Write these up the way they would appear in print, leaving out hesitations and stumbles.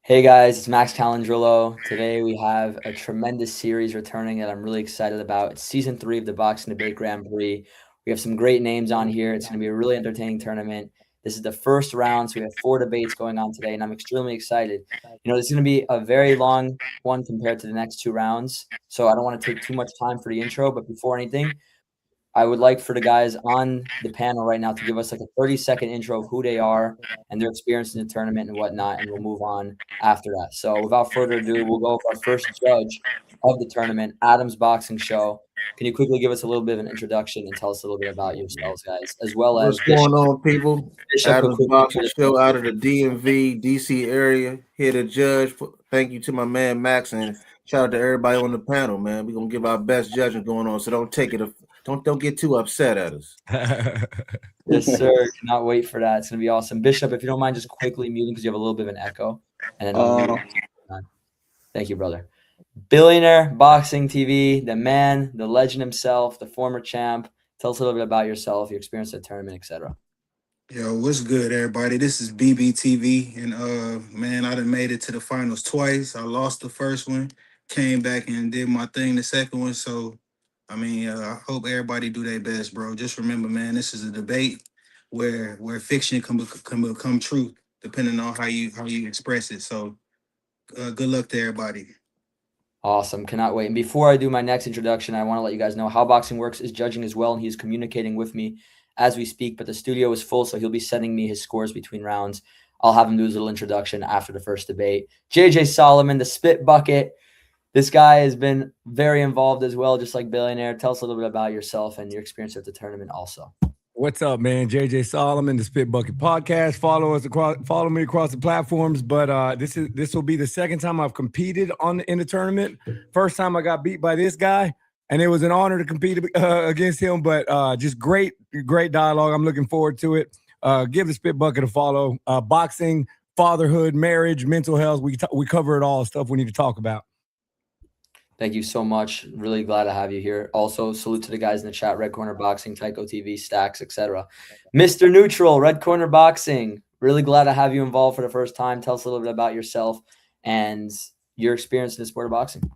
Hey guys, it's Max Calandrillo. Today we have a tremendous series returning that I'm really excited about. It's season 3 of the Boxing Debate Grand Prix. We have some great names on here. It's going to be a really entertaining tournament. This is the first round, so we have 4 debates going on today, and I'm extremely excited. This is going to be a very long one compared to the next 2 rounds, so I don't want to take too much time for the intro, but before anything, I would like for the guys on the panel right now to give us like a 30-second intro of who they are and their experience in the tournament and whatnot, and we'll move on after that. So without further ado, we'll go with our first judge of the tournament, Adam's Boxing Show. Can you quickly give us a little bit of an introduction and tell us a little bit about yourselves, guys, as well as What's going on, people? Bishop could Adam's quickly Boxing introduce Show out of the himself. DMV, DC area. Here to judge. Thank you to my man Max, and shout out to everybody on the panel, man. We're gonna give our best judging going on, so don't take it. Don't get too upset at us. Yes, sir. Cannot wait for that. It's gonna be awesome. Bishop, if you don't mind just quickly muting because you have a little bit of an echo, and then we'll move on. Thank you, brother. Billionaire Boxing TV, the man, the legend himself, the former champ. Tell us a little bit about yourself, your experience at the tournament, etc. Yo, what's good, everybody? This is BBTV, and man, I done made it to the finals twice. I lost the first one, came back and did my thing the second one. So, I hope everybody do their best, bro. Just remember, man, this is a debate where fiction can become truth, depending on how you express it. So, good luck to everybody. Awesome. Cannot wait. And before I do my next introduction, I want to let you guys know how Boxing Works is judging as well, and he's communicating with me as we speak, but the studio is full, so he'll be sending me his scores between rounds. I'll have him do his little introduction after the first debate. JJ Solomon, the Spitbucket. This guy has been very involved as well, just like Billionaire. Tell us a little bit about yourself and your experience at the tournament also. What's up, man? JJ Solomon, the Spitbucket Podcast. Follow me across the platforms. But this will be the second time I've competed in the tournament. First time I got beat by this guy, and it was an honor to compete against him. But just great dialogue. I'm looking forward to it. Give the Spitbucket a follow. Boxing, fatherhood, marriage, mental health. We cover it all. Stuff we need to talk about. Thank you so much. Really glad to have you here. Also, salute to the guys in the chat, Red Corner Boxing, Tycho TV, Stacks, etc. Mr. Neutral, Red Corner Boxing. Really glad to have you involved for the first time. Tell us a little bit about yourself and your experience in the sport of boxing.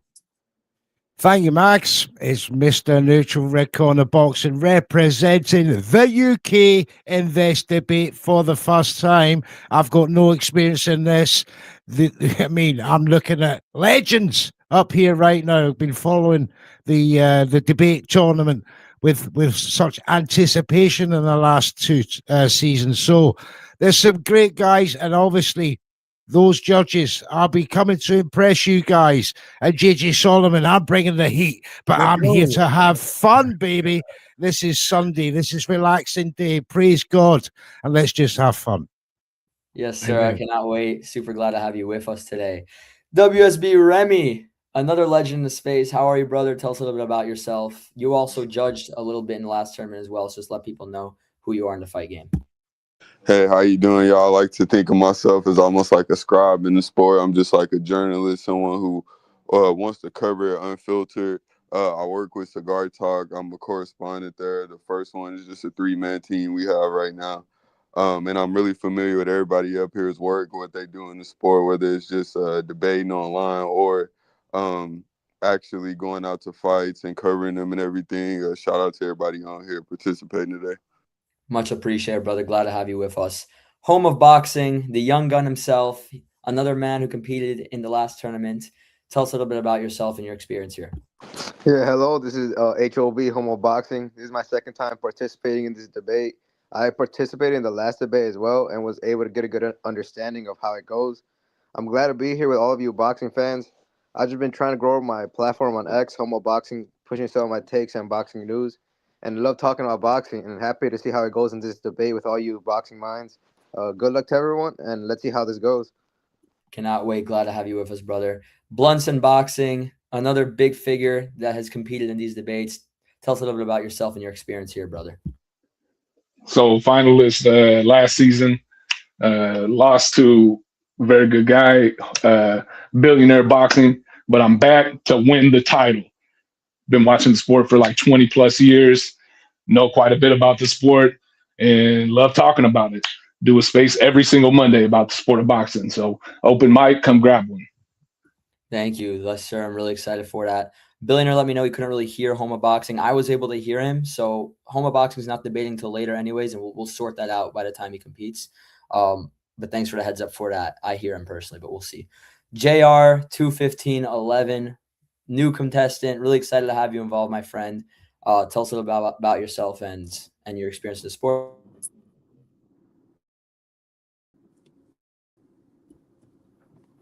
Thank you, Max. It's Mr. Neutral, Red Corner Boxing, representing the UK in this debate for the first time. I've got no experience in this. I'm looking at legends up here right now. I've been following the debate tournament with such anticipation in the last 2 seasons. So there's some great guys, and obviously those judges, I'll be coming to impress you guys. And JJ Solomon, I'm bringing the heat, but I'm here to have fun, baby. This is Sunday. This is relaxing day. Praise God. And let's just have fun. Yes, sir. Amen. I cannot wait. Super glad to have you with us today. WSGRemy, another legend in the space. How are you, brother? Tell us a little bit about yourself. You also judged a little bit in the last tournament as well, so just let people know who you are in the fight game. Hey, how you doing, y'all? I like to think of myself as almost like a scribe in the sport. I'm just like a journalist, someone who wants to cover it unfiltered. I work with Cigar Talk. I'm a correspondent there. The first one is just a 3-man team we have right now. And I'm really familiar with everybody up here's work, what they do in the sport, whether it's just debating online or actually going out to fights and covering them and everything. Shout out to everybody on here participating today. Much appreciated, brother. Glad to have you with us. Home of Boxing, the young gun himself, another man who competed in the last tournament. Tell us a little bit about yourself and your experience here. Yeah, hello. This is HomeofBoxing. This is my second time participating in this debate. I participated in the last debate as well and was able to get a good understanding of how it goes. I'm glad to be here with all of you boxing fans. I've just been trying to grow my platform on X, HomeofBoxing, pushing some of my takes and boxing news. And love talking about boxing, and happy to see how it goes in this debate with all you boxing minds. Good luck to everyone, and let's see how this goes. Cannot wait. Glad to have you with us, brother. Blunts and Boxing, another big figure that has competed in these debates. Tell us a little bit about yourself and your experience here, brother. So finalist last season, lost to a very good guy, Billionaire Boxing, but I'm back to win the title. Been watching the sport for like 20 plus years, know quite a bit about the sport, and love talking about it. do a space every single Monday about the sport of boxing. So open mic, come grab one. Thank you. Yes, sir. I'm really excited for that. Billionaire let me know he couldn't really hear HomeofBoxing. I was able to hear him. So HomeofBoxing is not debating until later anyways, and we'll sort that out by the time he competes. But thanks for the heads up for that. I hear him personally, but we'll see. JR 21511, new contestant. Really excited to have you involved, my friend. Tell us a little about yourself and your experience in the sport.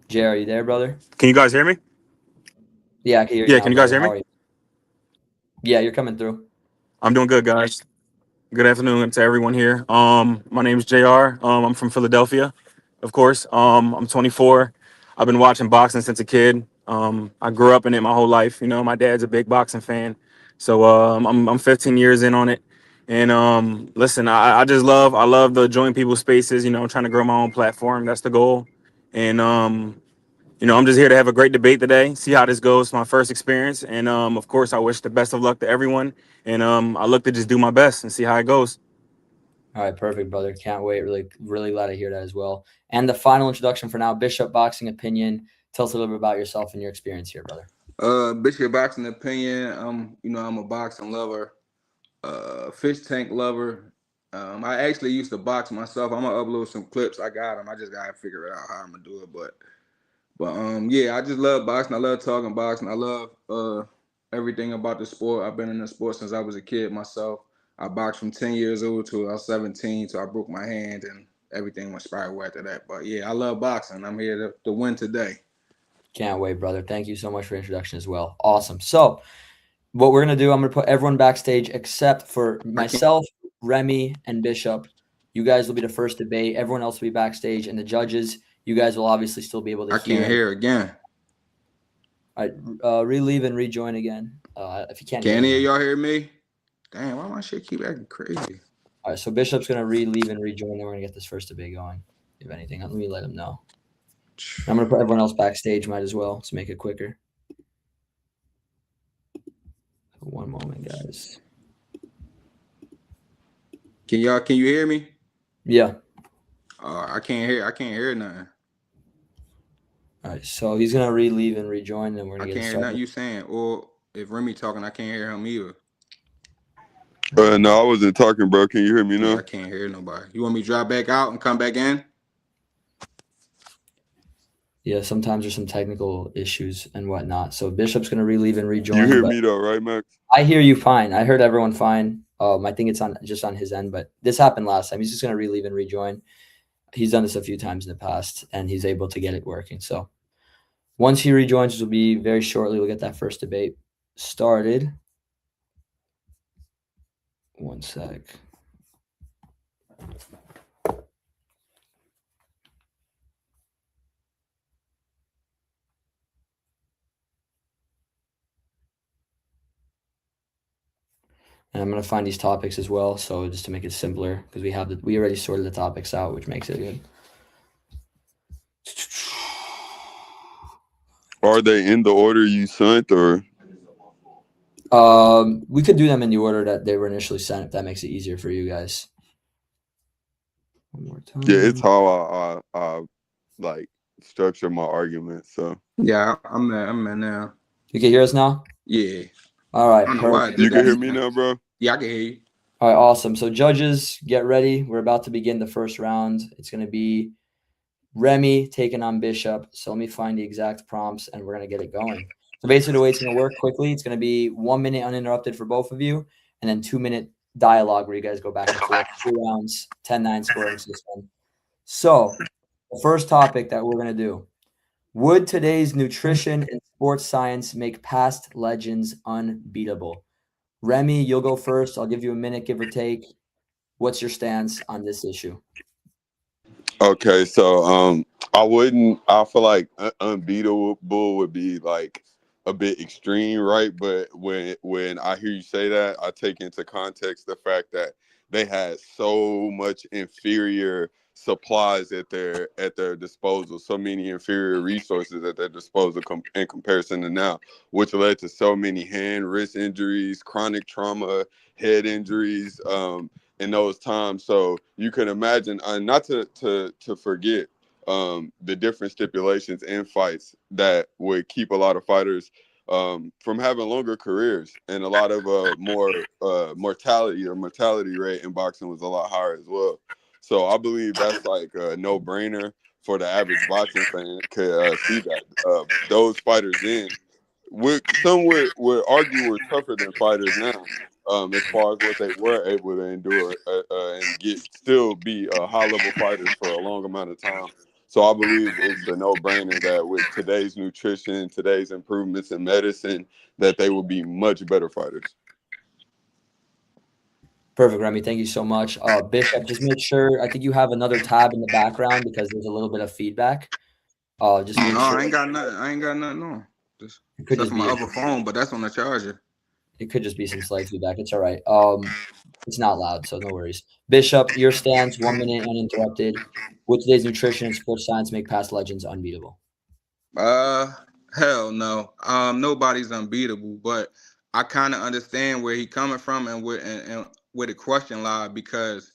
JR, are you there, brother? Can you guys hear me? Yeah, I can hear you. Yeah, now, can you guys brother. hear How me? are you? Yeah, you're coming through. I'm doing good, guys. Good afternoon to everyone here. My name is JR. I'm from Philadelphia, of course. I'm 24. I've been watching boxing since a kid. I grew up in it my whole life. You know, my dad's a big boxing fan, so I'm 15 years in on it. And listen, I love to join people's spaces. You know, trying to grow my own platform. That's the goal. And you know, I'm just here to have a great debate today, see how this goes. My first experience. And of course, I wish the best of luck to everyone. And I look to just do my best and see how it goes. All right, perfect, brother. Can't wait. Really, really glad to hear that as well. And the final introduction for now, Bishop Boxing Opinion. Tell us a little bit about yourself and your experience here, brother. Bishop Boxing Opinion. You know, I'm a boxing lover, fish tank lover. I actually used to box myself. I'm gonna upload some clips. I got them. I just gotta figure it out how I'm gonna do it. But yeah, I just love boxing. I love talking boxing. I love everything about the sport. I've been in the sport since I was a kid myself. I boxed from 10 years old to I was 17, so I broke my hand and everything went spiral after that. But yeah, I love boxing. I'm here to win today. Can't wait, brother. Thank you so much for the introduction as well. Awesome. So what we're going to do, I'm going to put everyone backstage except for myself, Remy, and Bishop. You guys will be the first debate. Everyone else will be backstage. And the judges, you guys will obviously still be able to hear. I can't hear again. All right, relieve and rejoin again. If you can't Can hear any of y'all hear me? Damn, why my shit keep acting crazy? All right, so Bishop's going to relieve and rejoin, and we're going to get this first debate going. If anything, let me let him know. I'm going to put everyone else backstage, might as well, to make it quicker. One moment, guys. Can you hear me? Yeah. I can't hear nothing. All right, so he's gonna relieve and rejoin, and we're gonna I get can't hear nothing you saying. Or if Remy talking, I can't hear him either. No, I wasn't talking, bro. Can you hear me now? Yeah, I can't hear nobody. You want me to drop back out and come back in? Yeah, sometimes there's some technical issues and whatnot. So Bishop's gonna relieve and rejoin. You hear me though, right, Max? I hear you fine. I heard everyone fine. I think it's just on his end, but this happened last time. He's just gonna relieve and rejoin. He's done this a few times in the past, and he's able to get it working. So once he rejoins, which will be very shortly, we'll get that first debate started. One sec. And I'm going to find these topics as well. So just to make it simpler, because we already sorted the topics out, which makes it good. Are they in the order you sent, or? We could do them in the order that they were initially sent, if that makes it easier for you guys. One more time. Yeah, it's how I like structure my argument. So yeah, I'm there now. You can hear us now? Yeah. All right. You can hear me now, bro? Yeah, I can hear you. All right, awesome. So judges, get ready. We're about to begin the first round. It's going to be Remy taking on Bishop. So let me find the exact prompts, and we're going to get it going. So basically the way it's going to work quickly, it's going to be 1 minute uninterrupted for both of you, and then 2-minute dialogue where you guys go back and forth. 2 rounds, 10-9 scoring system. So the first topic that we're going to do, would today's nutrition and sports science make past legends unbeatable? Remy, you'll go first. I'll give you a minute, give or take. What's your stance on this issue? Okay, so I feel like unbeatable would be like a bit extreme, right? But when I hear you say that, I take into context the fact that they had so much inferior supplies at their disposal, so many inferior resources at their disposal in comparison to now, which led to so many hand, wrist injuries, chronic trauma, head injuries. in those times. So you can imagine, not to forget the different stipulations in fights that would keep a lot of fighters from having longer careers, and a lot of more mortality rate in boxing was a lot higher as well. So I believe that's like a no-brainer for the average boxing fan could see that those fighters then some would argue were tougher than fighters now, as far as what they were able to endure and still be high level fighters for a long amount of time. So I believe it's a no brainer that with today's nutrition, today's improvements in medicine, that they will be much better fighters. Perfect, Remy. Thank you so much. Bishop, just make sure, I think you have another tab in the background because there's a little bit of feedback. Just make No, sure. I ain't got nothing. I ain't got nothing on. Just It could except just for my be other phone, but that's on the charger. it could just be some slight feedback. It's all right. It's not loud, so no worries. Bishop, your stance, 1 minute uninterrupted. Would today's nutrition and sports science make past legends unbeatable? Uh, Hell no. Nobody's unbeatable, but I kind of understand where he coming from and where the question lies, because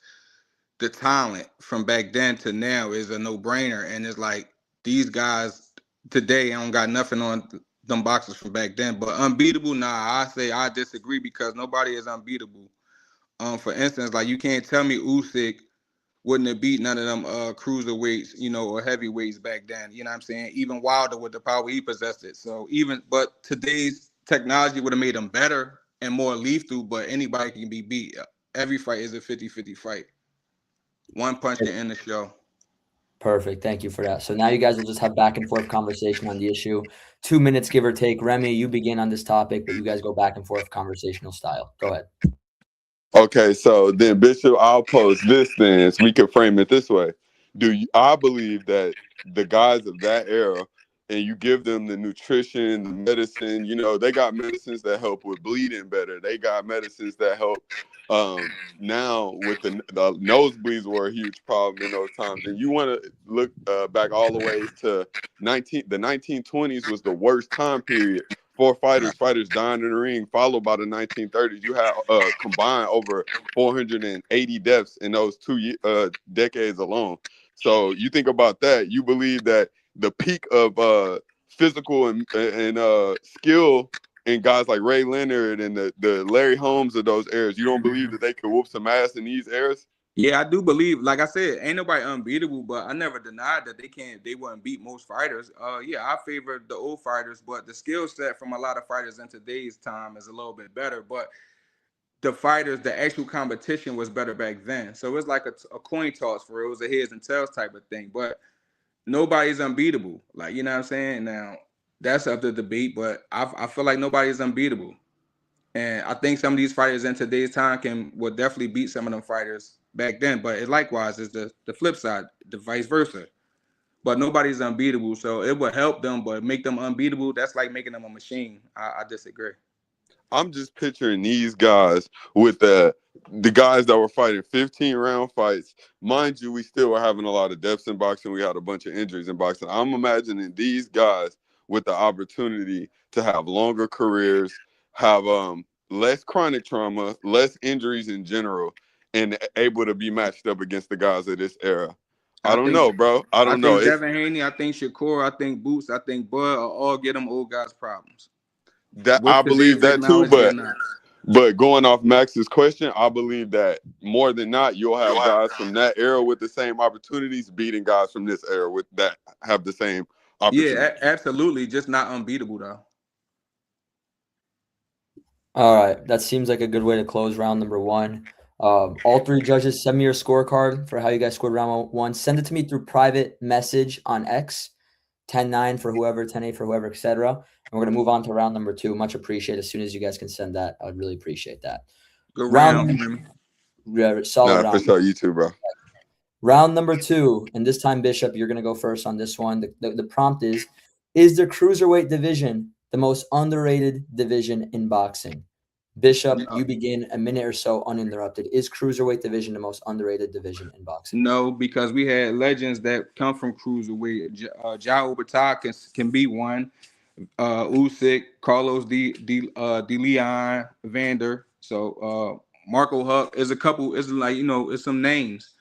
the talent from back then to now is a no-brainer, and it's like these guys today don't got nothing on them boxers from back then. But unbeatable, nah, I disagree, because nobody is unbeatable. For instance, like you can't tell me Usyk wouldn't have beat none of them cruiserweights, or heavyweights back then. You know what I'm saying? Even Wilder with the power he possessed it. But today's technology would have made him better and more lethal, but anybody can be beat. Every fight is a 50-50 fight. One punch can end the show. Perfect. Thank you for that. So now you guys will just have back and forth conversation on the issue. 2 minutes, give or take. Remy, you begin on this topic, but you guys go back and forth conversational style. Go ahead. Okay, so then Bishop, I'll pose this then, so we can frame it this way. I believe that the guys of that era, and you give them the nutrition, the medicine, they got medicines that help with bleeding better. They got medicines that help now with the nosebleeds were a huge problem in those times. And you want to look back all the way to the 1920s was the worst time period for fighters dying in the ring, followed by the 1930s. You had combined over 480 deaths in those 2 decades alone. So you think about that. You believe that the peak of physical and skill in guys like Ray Leonard and the Larry Holmes of those eras, you don't believe that they could whoop some ass in these eras? Yeah, I do believe, like I said, ain't nobody unbeatable, but I never denied that they wouldn't beat most fighters. Yeah, I favor the old fighters, but the skill set from a lot of fighters in today's time is a little bit better. But the fighters, the actual competition was better back then. So it's like a coin toss for it. It was a heads and tails type of thing. But nobody's unbeatable. Like, you know what I'm saying? Now, that's up to debate, but I feel like nobody's unbeatable. And I think some of these fighters in today's time will definitely beat some of them fighters back then. But it likewise is the flip side, the vice versa. But nobody's unbeatable. So it would help them, but make them unbeatable, that's like making them a machine. I disagree. I'm just picturing these guys with the guys that were fighting 15-round fights. Mind you, we still were having a lot of deaths in boxing. We had a bunch of injuries in boxing. I'm imagining these guys with the opportunity to have longer careers, have less chronic trauma, less injuries in general, and able to be matched up against the guys of this era. I don't know, bro. I don't know. Devin Haney, I think Shakur, I think Boots, I think Bud are all get them old guys problems. I With believe today's that too, technology or not. but going off Max's question, I believe that more than not, you'll have guys from that era with the same opportunities beating guys from this era with that have the same opportunities. Yeah, absolutely. Just not unbeatable though. All right. That seems like a good way to close round number one. All three judges, send me your scorecard for how you guys scored round one. Send it to me through private message on X, 10-9 for whoever, 10-8 for whoever, etc. And we're going to move on to round number two. Much appreciated. As soon as you guys can send that, I'd really appreciate that. Good round. Solid round. For sure. You too, bro. Round number two, and this time, Bishop, you're going to go first on this one. The prompt is the cruiserweight division the most underrated division in boxing? Bishop, you begin, a minute or so uninterrupted. Is cruiserweight division the most underrated division in boxing? No, because we had legends that come from cruiserweight. Jao Obata can be one. Usyk, Carlos De Leon, Vander. So Marco Huck. Is a couple. It's like it's some names.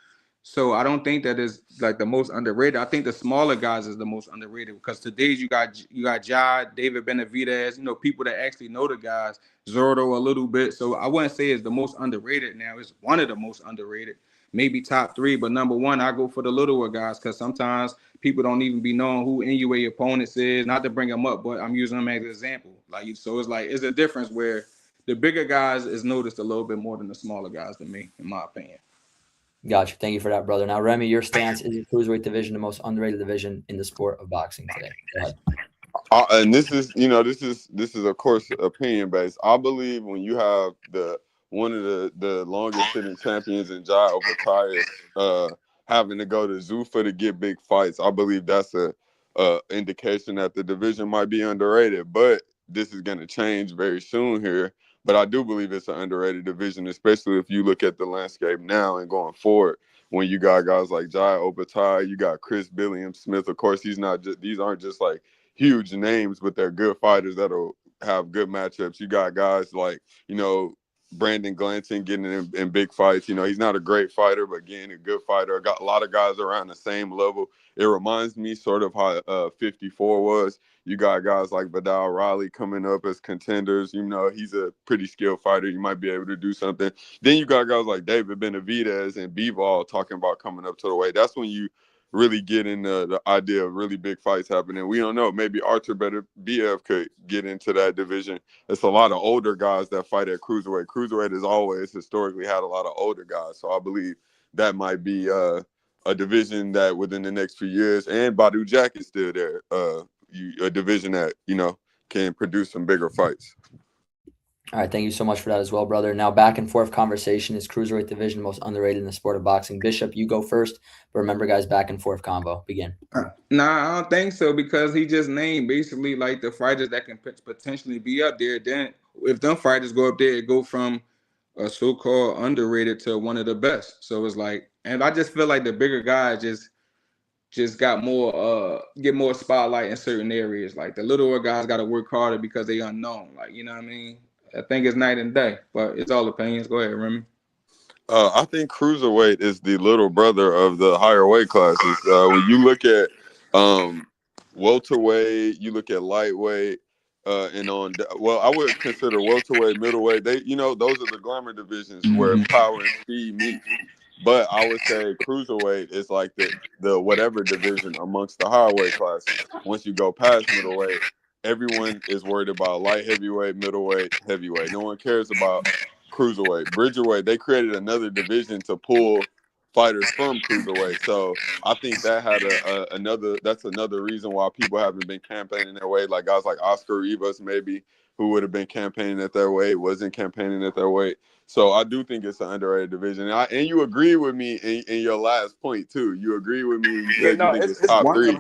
So I don't think that is like the most underrated. I think the smaller guys is the most underrated because today's you got Ja, David Benavidez, people that actually know the guys, Zordo a little bit. So I wouldn't say it's the most underrated now. It's one of the most underrated, maybe top 3. But number 1, I go for the littler guys because sometimes people don't even be knowing who NUA opponents is. Not to bring them up, but I'm using them as an example. So it's a difference where the bigger guys is noticed a little bit more than the smaller guys to me, in my opinion. Gotcha. Thank you for that, brother. Now, Remy, your stance is the cruiserweight division the most underrated division in the sport of boxing today. Go ahead. And this is of course opinion based. I believe when you have one of the longest sitting champions in Jai Opetaia having to go to Zuffa to get big fights, I believe that's a indication that the division might be underrated. But this is going to change very soon here. But I do believe it's an underrated division, especially if you look at the landscape now and going forward. When you got guys like Jai Opetaia, you got Chris Billiam Smith. Of course, these aren't just like huge names, but they're good fighters that'll have good matchups. You got guys like, Brandon Glanton getting in big fights. He's not a great fighter, but again, a good fighter. Got a lot of guys around the same level. It reminds me sort of how 54 was. You got guys like Vidal Riley coming up as contenders. He's a pretty skilled fighter. You might be able to do something. Then you got guys like David Benavidez and Bivol talking about coming up to the weight. That's when you really get into the idea of really big fights happening. We don't know. Maybe Arthur BF could get into that division. It's a lot of older guys that fight at cruiserweight. Cruiserweight has always historically had a lot of older guys. So I believe that might be a division that within the next few years, and Badu Jack is still there, a division that, can produce some bigger fights. All right, thank you so much for that as well, brother. Now, back and forth conversation is cruiserweight division most underrated in the sport of boxing. Bishop, you go first, but remember, guys, back and forth combo. Begin. Nah, I don't think so because he just named basically like the fighters that can potentially be up there. Then if them fighters go up there, it go from a so-called underrated to one of the best. So it's like, and I just feel like the bigger guys just got more get more spotlight in certain areas. Like the littler guys got to work harder because they unknown. Like, you know what I mean? I think it's night and day, but it's all opinions. Go ahead, Remy. I think cruiserweight is the little brother of the higher weight classes. When you look at welterweight, you look at lightweight, I would consider welterweight, middleweight. Those are the glamour divisions where power and speed meet. But I would say cruiserweight is like the whatever division amongst the higher weight classes. Once you go past middleweight, everyone is worried about light heavyweight, middleweight, heavyweight. No one cares about cruiserweight. Bridgerweight, they created another division to pull fighters from cruiserweight. So I think that had that's another reason why people haven't been campaigning their weight. Like guys like Oscar Rivas, maybe, who would have been campaigning at their weight, wasn't campaigning at their weight. So I do think it's an underrated division. And you agree with me in your last point, too. You agree with me. You said you think it's top 3.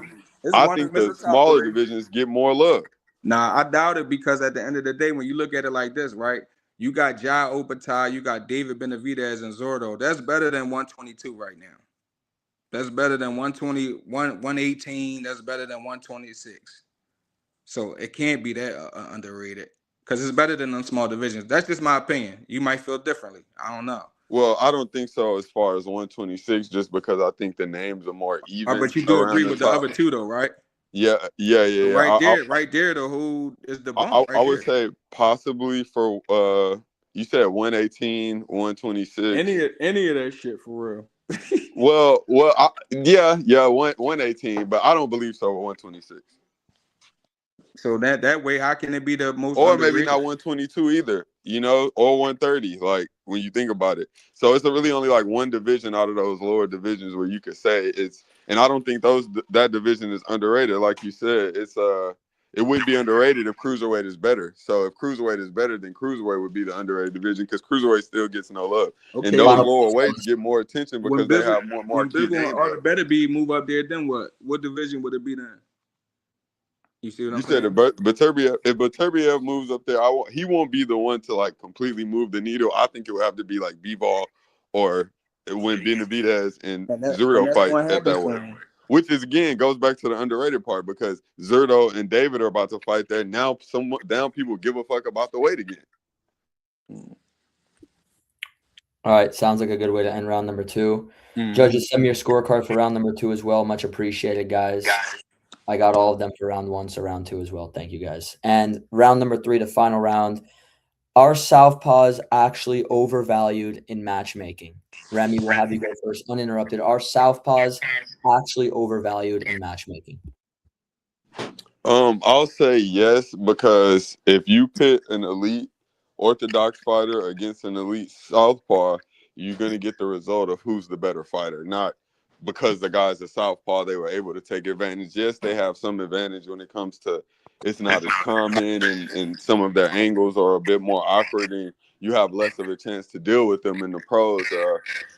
I think the smaller divisions get more love. Nah, I doubt it because at the end of the day, when you look at it like this, right? You got Jai Opetaia, you got David Benavidez and Zordo. That's better than 122 right now. That's better than 120, 118. That's better than 126. So it can't be that underrated because it's better than them small divisions. That's just my opinion. You might feel differently. I don't know. Well, I don't think so as far as 126, just because I think the names are more even. But you do agree with the other two, though, right? Yeah. Right there, though, who is the bump? I would say possibly for you said 118, 126. Any of that shit for real. well, 118, but I don't believe so. 126. So that way, how can it be the most? Or underrated? Maybe not 122 either, or 130. Like when you think about it, so it's really only like one division out of those lower divisions where you could say it's. And I don't think that division is underrated. Like you said, it wouldn't be underrated if cruiserweight is better. So if cruiserweight is better, then cruiserweight would be the underrated division because cruiserweight still gets no love. Okay. And those lower weights get more attention because they have more marquee names. Better be move up there. Then what? What division would it be then? You see what I'm saying? You said if Baturbiev moves up there, he won't be the one to like completely move the needle. I think it would have to be like Bivol or when Benavidez and Zurdo fight at that way. Which is again goes back to the underrated part because Zurdo and David are about to fight there. Now people give a fuck about the weight again. All right, sounds like a good way to end round number 2. Judges, send me your scorecard for round number 2 as well. Much appreciated, guys. I got all of them for round 1, so round 2 as well. Thank you, guys. And round number 3, the final round. Are southpaws actually overvalued in matchmaking? Remy, we'll have you go first, uninterrupted. Are southpaws actually overvalued in matchmaking? I'll say yes, because if you pit an elite orthodox fighter against an elite southpaw, you're gonna get the result of who's the better fighter, not because the guy's a southpaw they were able to take advantage. Yes, they have some advantage when it comes to it's not as common, and some of their angles are a bit more awkward, and you have less of a chance to deal with them in the pros.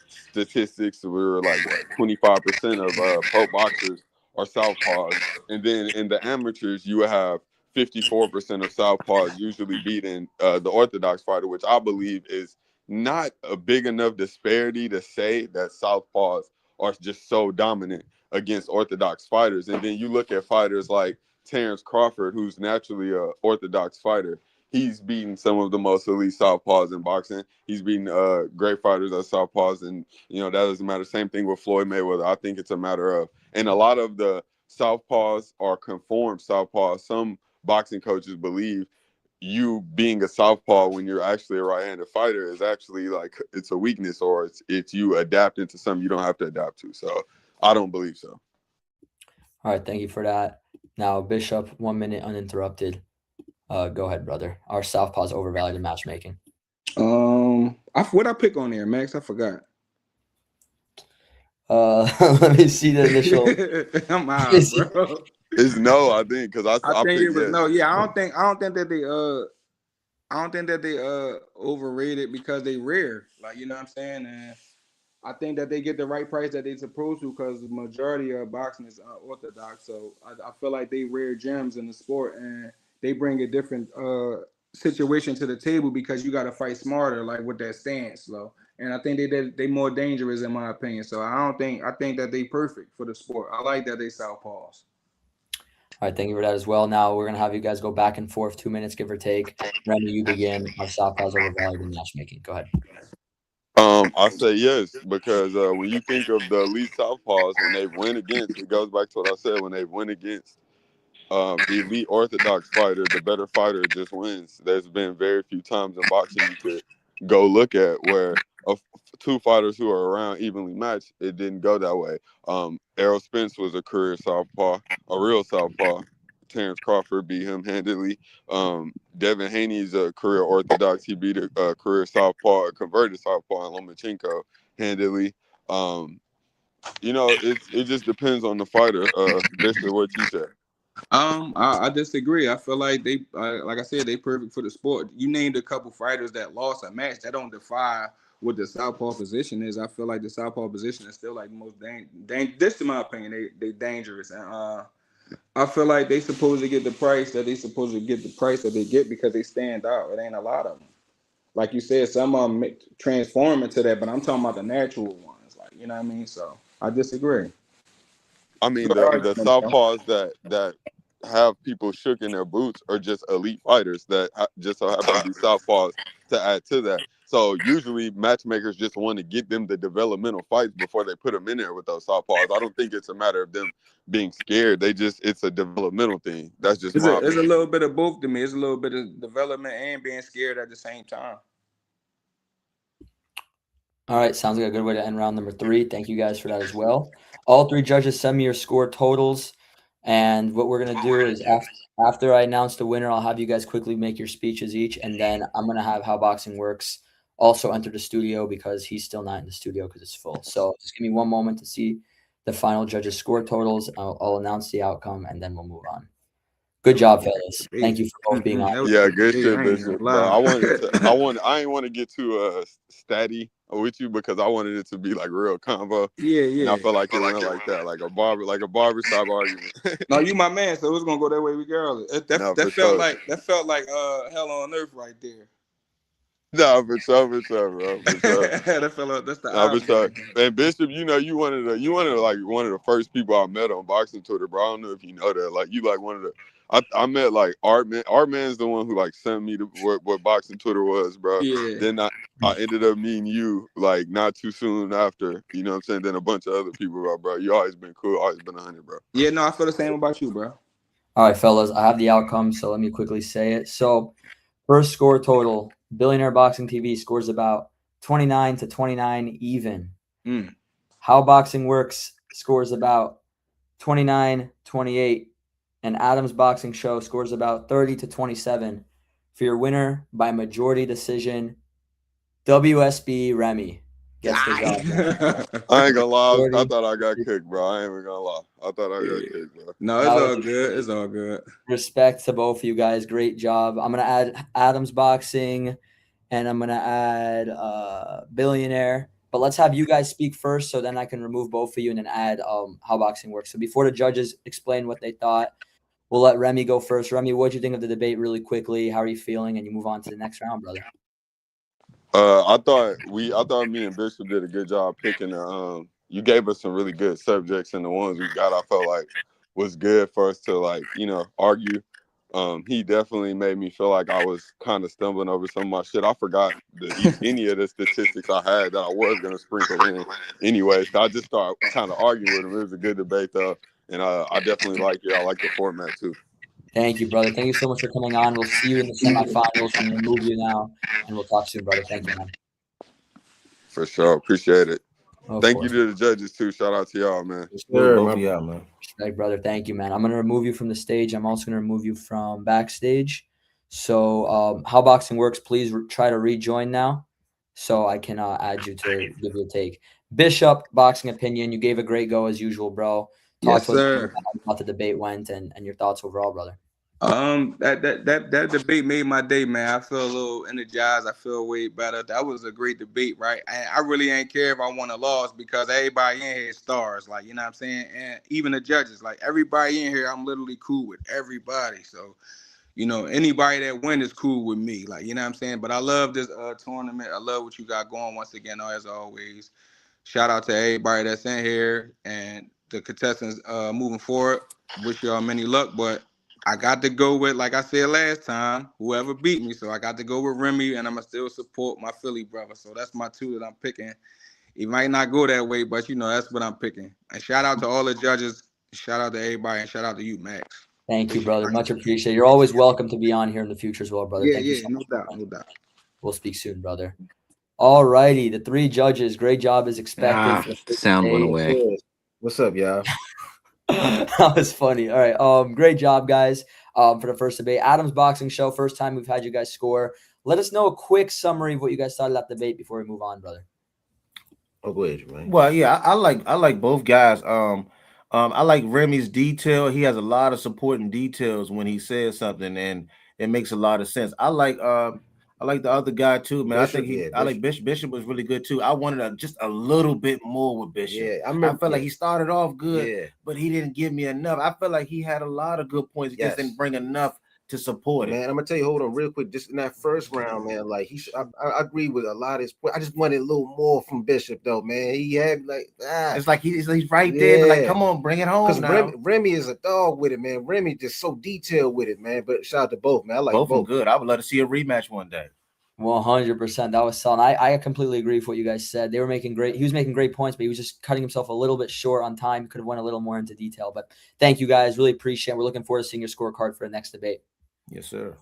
Statistics, we were like what 25% of pro boxers are southpaws, and then in the amateurs you have 54% of southpaws usually beating the orthodox fighter, which I believe is not a big enough disparity to say that southpaws are just so dominant against orthodox fighters. And then you look at fighters like Terrence Crawford, who's naturally an orthodox fighter. He's beaten some of the most elite southpaws in boxing. He's beaten great fighters at southpaws, and that doesn't matter. Same thing with Floyd Mayweather. I think it's a matter of, and a lot of the southpaws are conformed southpaws. Some boxing coaches believe you being a southpaw when you're actually a right-handed fighter is actually like it's a weakness, or it's you adapting to something you don't have to adapt to. So I don't believe so. All right, thank you for that. Now, Bishop, 1 minute uninterrupted. Go ahead, brother. Are southpaws overvalued in matchmaking? What I pick on there, Max? I forgot. Let me see the initial. I'm out, bro. It's no, I think, because I think picked it was yes. no. Yeah, I don't think that they overrated because they rare. Like, you know what I'm saying? And I think that they get the right price that they're supposed to, because the majority of boxing is orthodox. So I feel like they rare gems in the sport, and they bring a different situation to the table, because you got to fight smarter, like with that stance, slow. And I think they more dangerous, in my opinion. So I think that they perfect for the sport. I like that they southpaws. All right, thank you for that as well. Now we're gonna have you guys go back and forth, 2 minutes, give or take. Remy, you begin. Are southpaws overvalued in matchmaking? Go ahead. I say yes, because when you think of the elite southpaws, when they win against, it goes back to what I said, when they win against the elite orthodox fighter, the better fighter just wins. There's been very few times in boxing you could go look at where two fighters who are around evenly matched, it didn't go that way. Errol Spence was a career southpaw, a real southpaw. Terrence Crawford beat him handedly. Devin Haney's a career orthodox. He beat a career southpaw, a converted southpaw in Lomachenko handedly. It just depends on the fighter. Basically what you said. I disagree. I feel like they, like I said, they perfect for the sport. You named a couple fighters that lost a match. That don't defy what the southpaw position is. I feel like the southpaw position is still like the most dangerous. This, in my opinion, they dangerous, and I feel like they supposed to get the price that they get because they stand out. It ain't a lot of them. Like you said, some of them transform into that, but I'm talking about the natural ones. Like, you know what I mean? So I disagree. I mean, the southpaws that have people shook in their boots are just elite fighters that just so happen to be southpaws to add to that. So usually matchmakers just want to get them the developmental fights before they put them in there with those southpaws. I don't think it's a matter of them being scared. It's a developmental thing. That's just It's my a opinion. little bit of both to me. It's a little bit of development and being scared at the same time. All right, sounds like a good way to end round number 3. Thank you guys for that as well. All 3 judges send me your score totals, and what we're gonna do is after I announce the winner, I'll have you guys quickly make your speeches each, and then I'm gonna have How Boxing Works also enter the studio, because he's still not in the studio because it's full. So just give me 1 moment to see the final judges' score totals. I'll announce the outcome, and then we'll move on. Good job, fellas. Thank you for both being on. Yeah, good shit, Bishop. But I ain't want to get too statty with you, because I wanted it to be like real convo. Yeah. And I felt like it went like that, like a barbershop argument. No, you my man, so it's gonna go that way regardless. That felt like hell on earth right there. Nah, for sure, bro, for sure. That fella, that's the Nah, for odds sure. guy. And Bishop, you know, you one of the first people I met on boxing Twitter, bro. I don't know if you know that. Like you like one of the I met like Artman. Artman's the one who like sent me what boxing Twitter was, bro. Yeah. Then I ended up meeting you like not too soon after. You know what I'm saying? Then a bunch of other people, bro. You always been cool, always been 100, bro. Yeah, no, I feel the same about you, bro. All right, fellas, I have the outcome, so let me quickly say it. So, first score total, Billionaire Boxing TV scores about 29 to 29 even. How Boxing Works scores about 29-28, and Adam's Boxing Show scores about 30 to 27 for your winner by majority decision, WSGRemy gets the job done. I ain't gonna lie, I 30. thought I got kicked, bro. I ain't even gonna lie. I thought I got kicked, bro. No, it's all good. It's all good. Respect to both of you guys. Great job. I'm gonna add Adam's Boxing, and I'm gonna add Billionaire. But let's have you guys speak first, so then I can remove both of you and then add How Boxing Works. So before the judges explain what they thought, we'll let Remy go first. Remy, what did you think of the debate really quickly? How are you feeling? And you move on to the next round, brother. I thought me and Bishop did a good job picking you gave us some really good subjects, and the ones we got I felt like was good for us to like, you know, argue. He definitely made me feel like I was kind of stumbling over some of my shit. I forgot any of the statistics I had that I was gonna sprinkle in anyway. So I just started kind of arguing with him. It was a good debate though, and I definitely like it. I like the format too. Thank you, brother. Thank you so much for coming on. We'll see you in the semifinals. I'm gonna remove you now, and we'll talk soon, brother. Thank you, man. For sure, appreciate it. Thank you Of course. to the judges too. Shout out to y'all, man. Sure, man. Respect, brother. Thank you, man. I'm gonna remove you from the stage. I'm also gonna remove you from backstage. So, How Boxing Works, please try to rejoin now, so I can add you to give your take. Bishop, Boxing Opinion. You gave a great go as usual, bro. Talk Yes, to us sir. about the debate went and your thoughts overall, brother. That debate made my day, man. I feel a little energized. I feel way better. That was a great debate, right? And I really ain't care if I won or lost because everybody in here is stars, like, you know what I'm saying? And even the judges, like everybody in here, I'm literally cool with everybody. So, you know, anybody that win is cool with me, like, you know what I'm saying? But I love this tournament. I love what you got going once again, as always. Shout out to everybody that's in here and the contestants moving forward. Wish y'all many luck, but I got to go with, like I said last time, whoever beat me. So I got to go with Remy, and I'm going to still support my Philly brother. So that's my two that I'm picking. It might not go that way, but, you know, that's what I'm picking. And shout out to all the judges. Shout out to everybody, and shout out to you, Max. Thank you, brother. Much appreciated. You're always welcome to be on here in the future as well, brother. Yeah, Thank you so no much. doubt, no doubt. We'll speak soon, brother. All righty. The three judges. Great job as expected. Sound went away. What's up, y'all? That was funny. All right. Great job, guys. For the first debate. Adam's Boxing Show. First time we've had you guys score. Let us know a quick summary of what you guys thought of that debate before we move on, brother. Oh, go ahead, man. Well, yeah, I like both guys. I like Remy's detail. He has a lot of supporting details when he says something, and it makes a lot of sense. I like the other guy too, man. Bishop, I like Bishop. Bishop was really good too. I wanted just a little bit more with Bishop. Yeah, I felt like he started off good, but he didn't give me enough. I felt like he had a lot of good points. He just didn't bring enough to support it. Man, I'm gonna tell you, hold on real quick. Just in that first round, man, like I agree with a lot of his points. I just wanted a little more from Bishop, though, man. He had it's like he's right there, but like, come on, bring it home. Because Remy is a dog with it, man. Remy just so detailed with it, man. But shout out to both, man. I like both. Good. I would love to see a rematch one day. 100%. That was solid. I completely agree with what you guys said. He was making great points, but he was just cutting himself a little bit short on time. Could have went a little more into detail. But thank you guys. Really appreciate it. We're looking forward to seeing your scorecard for the next debate. Yes, sir.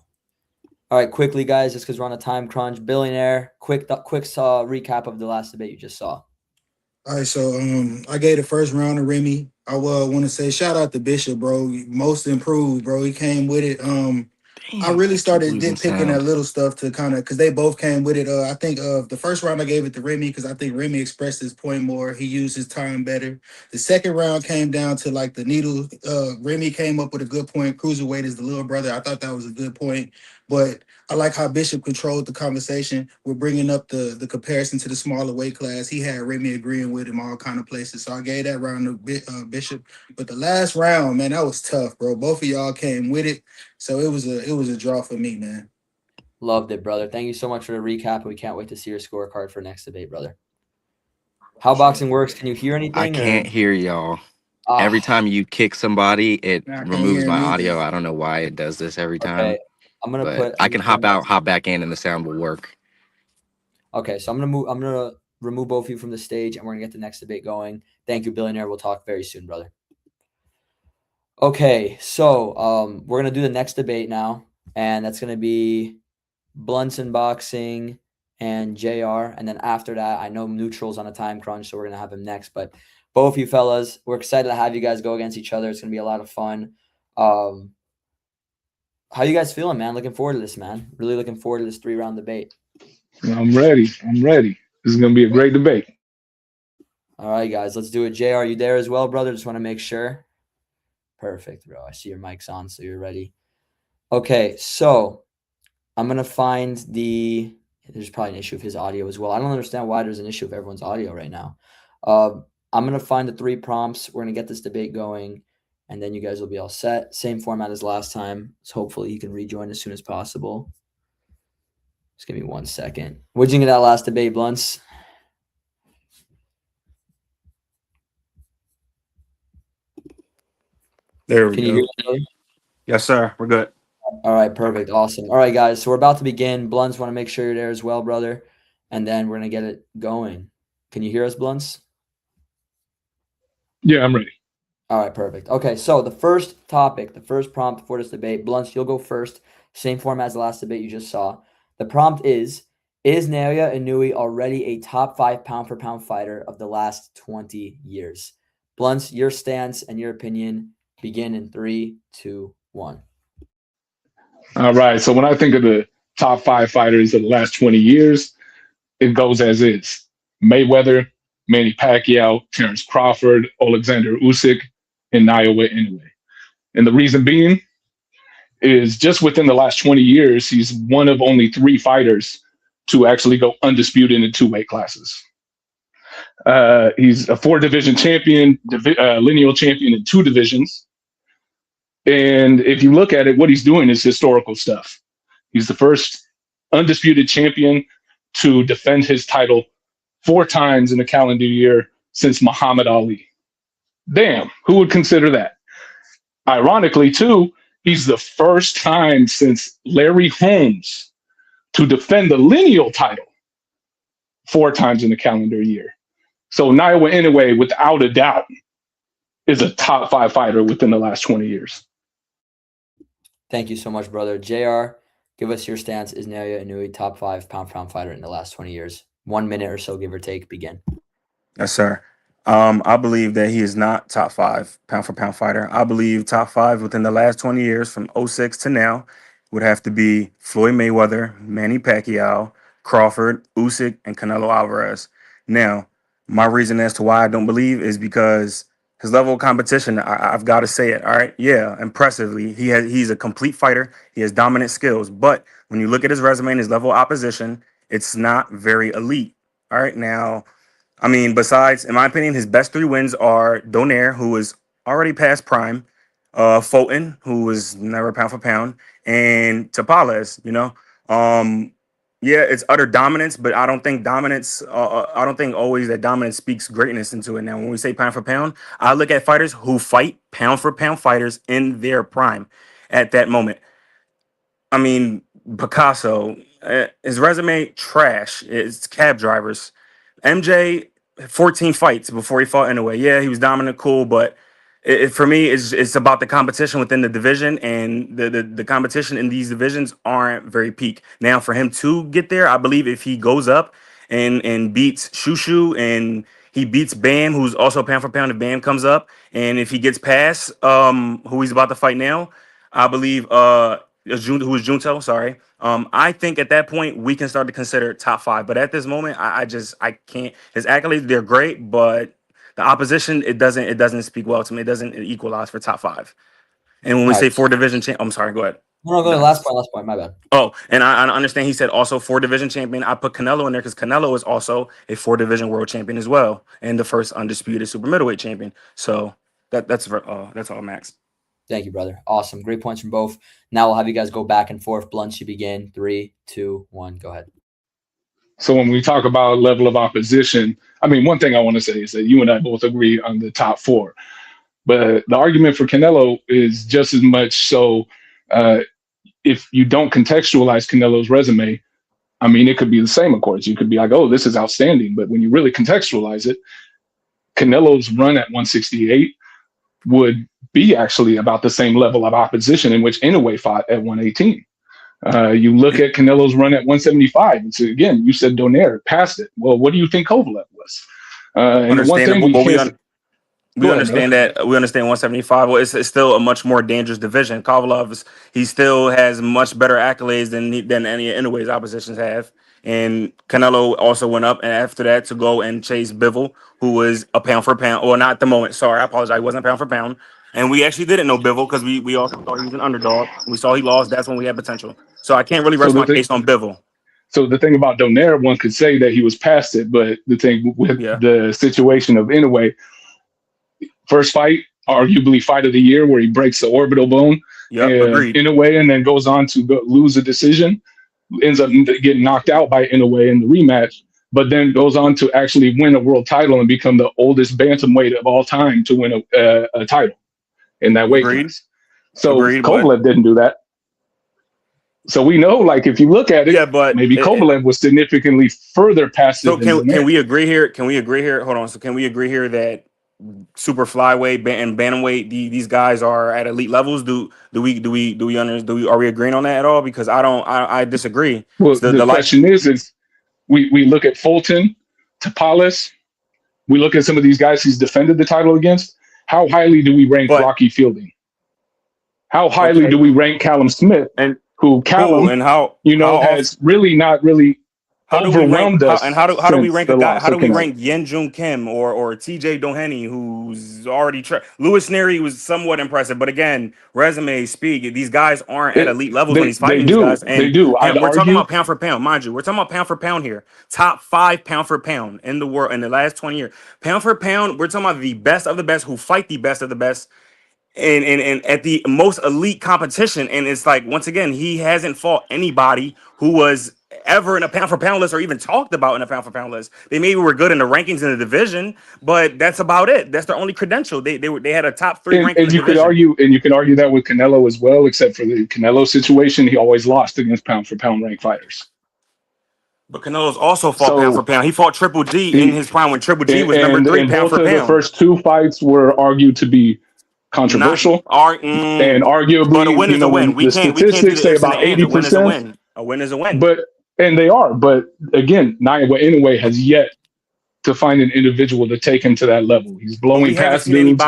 All right, quickly, guys, just because we're on a time crunch. Billionaire, quick recap of the last debate you just saw. All right, so I gave the first round to Remy. I want to say shout out to Bishop, bro. Most improved, bro. He came with it. I really started nitpicking that little stuff to kind of, because they both came with it. I think the first round I gave it to Remy because I think Remy expressed his point more. He used his time better. The second round came down to like the needle. Remy came up with a good point. Cruiserweight is the little brother. I thought that was a good point. But I like how Bishop controlled the conversation. We're bringing up the comparison to the smaller weight class. He had Remy agreeing with him all kind of places. So I gave that round to Bishop. But the last round, man, that was tough, bro. Both of y'all came with it. So it was a draw for me, man. Loved it, brother. Thank you so much for the recap. We can't wait to see your scorecard for next debate, brother. How boxing works? Can you hear anything? I can't hear y'all. Every time you kick somebody, it removes my audio. I don't know why it does this every time. Okay, I'm gonna put. I can hop out, hop back in, and the sound will work. Okay, so I'm gonna remove both of you from the stage, and we're gonna get the next debate going. Thank you, Billionaire. We'll talk very soon, brother. Okay, so we're gonna do the next debate now, and that's gonna be BIunts Boxing and JR. And then after that, I know Neutral's on a time crunch, so we're gonna have him next. But both you fellas, we're excited to have you guys go against each other. It's gonna be a lot of fun. How you guys feeling, man? Looking forward to this, man. Really looking forward to this 3-round debate. I'm ready. This is gonna be a great debate. All right, guys, let's do it. JR, are you there as well, brother? Just want to make sure. Perfect, bro. I see your mic's on, so you're ready. Okay, so I'm gonna find the. There's probably an issue with his audio as well. I don't understand why there's an issue with everyone's audio right now. I'm gonna find the 3 prompts. We're gonna get this debate going, and then you guys will be all set. Same format as last time. So hopefully he can rejoin as soon as possible. Just give me 1 second. What'd you think of that last debate, BIunts? There we Can go. you hear me? Yes, sir. We're good. All right, perfect. Awesome. All right, guys. So we're about to begin. BIunts, want to make sure you're there as well, brother. And then we're going to get it going. Can you hear us, BIunts? Yeah, I'm ready. All right, perfect. Okay, so the first topic, the first prompt for this debate, BIunts, you'll go first. Same format as the last debate you just saw. The prompt is Naoya Inoue already a top 5 pound-for-pound fighter of the last 20 years? BIunts, your stance and your opinion begin in 3, 2, 1. All right. So when I think of the top 5 fighters of the last 20 years, it goes as is: Mayweather, Manny Pacquiao, Terrence Crawford, Alexander Usyk, and Naoya Inoue. And the reason being is just within the last 20 years, he's one of only 3 fighters to actually go undisputed in 2 weight classes. He's a 4-division champion, lineal champion in 2 divisions. And if you look at it, what he's doing is historical stuff. He's the first undisputed champion to defend his title 4 times in a calendar year since Muhammad Ali. Damn, who would consider that? Ironically, too, he's the first time since Larry Holmes to defend the lineal title 4 times in a calendar year. So Naoya Inoue, without a doubt, is a top 5 fighter within the last 20 years. Thank you so much, brother. JR, give us your stance. Is Naoya Inoue top 5 pound-for-pound fighter in the last 20 years? 1 minute or so, give or take. Begin. Yes, sir. I believe that he is not top 5 pound-for-pound fighter. I believe top 5 within the last 20 years, from 06 to now, would have to be Floyd Mayweather, Manny Pacquiao, Crawford, Usyk, and Canelo Alvarez. Now, my reason as to why I don't believe is because his level of competition, I've got to say it. All right. Yeah. Impressively. He's a complete fighter. He has dominant skills. But when you look at his resume and his level of opposition, it's not very elite. All right. Now, I mean, besides, in my opinion, his best 3 wins are Donaire, who is already past prime, Fulton, who was never pound for pound, and Tapales, yeah, it's utter dominance, but I don't think dominance. I don't think always that dominance speaks greatness into it. Now, when we say pound for pound, I look at fighters who fight pound for pound fighters in their prime at that moment. I mean, Picasso, his resume trash. It's cab drivers. MJ, 14 fights before he fought Inoue. Yeah, he was dominant, cool, but for me, it's about the competition within the division, and the competition in these divisions aren't very peak. Now, for him to get there, I believe if he goes up and beats Shushu and he beats Bam, who's also pound for pound, if Bam comes up, and if he gets past who he's about to fight now, I believe who is Junto, sorry. I think at that point we can start to consider top 5. But at this moment, I can't. His accolades, they're great, but the opposition, it doesn't speak well to me. It doesn't equalize for top 5. And when we say 4 division champ, I'm sorry, go ahead. No, go ahead. Last point, my bad. Oh, and I understand he said also 4 division champion. I put Canelo in there because Canelo is also a 4 division world champion as well, and the first undisputed super middleweight champion. So that's all, Max. Thank you, brother. Awesome. Great points from both. Now we'll have you guys go back and forth. Blunts, you begin. 3, 2, 1. Go ahead. So when we talk about level of opposition, I mean, one thing I want to say is that you and I both agree on the top 4. But the argument for Canelo is just as much so if you don't contextualize Canelo's resume, I mean, it could be the same, of course. You could be like, oh, this is outstanding. But when you really contextualize it, Canelo's run at 168 would be actually about the same level of opposition in which Inoue fought at 118. You look at Canelo's run at 175. And so again, you said Donaire passed it. Well, what do you think Kovalev was? And the one thing we understand that we understand 175. Well, it's still a much more dangerous division. Kovalev, he still has much better accolades than any Inoue's oppositions have. And Canelo also went up, and after that to go and chase Bivol, who was a pound for pound, or not at the moment. Sorry, I apologize. He wasn't pound for pound. And we actually didn't know Bivol because we also thought he was an underdog. We saw he lost. That's when we had potential. So I can't really rest my case on Bivol. So the thing about Donaire, one could say that he was past it, but the thing with the situation of Inoue, first fight, arguably fight of the year, where he breaks the orbital bone Inoue, and then goes on to lose a decision, ends up getting knocked out by Inoue in the rematch, but then goes on to actually win a world title and become the oldest bantamweight of all time to win a title in that weight class. So Kovalev didn't do that. So we know, like, if you look at it, but maybe Kovalev was significantly further past it. So can we agree here? Can we agree here? Hold on. So can we agree here that super flyweight and bantamweight, these guys are at elite levels? Are we agreeing on that at all? Because I disagree. Well, the question is we look at Fulton, Tapales, we look at some of these guys he's defended the title against. How highly do we rank Rocky Fielding? How highly do we rank Callum Smith? And who Callum has really not really overwhelmed us. And how do we rank a guy? How do we rank Yen Jun Kim or TJ Doheny, who's already Louis Nery was somewhat impressive, but again, resumes speak. These guys aren't at elite levels when he's fighting these guys. And they do. And we're talking about pound for pound, mind you. We're talking about pound for pound here. Top 5 pound for pound in the world in the last 20 years. Pound for pound, we're talking about the best of the best who fight the best of the best. And at the most elite competition, and it's like, once again, he hasn't fought anybody who was ever in a pound for pound list or even talked about in a pound for pound list. They maybe were good in the rankings in the division, but that's about it. That's their only credential. They had a top 3 ranking. And you could argue that with Canelo as well, except for the Canelo situation, he always lost against pound for pound ranked fighters. But Canelo's also fought pound for pound. He fought Triple G in his prime when Triple G was number 3 pound for pound. The first 2 fights were argued to be controversial, and arguably, but a win is a win. The statistics say about 80%. A win is a win. And they are. But again, Inoue has yet to find an individual to take him to that level. He's blowing past dudes.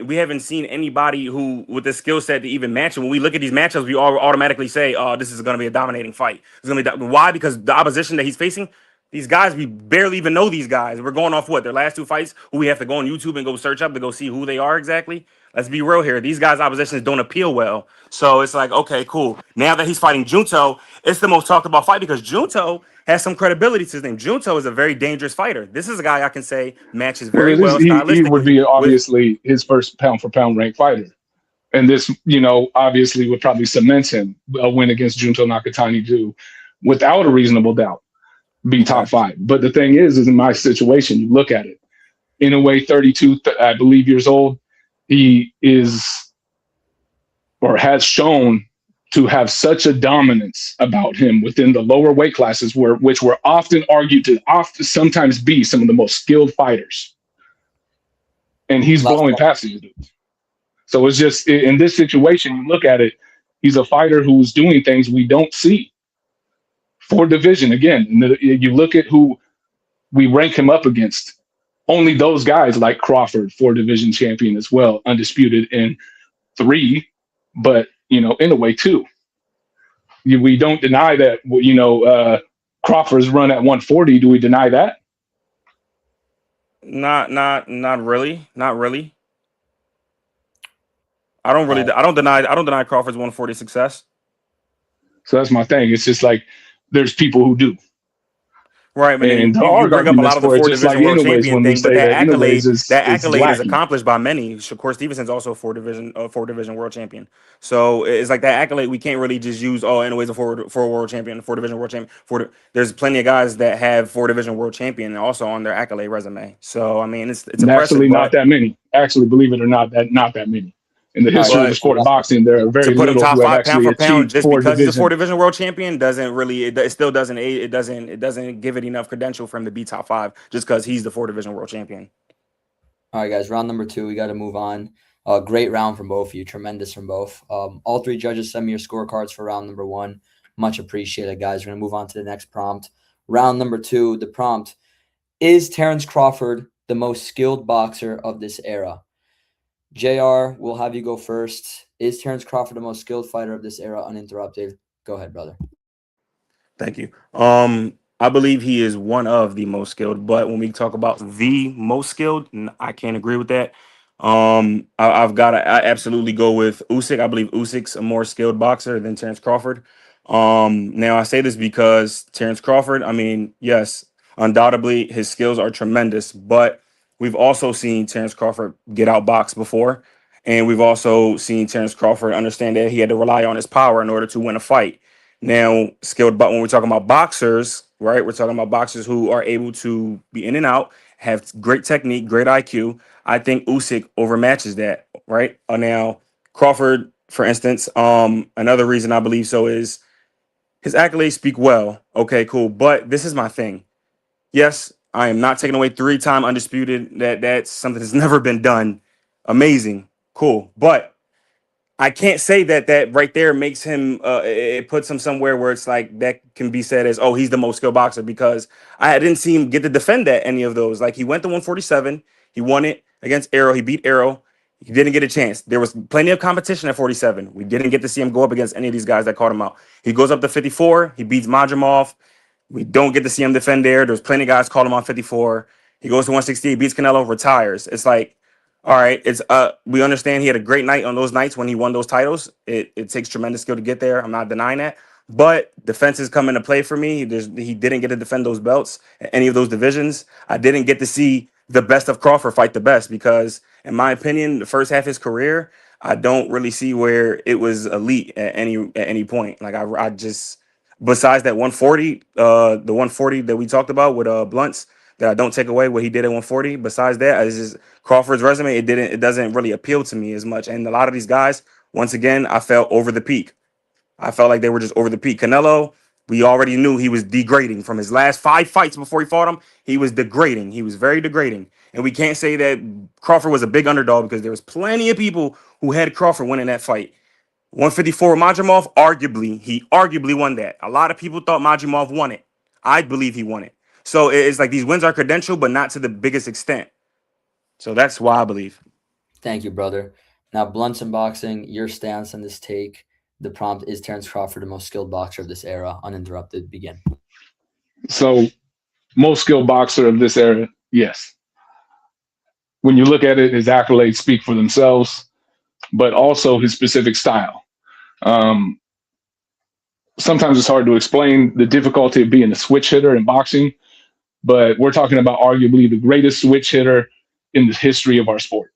We haven't seen anybody who with the skill set to even match him. When we look at these matchups, we all automatically say, "Oh, this is going to be a dominating fight." It's going to be why? Because the opposition that he's facing. These guys, we barely even know these guys. We're going off their last 2 fights, who we have to go on YouTube and go search up to go see who they are exactly. Let's be real here. These guys' oppositions don't appeal well. So it's like, okay, cool. Now that he's fighting Junto, it's the most talked about fight because Junto has some credibility to his name. Junto is a very dangerous fighter. This is a guy I can say matches very well stylistically. He would be obviously his first pound for pound ranked fighter. And this, obviously would probably cement him a win against Junto Nakatani too, without a reasonable doubt. Be top 5. But the thing is in my situation, you look at it. Inoue, 32, I believe, years old. He is or has shown to have such a dominance about him within the lower weight classes, which were often argued to sometimes be some of the most skilled fighters. And he's blowing past these dudes. So it's just in this situation, you look at it, he's a fighter who's doing things we don't see. For division, again, you look at who we rank him up against. Only those guys like Crawford, 4 division champion as well, undisputed in 3, but Inoue 2. We don't deny that. Crawford's run at 140. Do we deny that? Not really. Not really. I don't deny Crawford's 140 success. So that's my thing. It's just like there's people who do. Right, but And then there you are bring up a arguments lot of the for it, four just like division world anyways, champion when we thing, but say that anyways that is accolade is lacking. accomplished by many. Shakur Stevenson's also a four division world champion. So it's like that accolade. We can't really just use anyways a four world champion, four division world champion. There's plenty of guys that have four division world champion also on their accolade resume. So I mean, it's And impressive, actually, not but that many. Actually, believe it or not, not that many. In the All right, history of the but we sport of got boxing, there are to very put him little top who have five pound actually for pound achieved just four because he's a four division. division world champion doesn't really it still doesn't it doesn't give it enough credential for him to be top five just because he's the four division world champion. All right, guys, round number 2. We got to move on. Great round from both of you. Tremendous from both. All 3 judges send me your scorecards for round number 1. Much appreciated, guys. We're going to move on to the next prompt. Round number 2, the prompt, is Terrence Crawford the most skilled boxer of this era? JR, we'll have you go first. Is Terrence Crawford the most skilled fighter of this era, uninterrupted? Go ahead, brother. Thank you. I believe he is one of the most skilled, but when we talk about the most skilled, I can't agree with that. I've got to absolutely go with Usyk. I believe Usyk's a more skilled boxer than Terrence Crawford. Now I say this because Terrence Crawford, I mean, yes, undoubtedly his skills are tremendous, but we've also seen Terrence Crawford get outboxed before, and we've also seen Terrence Crawford understand that he had to rely on his power in order to win a fight. Now, skilled, but when we're talking about boxers, right? We're talking about boxers who are able to be in and out, have great technique, great IQ. I think Usyk overmatches that, right? Now, Crawford, for instance, another reason I believe so is his accolades speak well. Okay, cool. But this is my thing. Yes, I am not taking away 3-time undisputed. That's something that's never been done. Amazing, cool. But I can't say that right there makes him it puts him somewhere where it's like that can be said as, oh, he's the most skilled boxer, because I didn't see him get to defend that any of those. Like, he went to 147, he won it against Arrow, he beat Arrow, he didn't get a chance. There was plenty of competition at 47. We didn't get to see him go up against any of these guys that caught him out. He goes up to 54, he beats Majimov. We don't get to see him defend there. There's plenty of guys called him on 54. He goes to 168, beats Canelo, retires. It's like, all right, it's we understand he had a great night on those nights when he won those titles. It takes tremendous skill to get there. I'm not denying that. But defenses come into play for me. He didn't get to defend those belts at any of those divisions. I didn't get to see the best of Crawford fight the best because, in my opinion, the first half of his career, I don't really see where it was elite at any point. Like, I just, besides that 140, the 140 that we talked about with Blunts, that I don't take away what he did at 140. Besides that, it's just Crawford's resume. It doesn't really appeal to me as much. And a lot of these guys, once again, I felt over the peak. I felt like they were just over the peak. Canelo, we already knew he was degrading from his last 5 fights before he fought him. He was degrading. He was very degrading. And we can't say that Crawford was a big underdog because there was plenty of people who had Crawford winning that fight. 154 Majimov, he arguably won that. A lot of people thought Majimov won it. I believe he won it. So it's like these wins are credential, but not to the biggest extent. So that's why I believe. Thank you, brother. Now, Blunts and Boxing, your stance on this take. The prompt, is Terrence Crawford the most skilled boxer of this era? Uninterrupted, begin. So, most skilled boxer of this era, yes. When you look at it, his accolades speak for themselves, but also his specific style. Sometimes it's hard to explain the difficulty of being a switch hitter in boxing, but we're talking about arguably the greatest switch hitter in the history of our sport.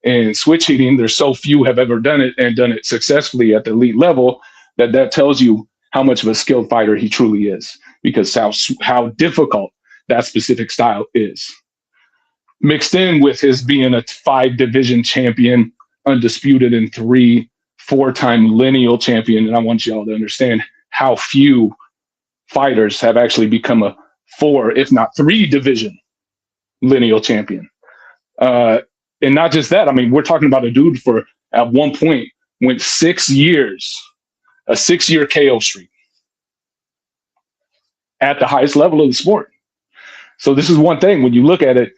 And switch hitting, there's so few have ever done it and done it successfully at the elite level that tells you how much of a skilled fighter he truly is, because how difficult that specific style is. Mixed in with his being a 5-division champion, undisputed in 3, 4-time lineal champion. And I want y'all to understand how few fighters have actually become a 4, if not 3-division lineal champion. And not just that, I mean, we're talking about a dude at one point, went 6 years, a 6-year KO streak at the highest level of the sport. So this is one thing, when you look at it,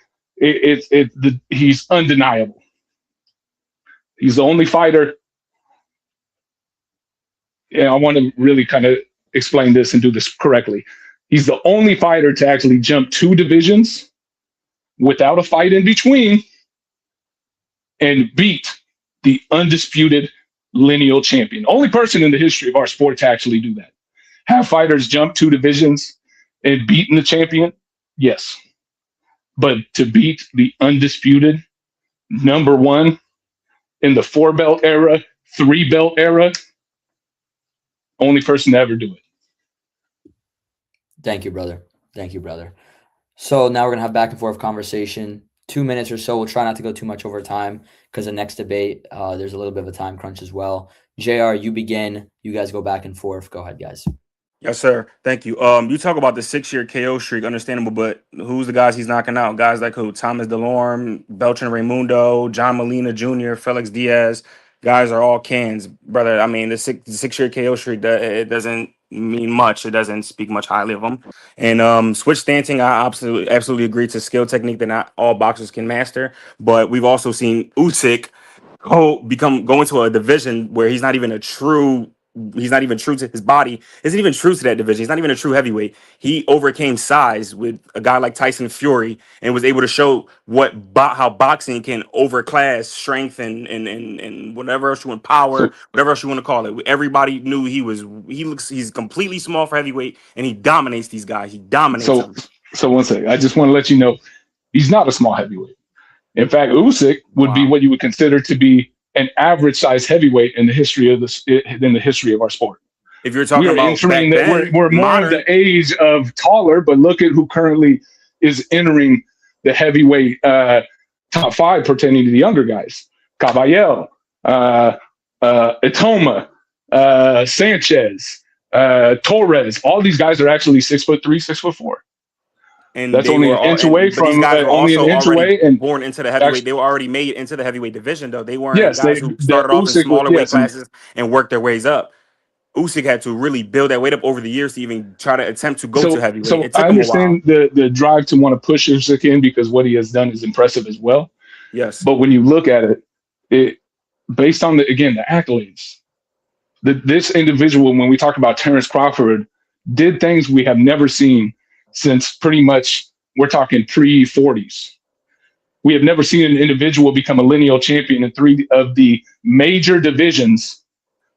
he's undeniable. He's the only fighter. And I want to really kind of explain this and do this correctly. He's the only fighter to actually jump 2 divisions without a fight in between and beat the undisputed lineal champion. Only person in the history of our sport to actually do that. Have fighters jump 2 divisions and beaten the champion, yes. But to beat the undisputed number one in the 4-belt era, 3-belt era, only person to ever do it. Thank you, brother. Thank you, brother. So now we're going to have back and forth conversation, 2 minutes or so. We'll try not to go too much over time because the next debate, there's a little bit of a time crunch as well. JR, you begin. You guys go back and forth. Go ahead, guys. Yes, sir. Thank you. You talk about the 6-year KO streak, understandable, but who's the guys he's knocking out? Guys like who? Thomas DeLorme, Beltran Raimundo, John Molina Jr., Felix Diaz. Guys are all cans, brother. I mean, the 6-year KO streak, it doesn't mean much. It doesn't speak much highly of them. And switch stancing, I absolutely agree. It's a skill technique that not all boxers can master. But we've also seen Usyk go into a division where he's not even true to his body, isn't even true to that division. He's not even a true heavyweight. He overcame size with a guy like Tyson Fury and was able to show how boxing can overclass strength and whatever else you want, power, whatever else you want to call it. Everybody knew he's completely small for heavyweight, and he dominates these guys. He dominates them. So one second, I just want to let you know, he's not a small heavyweight. In fact, Usyk would be what you would consider to be an average size heavyweight in the history of our sport. If you're talking about entering we're more of the age of taller, but look at who currently is entering the heavyweight top 5 pertaining to the younger guys: Caballero, Itoma, Sanchez, Torres. All these guys are actually 6'3", 6'4". And that's only an inch away from only an inch away, and born into the heavyweight. They were already made into the heavyweight division, though. They weren't guys who started off in smaller weight classes and worked their ways up. Usyk had to really build that weight up over the years to even try to attempt to go to heavyweight. So I understand the drive to want to push Usyk in because what he has done is impressive as well. Yes, but when you look at it based on the accolades, this individual, when we talk about Terrence Crawford, did things we have never seen since pretty much we're talking pre-40s. We have never seen an individual become a lineal champion in 3 of the major divisions.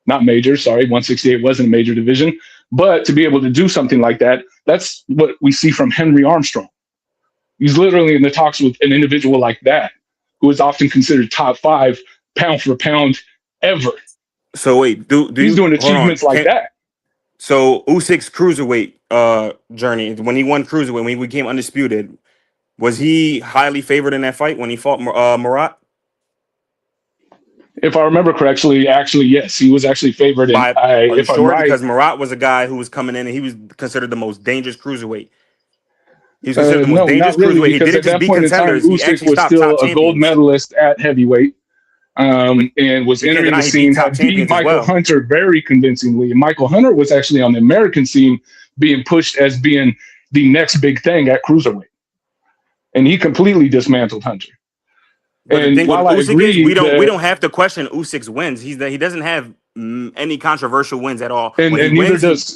Not major, sorry, 168 wasn't a major division. But to be able to do something like that, that's what we see from Henry Armstrong. He's literally in the talks with an individual like that, who is often considered top 5 pound for pound ever. So wait, he's doing achievements like that. So Usyk's cruiserweight journey, when he won cruiserweight, when he became undisputed, was he highly favored in that fight when he fought Murat? If I remember correctly, actually, yes, he was actually favored. Are you sure? Because Murat was a guy who was coming in and he was considered the most dangerous cruiserweight. He was considered the most dangerous cruiserweight. He didn't just beat contenders. He actually was still a gold medalist at heavyweight. And was entering the scene, had beat Michael Hunter very convincingly. And Michael Hunter was actually on the American scene being pushed as being the next big thing at cruiserweight. And he completely dismantled Hunter. But and while I agree, we don't have to question Usyk's wins. He doesn't have any controversial wins at all. And neither does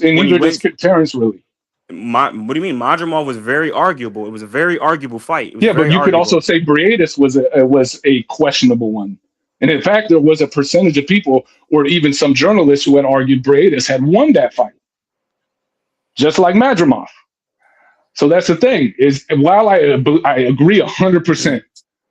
Terrence really. What do you mean? Madrimov was very arguable. It was a very arguable fight. Yeah, but you could also say Briedis was a questionable one. And in fact, there was a percentage of people, or even some journalists, who had argued Briedis had won that fight, just like Madrimov. So that's the thing. Is while I agree 100%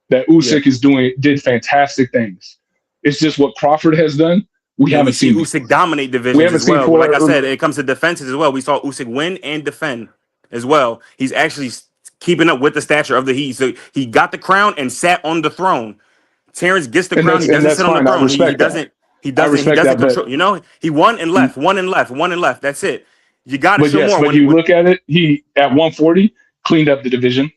that Usyk did fantastic things, it's just what Crawford has done. We haven't seen Usyk dominate divisions as well. Like I said, it comes to defenses as well. We saw Usyk win and defend as well. He's actually keeping up with the stature of the heat. So he got the crown and sat on the throne. Terrence gets the crown. He doesn't sit on the throne. He doesn't control. You know, he won and left. That's it. You got to show more. But you look at it, he at 140 cleaned up the division.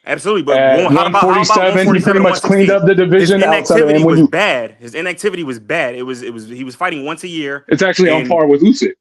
Absolutely, but at 147, he pretty much cleaned up the division. His inactivity was bad. His inactivity was bad. He was fighting once a year. It's actually on par with Usyk.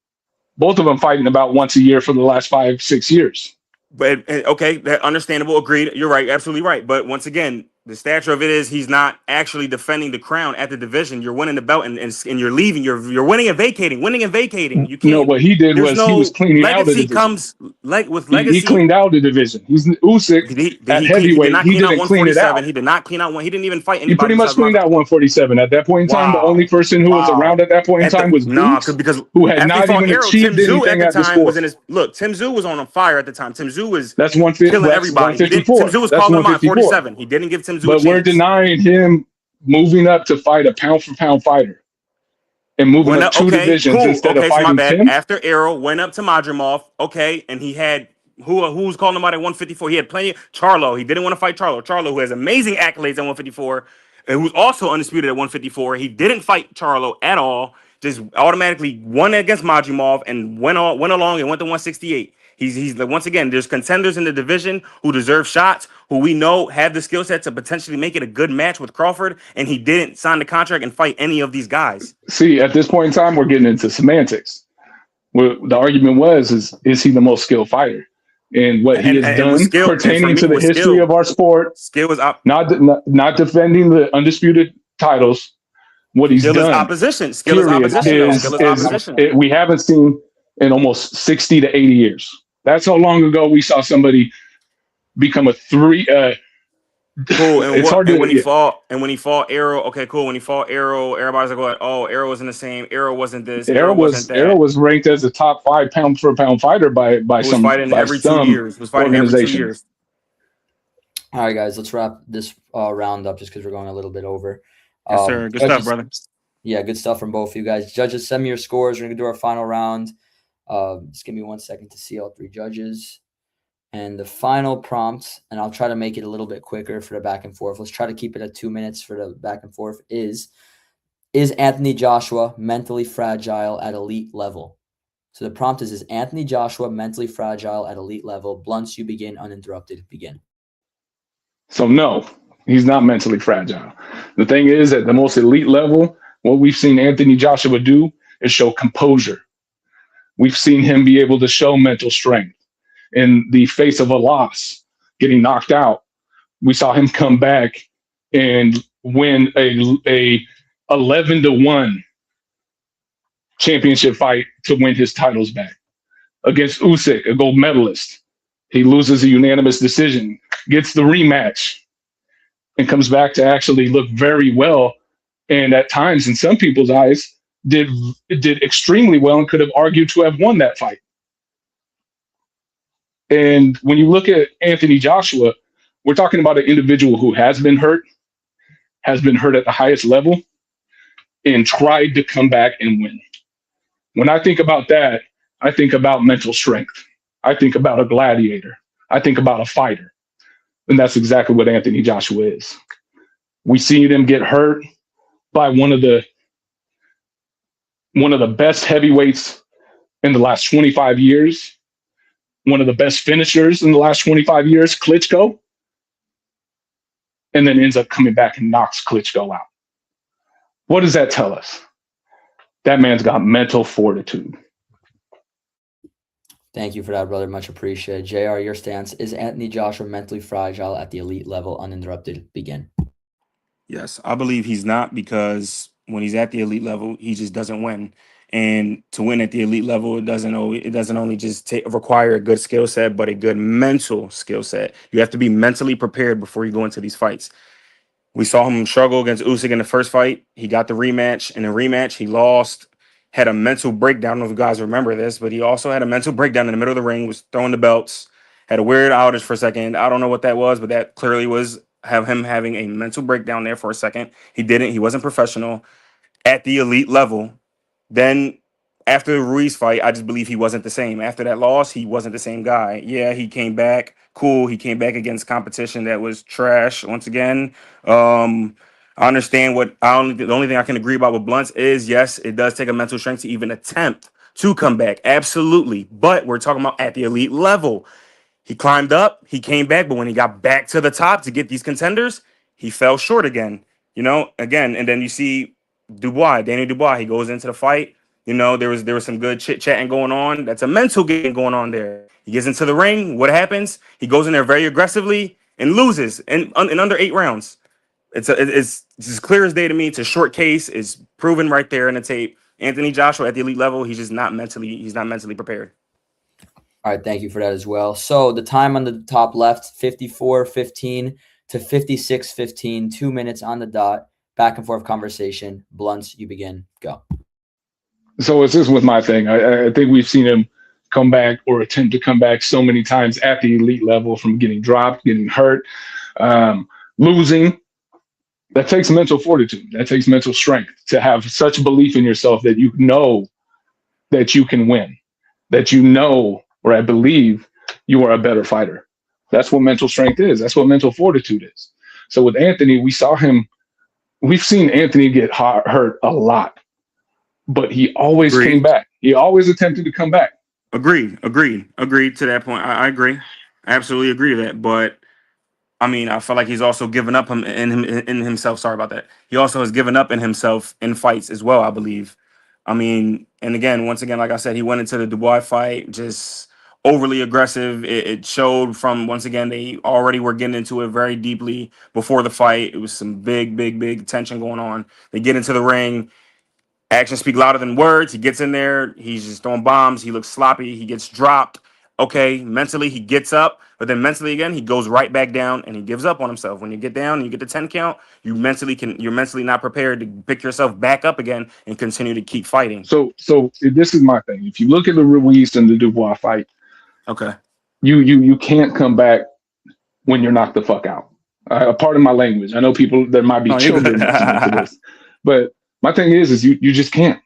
Both of them fighting about once a year for the last 5-6 years. But okay, understandable. Agreed. You're right. Absolutely right. But once again, The stature of it is he's not actually defending the crown at the division. You're winning the belt and you're leaving. You're winning and vacating. Winning and vacating. You No, can't. what he did There's was he was no cleaning out the legacy division. comes with He legacy. cleaned out the division. He's Usyk at He heavyweight. did not He clean out didn't clean it 147. out. He did not clean out one. He didn't even fight He pretty anybody much besides cleaned out 147 at that point in time. The only person who was around at that point in time was Boots, because who had after he not fought even Arrow, Tim achieved Tszyu at anything the at the time was sport. in his look. Tim Tszyu was on fire at the time. Tim Tszyu was That's killing everybody. Tim 154. Tszyu was That's calling him out at 154. 47. He didn't give Tim Tszyu a But we're chance. denying him moving up to fight a pound for pound fighter and moving up two divisions instead of so my fighting bad. Tim. After Arrow went up to Madrimov, okay, and he had who was calling him out at 154. He had plenty. Charlo. He didn't want to fight Charlo. Charlo, who has amazing accolades at 154, and who's also undisputed at 154. He didn't fight Charlo at all. Just automatically won against Madrimov and went along and went to 168. He's once again, there's contenders in the division who deserve shots, who we know have the skill set to potentially make it a good match with Crawford, and he didn't sign the contract and fight any of these guys. See, at this point in time, we're getting into semantics. The argument is he the most skilled fighter? And what he has done pertaining to the history of our sport, skill is not defending the undisputed titles. What he's done, opposition. Skill is opposition. We haven't seen in almost 60 to 80 years. That's how long ago we saw somebody become a three. Cool. And when he fought Arrow, okay, cool. When he fought Arrow, everybody's like, "Oh, Arrow wasn't the same. Arrow wasn't this. Arrow wasn't that." Arrow was ranked as a top 5 pound for pound fighter by some fighting every 2 years. Was fighting every 2 years. All right, guys, let's wrap this round up just because we're going a little bit over. Yes, sir. Good stuff, brother. Yeah, good stuff from both of you guys. Judges, send me your scores. We're gonna do our final round. Just give me 1 second to see all 3 judges. And the final prompt, and I'll try to make it a little bit quicker for the back and forth. Let's try to keep it at 2 minutes for the back and forth. Is Anthony Joshua mentally fragile at elite level? So the prompt is Anthony Joshua mentally fragile at elite level? Blunts, you begin uninterrupted. Begin. So no, he's not mentally fragile. The thing is, at the most elite level, what we've seen Anthony Joshua do is show composure. We've seen him be able to show mental strength in the face of a loss, getting knocked out. We saw him come back and win a 11-1 championship fight to win his titles back against Usyk, a gold medalist. He loses a unanimous decision, gets the rematch, and comes back to actually look very well. And at times, in some people's eyes, did extremely well and could have argued to have won that fight. And when you look at Anthony Joshua, we're talking about an individual who has been hurt at the highest level, and tried to come back and win. When I think about that, I think about mental strength. I think about a gladiator. I think about a fighter. And that's exactly what Anthony Joshua is. We see him get hurt by one of the best heavyweights in the last 25 years, one of the best finishers in the last 25 years, Klitschko, and then ends up coming back and knocks Klitschko out. What does that tell us? That man's got mental fortitude. Thank you for that, brother. Much appreciated. JR, your stance. Is Anthony Joshua mentally fragile at the elite level? Uninterrupted. Begin. Yes, I believe he's not, because when he's at the elite level, he just doesn't win. And to win at the elite level, it doesn't only just require a good skill set, but a good mental skill set. You have to be mentally prepared before you go into these fights. We saw him struggle against Usyk in the first fight. He got the rematch. In the rematch, he lost, had a mental breakdown. I don't know if you guys remember this, but he also had a mental breakdown in the middle of the ring, was throwing the belts, had a weird outage for a second. I don't know what that was, but that clearly was him having a mental breakdown there for a second. He wasn't professional at the elite level. Then after the Ruiz fight, I just believe he wasn't the same. After that loss, he wasn't the same guy. Yeah, he came back. Cool. He came back against competition that was trash once again. I understand the only thing I can agree about with Blunts is, yes, it does take a mental strength to even attempt to come back. Absolutely. But we're talking about at the elite level. He climbed up, he came back, but when he got back to the top to get these contenders, he fell short again. Again, and then you see Daniel Dubois, he goes into the fight. There was some good chit-chatting going on. That's a mental game going on there. He gets into the ring. What happens? He goes in there very aggressively, and loses in under 8 rounds. It's as clear as day to me. It's a short case. It's proven right there in the tape. Anthony Joshua at the elite level, he's not mentally prepared. All right, thank you for that as well. So the time on the top left, 54-15 to 56-15, 2 minutes on the dot. Back and forth conversation. Blunts, you begin. Go. So it's just with my thing. I think we've seen him come back or attempt to come back so many times at the elite level from getting dropped, getting hurt, losing. That takes mental fortitude. That takes mental strength to have such belief in yourself that you know that you can win, that you know, or I believe you are a better fighter. That's what mental strength is. That's what mental fortitude is. So with Anthony, we've seen Anthony get hurt a lot, but he always came back. He always attempted to come back. Agreed to that point. I agree. I absolutely agree to that. But I mean, I feel like he's also given up in himself. Sorry about that. He also has given up in himself in fights as well, I believe. I mean, and again, once again, like I said, he went into the Dubois fight just overly aggressive. It showed from, once again, they already were getting into it very deeply before the fight. It was some big tension going on. They get into the ring. Actions speak louder than words. He gets in there. He's just throwing bombs. He looks sloppy. He gets dropped. Okay, mentally he gets up, but then mentally again he goes right back down and he gives up on himself. When you get down and you get the 10 count, you're mentally not prepared to pick yourself back up again and continue to keep fighting. So this is my thing. If you look at the Ruiz and the Dubois fight, okay, you can't come back when you're knocked the fuck out. Pardon my language. I know there might be children listening to this, but my thing is you just can't.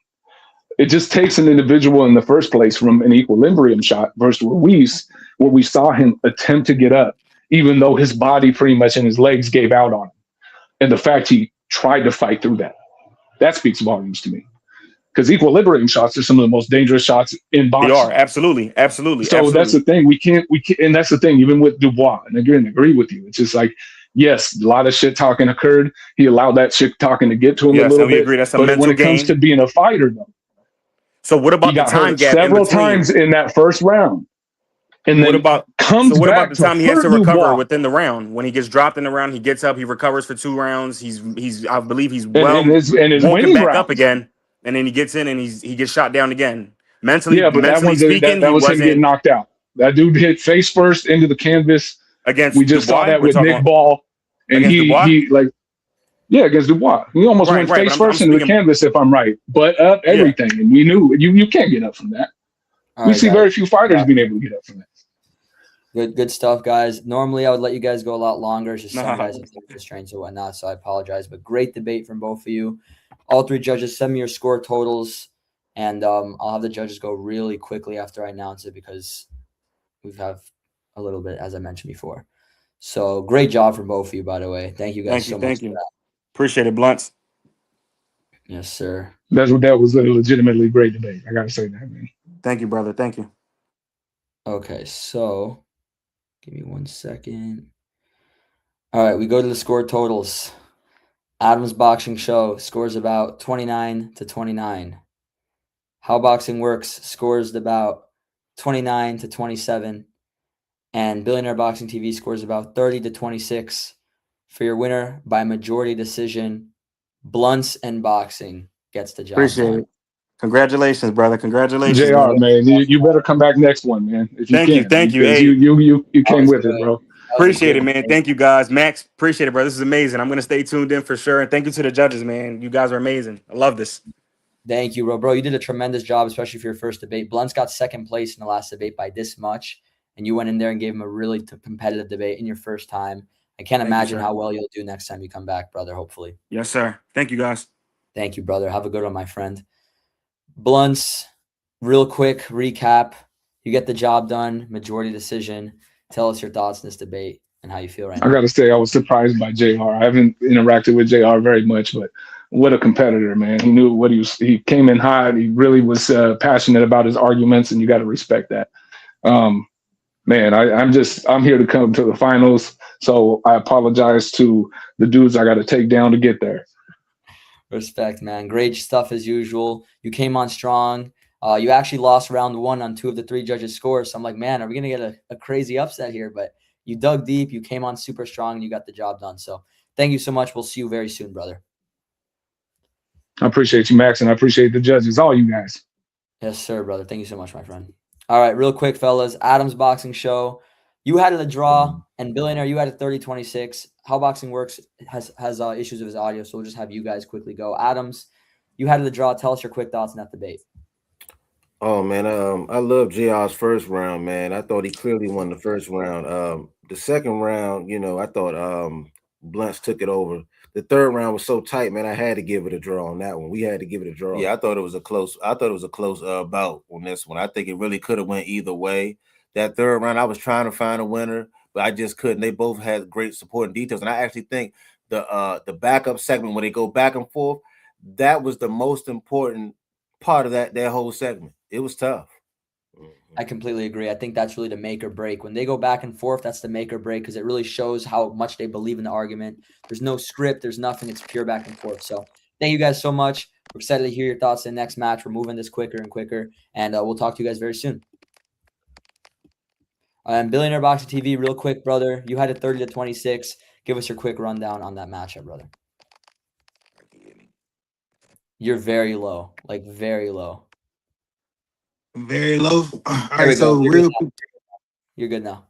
It just takes an individual in the first place from an equilibrium shot versus Ruiz, where we saw him attempt to get up, even though his body pretty much and his legs gave out on him. And the fact he tried to fight through that speaks volumes to me. Because equilibrium shots are some of the most dangerous shots in boxing. They are, absolutely. So absolutely. That's the thing. We can't, and that's the thing, even with Dubois, and again, agree with you. It's just like, yes, a lot of shit talking occurred. He allowed that shit talking to get to him a little bit. Agree. That's a but mental when it comes to being a fighter, though, so what about he got the time hurt gap several times in that first round? And what then about the time he has to recover within the round? When he gets dropped in the round, he gets up, he recovers for 2 rounds. I believe he's woken back up again, and then he gets in and he gets shot down again. Mentally, yeah, but mentally that was him getting knocked out. That dude hit face first into the canvas. We just saw that with Nick Ball, and he like. Yeah, against Dubois. He almost went face first into the canvas, if I'm right. But up everything. Yeah. And we knew you can't get up from that. We see very few fighters being able to get up from that. Good stuff, guys. Normally, I would let you guys go a lot longer. It's just some guys have constraints or whatnot, so I apologize. But great debate from both of you. All 3 judges, send me your score totals, and I'll have the judges go really quickly after I announce it because we have a little bit, as I mentioned before. So great job from both of you, by the way. Thank you guys so much. Thank you. Appreciate it, Blunts. Yes, sir. That was a legitimately great debate. I got to say that, man. Thank you, brother. Thank you. Okay, so give me 1 second. All right, we go to the score totals. Adam's Boxing Show scores about 29-29. How Boxing Works scores about 29-27. And Billionaire Boxing TV scores about 30-26. For your winner by majority decision, Blunts and Boxing gets the job Appreciate it. Congratulations, brother. Congratulations, JR, man. You better come back next one, man. If you can. Thank you. Hey, you came with it, bro. Appreciate it, man. Thank you, guys. Max, appreciate it, bro. This is amazing. I'm gonna stay tuned in for sure. And thank you to the judges, man. You guys are amazing. I love this. Thank you, bro. You did a tremendous job, especially for your first debate. Blunts got second place in the last debate by this much, and you went in there and gave him a really competitive debate in your first time. I can't imagine how well you'll do next time you come back, brother, hopefully. Yes, sir. Thank you, guys. Thank you, brother. Have a good one, my friend. Blunts, real quick recap. You get the job done, majority decision. Tell us your thoughts on this debate and how you feel right now. I got to say, I was surprised by JR. I haven't interacted with JR very much, but what a competitor, man. He knew what he came in hot. He really was passionate about his arguments, and you got to respect that. Man, I'm here to come to the finals. So I apologize to the dudes I got to take down to get there. Respect, man. Great stuff as usual. You came on strong. You actually lost round 1 on 2 of the 3 judges' scores. So I'm like, man, are we going to get a crazy upset here? But you dug deep, you came on super strong, and you got the job done. So thank you so much. We'll see you very soon, brother. I appreciate you, Max, and I appreciate the judges, all you guys. Yes, sir, brother. Thank you so much, my friend. All right, real quick, fellas. Adam's Boxing Show. You had it a draw, and Billionaire, you had it 30-26. How Boxing Works has issues with his audio, so we'll just have you guys quickly go. Adams, you had it a draw. Tell us your quick thoughts on that debate. Oh man, I love JR's first round, man. I thought he clearly won the first round. The second round, you know, I thought Blunts took it over. The third round was so tight, man. I had to give it a draw on that one. We had to give it a draw. Yeah, I thought it was a close bout on this one. I think it really could have went either way. That third round, I was trying to find a winner, but I just couldn't. They both had great supporting details, and I actually think the backup segment when they go back and forth, that was the most important part of that whole segment. It was tough. I completely agree. I think that's really the make or break. When they go back and forth, that's the make or break because it really shows how much they believe in the argument. There's no script. There's nothing. It's pure back and forth. So thank you guys so much. We're excited to hear your thoughts in the next match. We're moving this quicker and quicker, and we'll talk to you guys very soon. Billionaire Boxing TV, real quick, brother. You had it 30-26. Give us your quick rundown on that matchup, brother. You're very low, like very low. Very low. All There we right, so go. You're good now.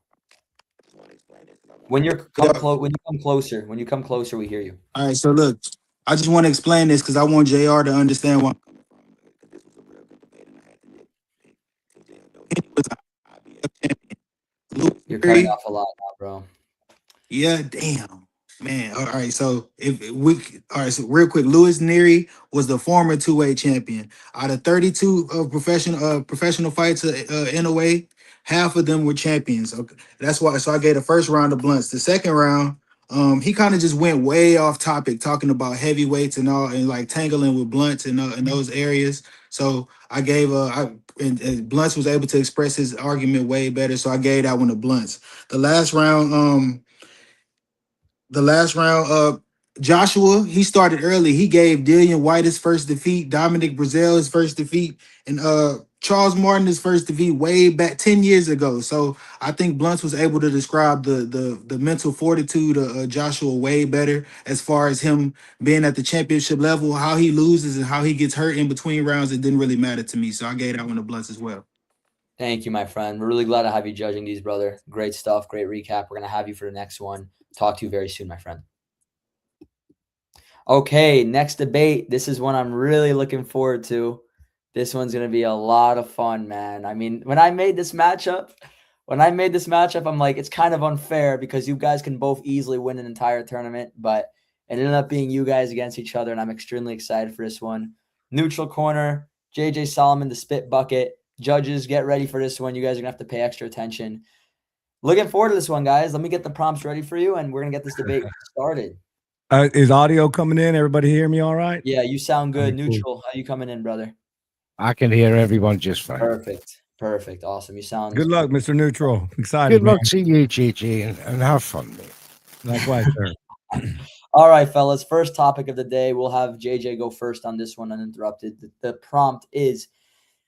When you come closer, we hear you. All right, so look, I just want to explain this because I want JR to understand why. You're cutting off a lot now, bro. Yeah, damn. Man, all right. So so real quick, Louis Neary was the former two-way champion. Out of 32 professional fights in a way, half of them were champions. Okay, that's why. So I gave the first round to Blunts. The second round, he kind of just went way off topic, talking about heavyweights and all, and like tangling with Blunts in those areas. So I gave and Blunts was able to express his argument way better. So I gave that one to Blunts. The last round, Joshua, he started early. He gave Dillian White his first defeat, Dominic Breazeale his first defeat, and Charles Martin his first defeat way back 10 years ago. So I think Blunts was able to describe the mental fortitude of Joshua way better as far as him being at the championship level. How he loses and how he gets hurt in between rounds, it didn't really matter to me. So I gave that one to Blunts as well. Thank you, my friend. We're really glad to have you judging these, brother. Great stuff. Great recap. We're going to have you for the next one. Talk to you very soon, my friend. Okay, next debate. This is one I'm really looking forward to. This one's going to be a lot of fun, man. I mean, when I made this matchup, I'm like, it's kind of unfair because you guys can both easily win an entire tournament, but it ended up being you guys against each other, and I'm extremely excited for this one. Neutral corner, JJ Solomon, the Spitbucket. Judges, get ready for this one. You guys are going to have to pay extra attention. Looking forward to this one, guys. Let me get the prompts ready for you, and we're going to get this debate started. Is audio coming in? Everybody hear me all right? Yeah, you sound good. Neutral, how you coming in, brother? I can hear everyone just fine. Perfect. Awesome. You sound good. Luck, Mr. Neutral. Excited. Good luck to you, Gigi, and have fun, mate. Likewise, sir. All right, fellas. First topic of the day. We'll have JJ go first on this one uninterrupted. The prompt is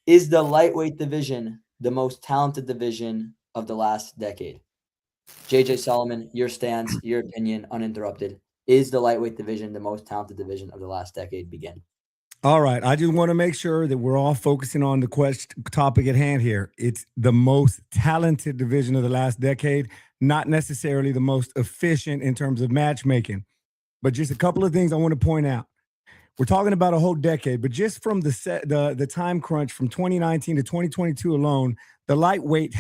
the lightweight division the most talented division of the last decade? JJ Solomon, your stance, your opinion, uninterrupted. Is the lightweight division the most talented division of the last decade? Begin. All right. I just want to make sure that we're all focusing on the topic at hand here. It's the most talented division of the last decade, not necessarily the most efficient in terms of matchmaking. But just a couple of things I want to point out. We're talking about a whole decade, but just from the time crunch from 2019 to 2022 alone, the lightweights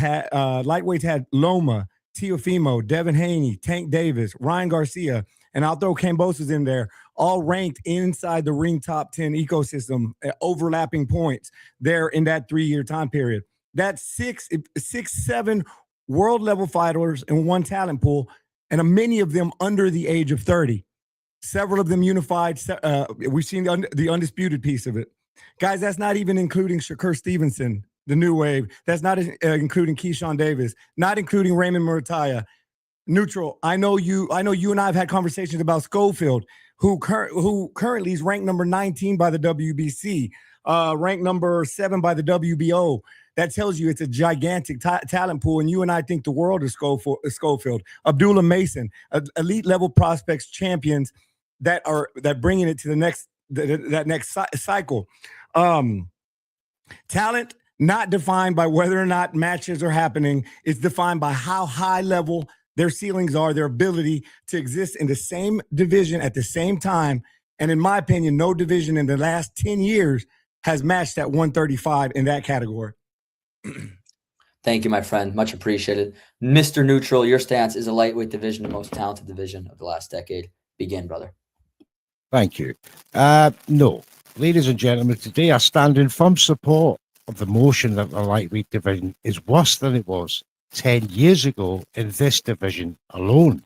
had Loma, Teofimo, Devin Haney, Tank Davis, Ryan Garcia, and I'll throw Cambosos in there, all ranked inside the ring top 10 ecosystem, overlapping points there in that 3-year time period. That's six, 7 world level fighters in one talent pool, and many of them under the age of 30. Several of them unified. We've seen the undisputed piece of it. Guys, that's not even including Shakur Stevenson, the new wave. That's not including Keyshawn Davis, not including Raymond Murataya. Neutral, I know you and I have had conversations about Schofield, who currently is ranked number 19 by the WBC. ranked number 7 by the WBO. That tells you it's a gigantic talent pool, and you and I think the world of Schofield. Abdullah Mason, elite level prospects, champions that bringing it to the next cycle. Talent not defined by whether or not matches are happening. It's defined by how high level their ceilings are, their ability to exist in the same division at the same time. And in my opinion, no division in the last 10 years has matched at 135 in that category. Thank you, my friend. Much appreciated. Mr. Neutral, your stance is a lightweight division, the most talented division of the last decade. Begin, brother. Thank you. No, ladies and gentlemen, today I stand in firm support of the motion that the lightweight division is worse than it was 10 years ago in this division alone.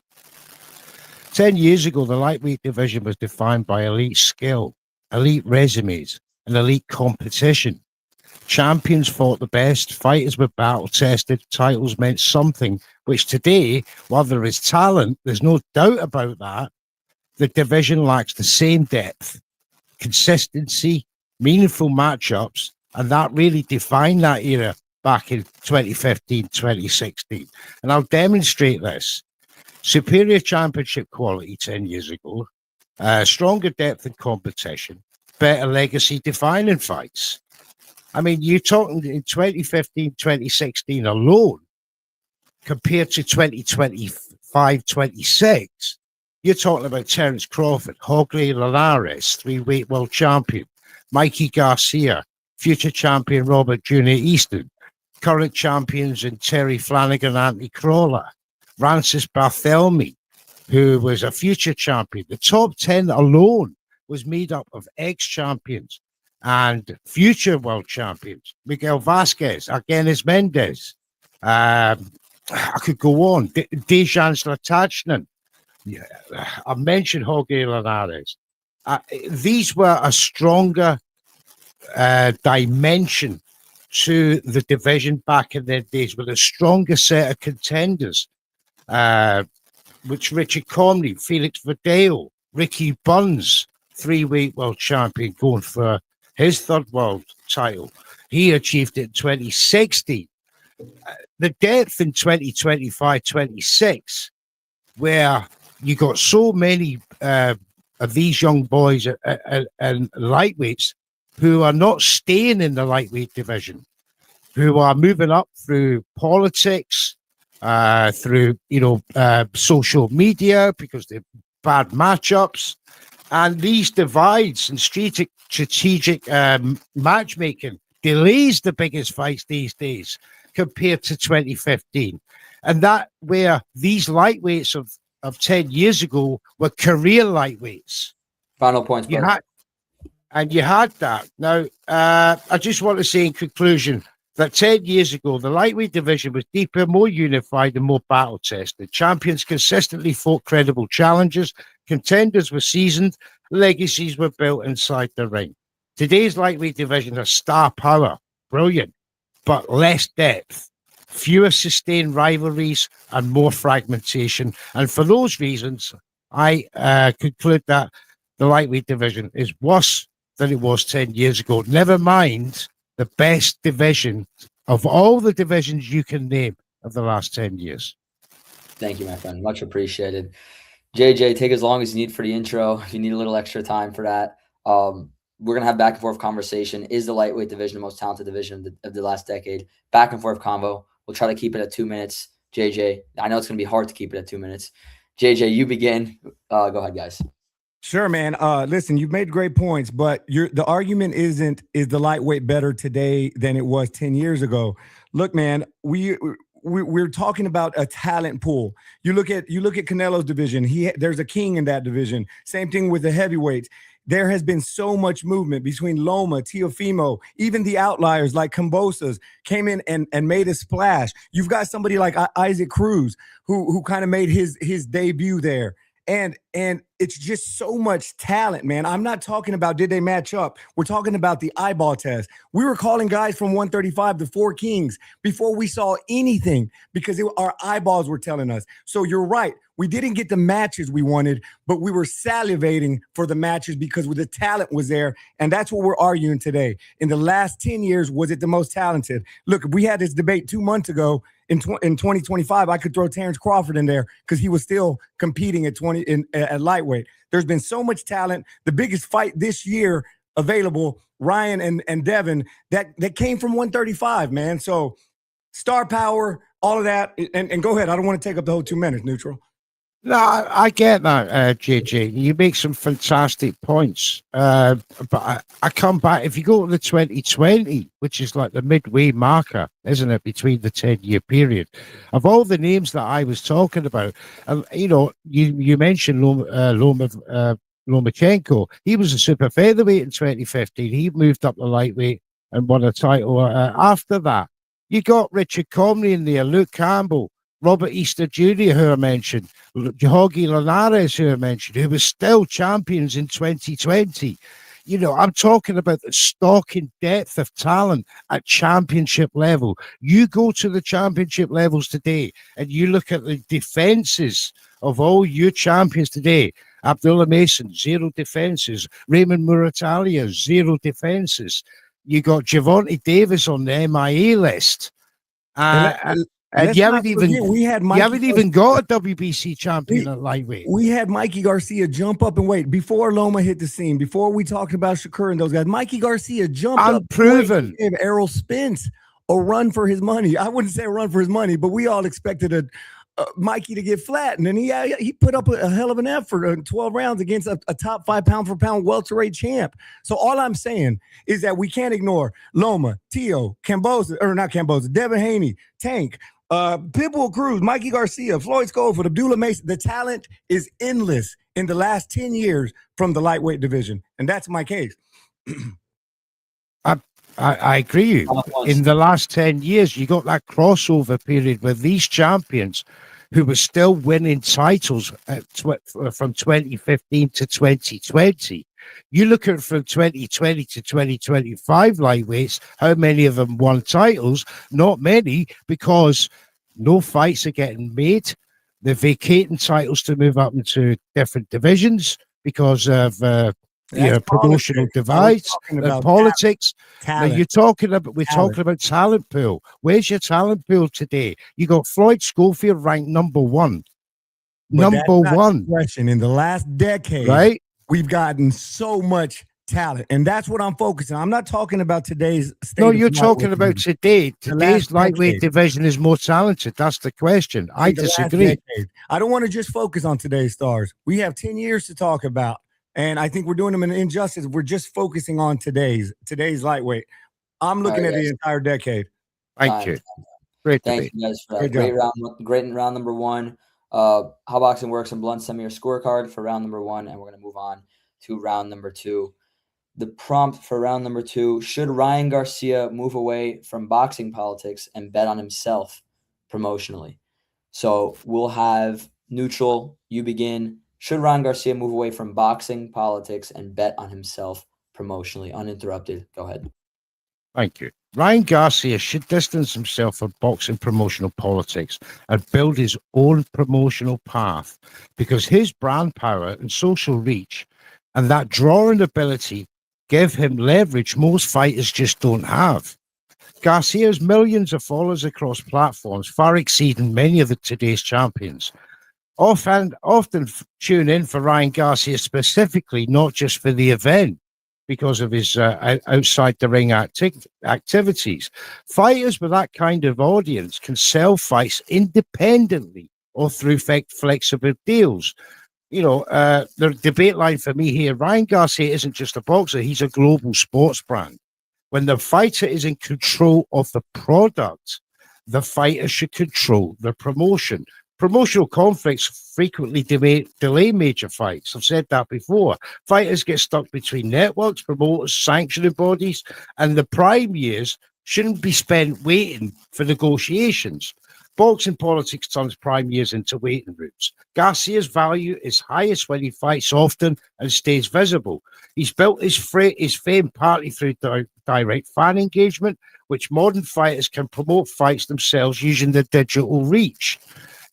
10 years ago, the lightweight division was defined by elite skill, elite resumes, and elite competition. Champions fought the best, fighters were battle-tested, titles meant something, which today, while there is talent, there's no doubt about that, the division lacks the same depth, consistency, meaningful matchups, and that really defined that era back in 2015, 2016. And I'll demonstrate this. Superior championship quality 10 years ago, stronger depth and competition, better legacy defining fights. I mean, you're talking in 2015, 2016 alone, compared to 2025, 26, you're talking about Terence Crawford, Jorge Linares, 3-weight world champion, Mikey Garcia, future champion Robert Jr. Easton, current champions in Terry Flanagan, Anthony Crawler, Francis Barthelemy, who was a future champion. The top 10 alone was made up of ex-champions and future world champions. Miguel Vasquez, Argenis Mendez. I could go on. Dejan Zlatachnin. I mentioned Jorge Linares. These were a stronger dimension to the division back in their days, with a stronger set of contenders, which Richard Comrie, Felix Verdeo, Ricky Burns, 3-weight world champion, going for his third world title. He achieved it in 2016. The depth in 2025, 26, where you got so many of these young boys and lightweights who are not staying in the lightweight division, who are moving up through politics, through social media because they're bad matchups, and these divides and strategic matchmaking delays the biggest fights these days compared to 2015, and that where these lightweights of 10 years ago were career lightweights. Final points, you had that. Now, I just want to say in conclusion that 10 years ago, the lightweight division was deeper, more unified, and more battle-tested. Champions consistently fought credible challenges. Contenders were seasoned. Legacies were built inside the ring. Today's lightweight division has star power, brilliant, but less depth, fewer sustained rivalries, and more fragmentation. And for those reasons, I conclude that the lightweight division is worse than it was 10 years ago. Never mind the best division of all the divisions you can name of the last 10 years. Thank you, my friend. Much appreciated. JJ, take as long as you need for the intro. If you need a little extra time for that, we're going to have back and forth conversation. Is the lightweight division the most talented division of the last decade? Back and forth convo. We'll try to keep it at 2 minutes. JJ, I know it's going to be hard to keep it at 2 minutes. JJ, you begin. Go ahead, guys. Sure, man. Listen, you've made great points, but the argument is the lightweight better today than it was 10 years ago? Look, man, we're talking about a talent pool. You look at Canelo's division. There's a king in that division. Same thing with the heavyweights. There has been so much movement between Loma, Teofimo, even the outliers like Kambosos came in and made a splash. You've got somebody like Isaac Cruz who kind of made his debut there. And it's just so much talent, man. I'm not talking about did they match up. We're talking about the eyeball test. We were calling guys from 135 to 4 Kings before we saw anything because our eyeballs were telling us. So you're right. We didn't get the matches we wanted, but we were salivating for the matches because the talent was there. And that's what we're arguing today. In the last 10 years, was it the most talented? Look, if we had this debate 2 months ago, in 2025, I could throw Terrence Crawford in there because he was still competing at lightweight. There's been so much talent. The biggest fight this year available, Ryan and Devin, that came from 135, man. So star power, all of that. And go ahead. I don't want to take up the whole 2 minutes, Neutral. No, I get that, JJ. You make some fantastic points. But I come back, if you go to the 2020, which is like the midway marker, isn't it, between the 10-year period, of all the names that I was talking about, you mentioned Lomachenko. He was a super featherweight in 2015. He moved up the lightweight and won a title. After that, you got Richard Comrie in there, Luke Campbell, Robert Easter Jr., who I mentioned, Jorge Linares, who I mentioned, who was still champions in 2020. I'm talking about the stock and depth of talent at championship level. You go to the championship levels today and you look at the defenses of all your champions today. Abdullah Mason, 0 defenses. Raymond Muratalia, 0 defenses. You got Gervonta Davis on the MIA list. And you haven't even got a WBC champion at lightweight. We had Mikey Garcia jump up and wait before Loma hit the scene. Before we talked about Shakur and those guys, Mikey Garcia jumped unproven. Up and gave Errol Spence a run for his money. I wouldn't say a run for his money, but we all expected Mikey to get flattened, and he put up a hell of an effort in 12 rounds against a top 5 pound-for-pound welterweight champ. So all I'm saying is that we can't ignore Loma, Tio, Devin Haney, Tank, Pitbull Cruz, Mikey Garcia, Floyd Schofield, Abdullah Mason. The talent is endless in the last 10 years from the lightweight division, and that's my case. I agree. In the last 10 years, you got that crossover period where these champions who were still winning titles from 2015 to 2020. You look at from 2020 to 2025 lightweights, how many of them won titles? Not many, because no fights are getting made. They're vacating titles to move up into different divisions because of promotional divides and politics. Talent. We're talking about talent pool. Where's your talent pool today? You got Floyd Schofield ranked number 1. But number 1 question in the last decade, right? We've gotten so much talent, and that's what I'm focusing on. I'm not talking about today's state. No, you're talking about today. Today's lightweight division is more talented. That's the question. I disagree. I don't want to just focus on today's stars. We have 10 years to talk about. And I think we're doing them an injustice. We're just focusing on today's lightweight. I'm looking at the entire decade. Thank you. Great Thank you guys for that. Great round number 1. How Boxing Works and Blunt send me your scorecard for round number 1, and we're going to move on to round number 2. The prompt for round number 2: should Ryan Garcia move away from boxing politics and bet on himself promotionally? So we'll have Neutral, you begin. Should Ryan Garcia move away from boxing politics and bet on himself promotionally? Uninterrupted. Go ahead. Thank you. Ryan Garcia should distance himself from boxing promotional politics and build his own promotional path, because his brand power and social reach and that drawing ability give him leverage most fighters just don't have. Garcia's millions of followers across platforms far exceeding many of today's champions. Often tune in for Ryan Garcia specifically, not just for the event, because of his outside the ring activities. Fighters with that kind of audience can sell fights independently or through flexible deals. The debate line for me here, Ryan Garcia isn't just a boxer, he's a global sports brand. When the fighter is in control of the product, the fighter should control the promotion. Promotional conflicts frequently delay major fights. I've said that before. Fighters get stuck between networks, promoters, sanctioning bodies, and the prime years shouldn't be spent waiting for negotiations. Boxing politics turns prime years into waiting rooms. Garcia's value is highest when he fights often and stays visible. He's built his fame partly through direct fan engagement, which modern fighters can promote fights themselves using the digital reach.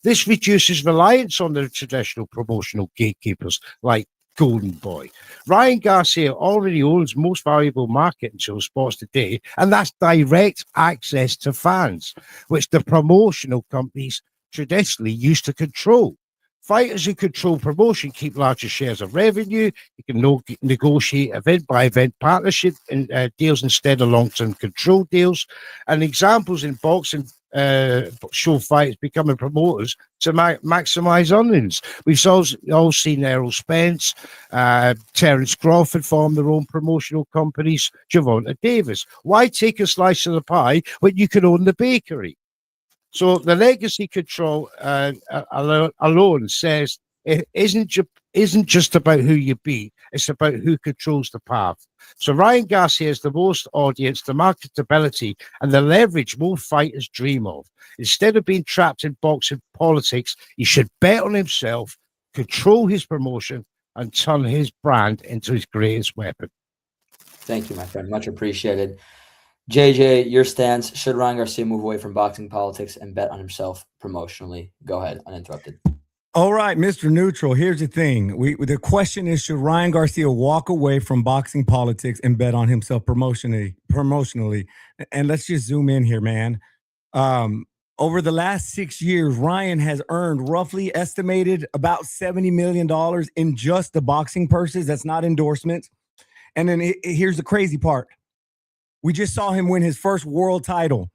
This reduces reliance on the traditional promotional gatekeepers like Golden Boy. Ryan Garcia already owns most valuable market in show sports today, and that's direct access to fans, which the promotional companies traditionally used to control. Fighters who control promotion keep larger shares of revenue. You can negotiate event by event partnership deals instead of long-term control deals. And examples in boxing show fighters becoming promoters to maximize earnings. We've all seen Errol Spence, Terence Crawford form their own promotional companies, Gervonta Davis. Why take a slice of the pie when you can own the bakery? So the legacy control alone says it isn't just about who you beat, it's about who controls the path. So Ryan Garcia has the most audience, the marketability, and the leverage most fighters dream of. Instead of being trapped in boxing politics, he should bet on himself, control his promotion, and turn his brand into his greatest weapon. Thank you, my friend. Much appreciated. JJ, your stance, should Ryan Garcia move away from boxing politics and bet on himself promotionally? Go ahead, uninterrupted. All right, Mr. Neutral, here's the thing. The question is, should Ryan Garcia walk away from boxing politics and bet on himself promotionally? And let's just zoom in here, man. Over the last 6 years, Ryan has earned roughly estimated about $70 million in just the boxing purses. That's not endorsements. And then here's the crazy part. We just saw him win his first world title.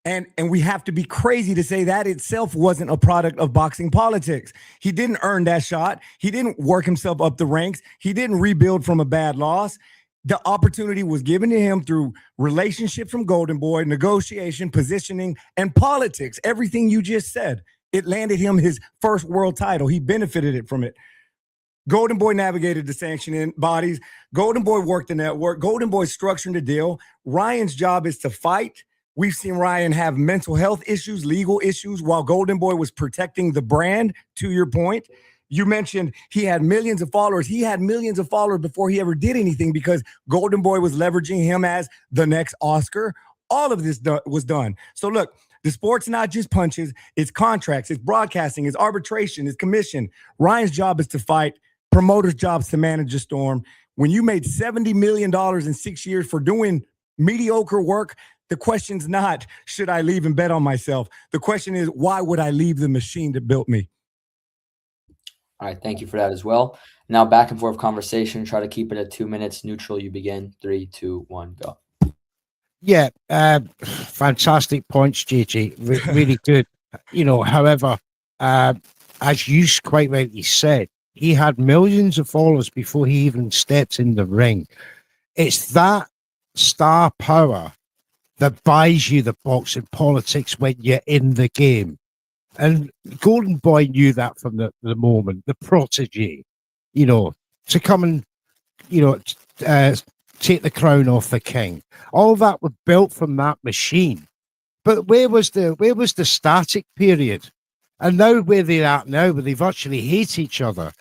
And we have to be crazy to say that itself wasn't a product of boxing politics. He didn't earn that shot. He didn't work himself up the ranks. He didn't rebuild from a bad loss. The opportunity was given to him through relationship from Golden Boy, negotiation, positioning, and politics. Everything you just said. It landed him his first world title. He benefited from it. Golden Boy navigated the sanctioning bodies. Golden Boy worked the network. Golden Boy structuring the deal. Ryan's job is to fight. We've seen Ryan have mental health issues, legal issues, while Golden Boy was protecting the brand, to your point. You mentioned he had millions of followers. He had millions of followers before he ever did anything because Golden Boy was leveraging him as the next Oscar. All of this was done. So look, the sport's not just punches. It's contracts. It's broadcasting. It's arbitration. It's commission. Ryan's job is to fight. Promoters' jobs to manage the storm. When you made $70 million in 6 years for doing mediocre work, the question's not, should I leave and bet on myself? The question is, why would I leave the machine that built me? All right, thank you for that as well. Now back and forth conversation. Try to keep it at 2 minutes. Neutral, you begin. 3, 2, 1, go. Yeah, fantastic points, JJ. Really good. However, as you quite rightly said, he had millions of followers before he even stepped in the ring. It's that star power that buys you the boxing politics when you're in the game. And Golden Boy knew that from the moment, the protege, to come and, take the crown off the king. All that was built from that machine. But where was the static period? And now where they're at now, where they virtually hate each other.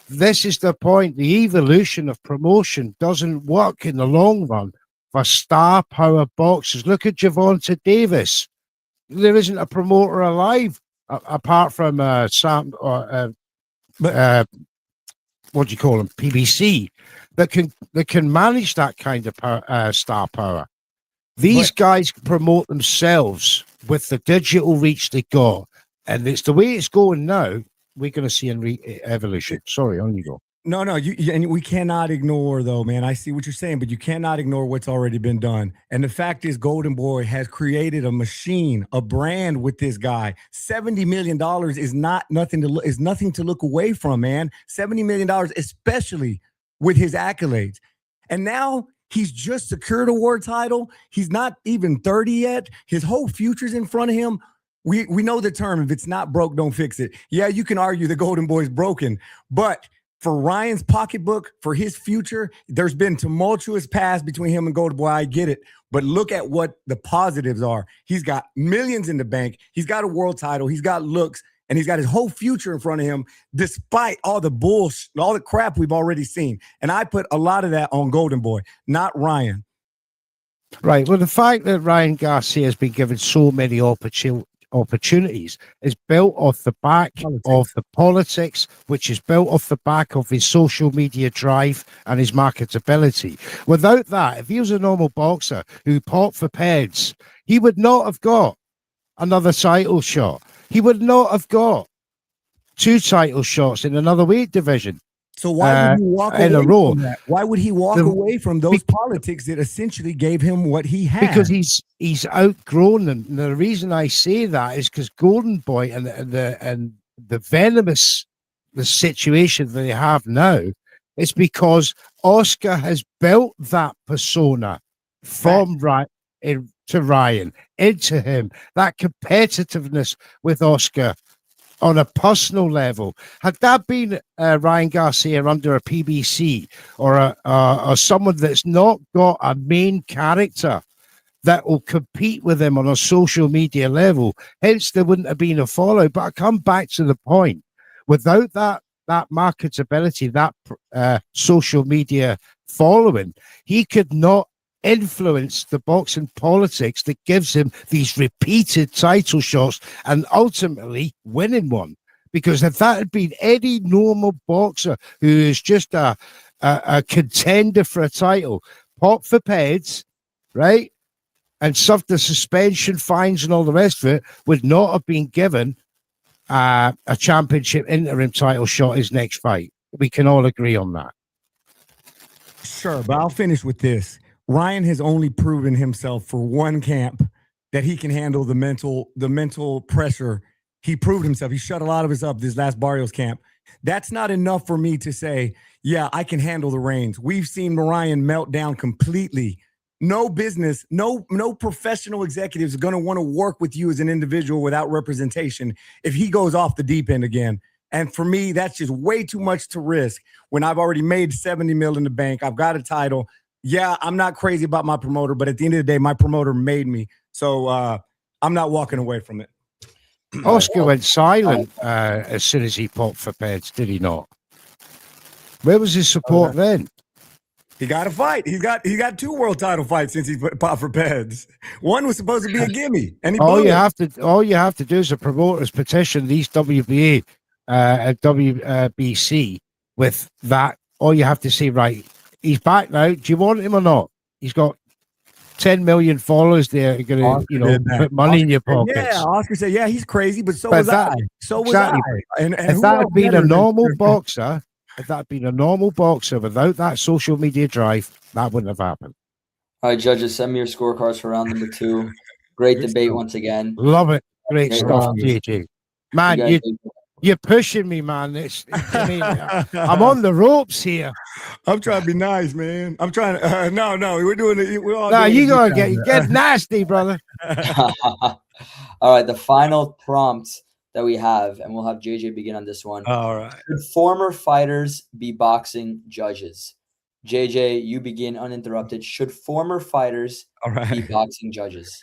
This is the point. The evolution of promotion doesn't work in the long run for star power boxers. Look at Gervonta Davis. There isn't a promoter alive apart from Sam or what do you call him, PBC, that can manage that kind of star power. These guys promote themselves with the digital reach they got. And it's the way it's going now. We're going to see an evolution. Sorry, on you go. No, and we cannot ignore, though, man. I see what you're saying, but you cannot ignore what's already been done. And the fact is, Golden Boy has created a machine, a brand with this guy. $70 million is nothing to look away from, man. $70 million, especially with his accolades. And now he's just secured a world title. He's not even 30 yet. His whole future's in front of him. We know the term, if it's not broke, don't fix it. Yeah, you can argue the Golden Boy's broken, but for Ryan's pocketbook, for his future, there's been tumultuous past between him and Golden Boy. I get it. But look at what the positives are. He's got millions in the bank. He's got a world title. He's got looks. And he's got his whole future in front of him, despite all the bullshit, all the crap we've already seen. And I put a lot of that on Golden Boy, not Ryan. Right. Well, the fact that Ryan Garcia has been given so many opportunities is built off the back of the politics, which is built off the back of his social media drive and his marketability. Without that, if he was a normal boxer who popped for peds, he would not have got another title shot. He would not have got 2 title shots in another weight division. So why would he walk away from that? Why would he walk away from those politics that essentially gave him what he had? Because he's outgrown them. And the reason I say that is because Golden Boy and the venomous the situation that they have now, it's because Oscar has built that persona from to Ryan into him, that competitiveness with Oscar on a personal level. Had that been Ryan Garcia under a PBC or someone that's not got a main character that will compete with him on a social media level, hence there wouldn't have been a fallout. But I come back to the point, without that marketability, that social media following, he could not influence the boxing politics that gives him these repeated title shots and ultimately winning one. Because if that had been any normal boxer who is just a contender for a title, pop for peds, right, and served the suspension, fines and all the rest of it, would not have been given a championship interim title shot his next fight. We can all agree on that. Sure, but I'll finish with this. Ryan has only proven himself for one camp that he can handle the mental pressure. He proved himself. He shut a lot of us up this last Barrios camp. That's not enough for me to say, yeah, I can handle the reins. We've seen Ryan melt down completely. No business, no professional executives are going to want to work with you as an individual without representation if he goes off the deep end again. And for me, that's just way too much to risk when I've already made 70 mil in the bank. I've got a title. Yeah, I'm not crazy about my promoter, but at the end of the day, my promoter made me. So I'm not walking away from it. Oscar went silent as soon as he popped for peds, did he not? Where was his support then? He got a fight. He got 2 world title fights since he popped for peds. One was supposed to be a gimme, and he all you have to do is a promoters petition these WBA and WBC with that. All you have to say, right, he's back now. Do you want him or not? He's got 10 million followers there. You're going to put money in your pockets. Yeah, Oscar said, yeah, he's crazy, but so was I. So was I. And if that had been a normal boxer, without that social media drive, that wouldn't have happened. All right, judges, send me your scorecards for round number 2. Great debate once again. Love it. Great stuff, JJ. Man, you're pushing me, man. I'm on the ropes here. I'm trying to be nice, man. I'm trying to. No, we're doing it. We're all. No, you gotta get nasty, brother. All right, the final prompt that we have, and we'll have JJ begin on this one. All right. Should former fighters be boxing judges? JJ, you begin uninterrupted. Should former fighters be boxing judges?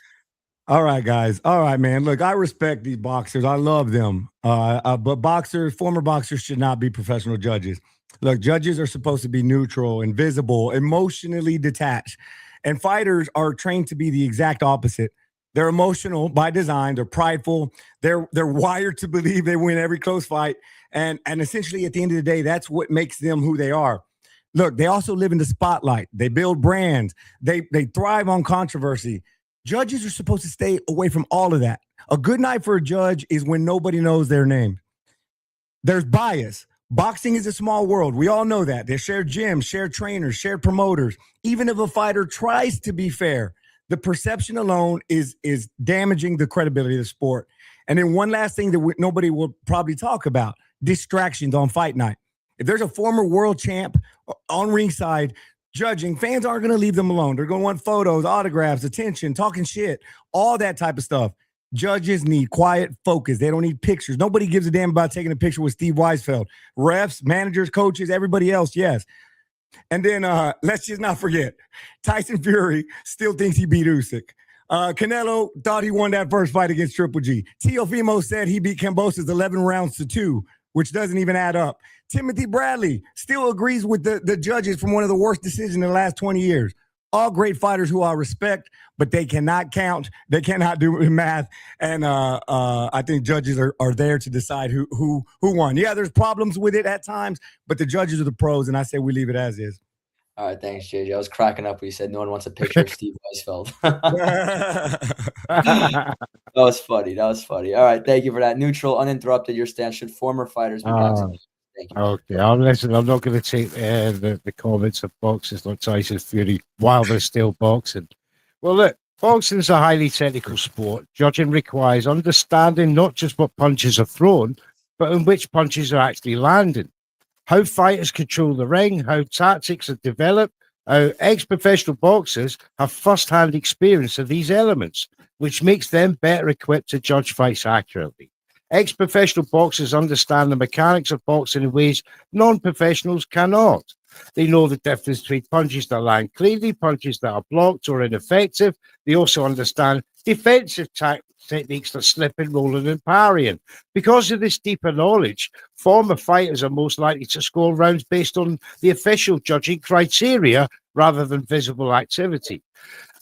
All right, guys. All right, man. Look, I respect these boxers. I love them. But former boxers should not be professional judges. Look, judges are supposed to be neutral, invisible, emotionally detached. And fighters are trained to be the exact opposite. They're emotional by design. They're prideful. They're wired to believe they win every close fight. And essentially, at the end of the day, that's what makes them who they are. Look, they also live in the spotlight. They build brands. They thrive on controversy. Judges are supposed to stay away from all of that. A good night for a judge is when nobody knows their name. There's bias. Boxing is a small world. We all know that. They share gyms, share trainers, share promoters. Even if a fighter tries to be fair, the perception alone is damaging the credibility of the sport. And then one last thing that nobody will probably talk about, distractions on fight night. If there's a former world champ on ringside judging, fans aren't going to leave them alone. They're going to want photos, autographs, attention, talking shit, all that type of stuff. Judges need quiet focus. They don't need pictures. Nobody gives a damn about taking a picture with Steve Weisfeld. Refs, managers, coaches, everybody else, yes. And then let's just not forget, Tyson Fury still thinks he beat Usyk. Canelo thought he won that first fight against Triple G. Teofimo said he beat Kambosos 11 rounds to 2, which doesn't even add up. Timothy Bradley still agrees with the judges from one of the worst decisions in the last 20 years. All great fighters who I respect, but they cannot count. They cannot do math. And I think judges are there to decide who won. Yeah, there's problems with it at times, but the judges are the pros, and I say we leave it as is. All right, thanks, JJ. I was cracking up when you said no one wants a picture of Steve Weisfeld. That was funny. All right, thank you for that. Neutral, uninterrupted, your stance. Should former fighters be boxing? Thank you. Okay, I'm not going to take the comments of boxers like Tyson Fury while they're still boxing. Well, look, boxing is a highly technical sport. Judging requires understanding not just what punches are thrown, but in which punches are actually landing. How fighters control the ring, how tactics are developed, how ex-professional boxers have first-hand experience of these elements, which makes them better equipped to judge fights accurately. Ex-professional boxers understand the mechanics of boxing in ways non-professionals cannot. They know the difference between punches that land cleanly, punches that are blocked or ineffective. They also understand defensive techniques like slipping, rolling, and parrying. Because of this deeper knowledge, former fighters are most likely to score rounds based on the official judging criteria rather than visible activity.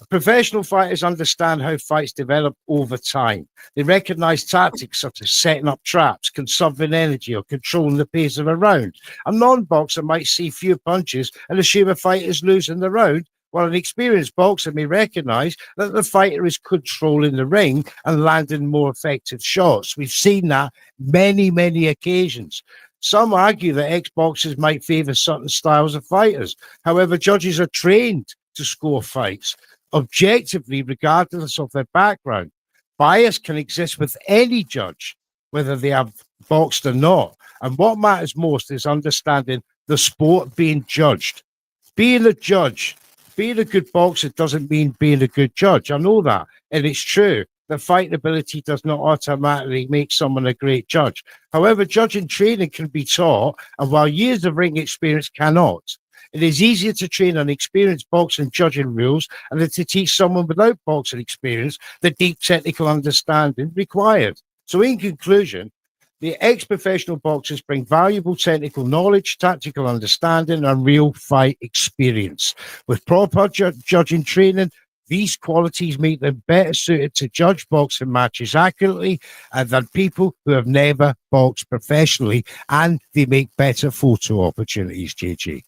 Professional fighters understand how fights develop over time. They recognize tactics such as setting up traps, conserving energy, or controlling the pace of a round. A non-boxer might see few punches and assume a fighter is losing the round, while an experienced boxer may recognize that the fighter is controlling the ring and landing more effective shots. We've seen that many, many occasions. Some argue that ex-boxers might favor certain styles of fighters. However, judges are trained to score fights objectively, regardless of their background. Bias can exist with any judge, whether they have boxed or not. And what matters most is understanding the sport being judged. Being a judge, being a good boxer doesn't mean being a good judge. I know that. And it's true that fighting ability does not automatically make someone a great judge. However, judging training can be taught, and while years of ring experience cannot, it is easier to train an experienced boxing judging rules and than to teach someone without boxing experience the deep technical understanding required. So in conclusion, the ex-professional boxers bring valuable technical knowledge, tactical understanding, and real fight experience. With proper judging training, these qualities make them better suited to judge boxing matches accurately than people who have never boxed professionally, and they make better photo opportunities, JG.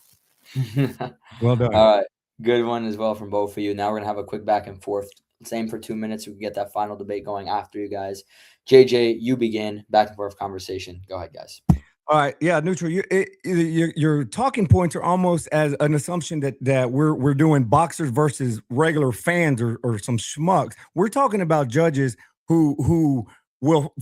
Well done. All right. Good one as well from both of you. Now we're going to have a quick back and forth. Same for 2 minutes. We can get that final debate going after you guys. JJ, you begin. Back and forth conversation. Go ahead, guys. All right. Yeah, Neutral. Your talking points are almost as an assumption that we're doing boxers versus regular fans or some schmucks. We're talking about judges who will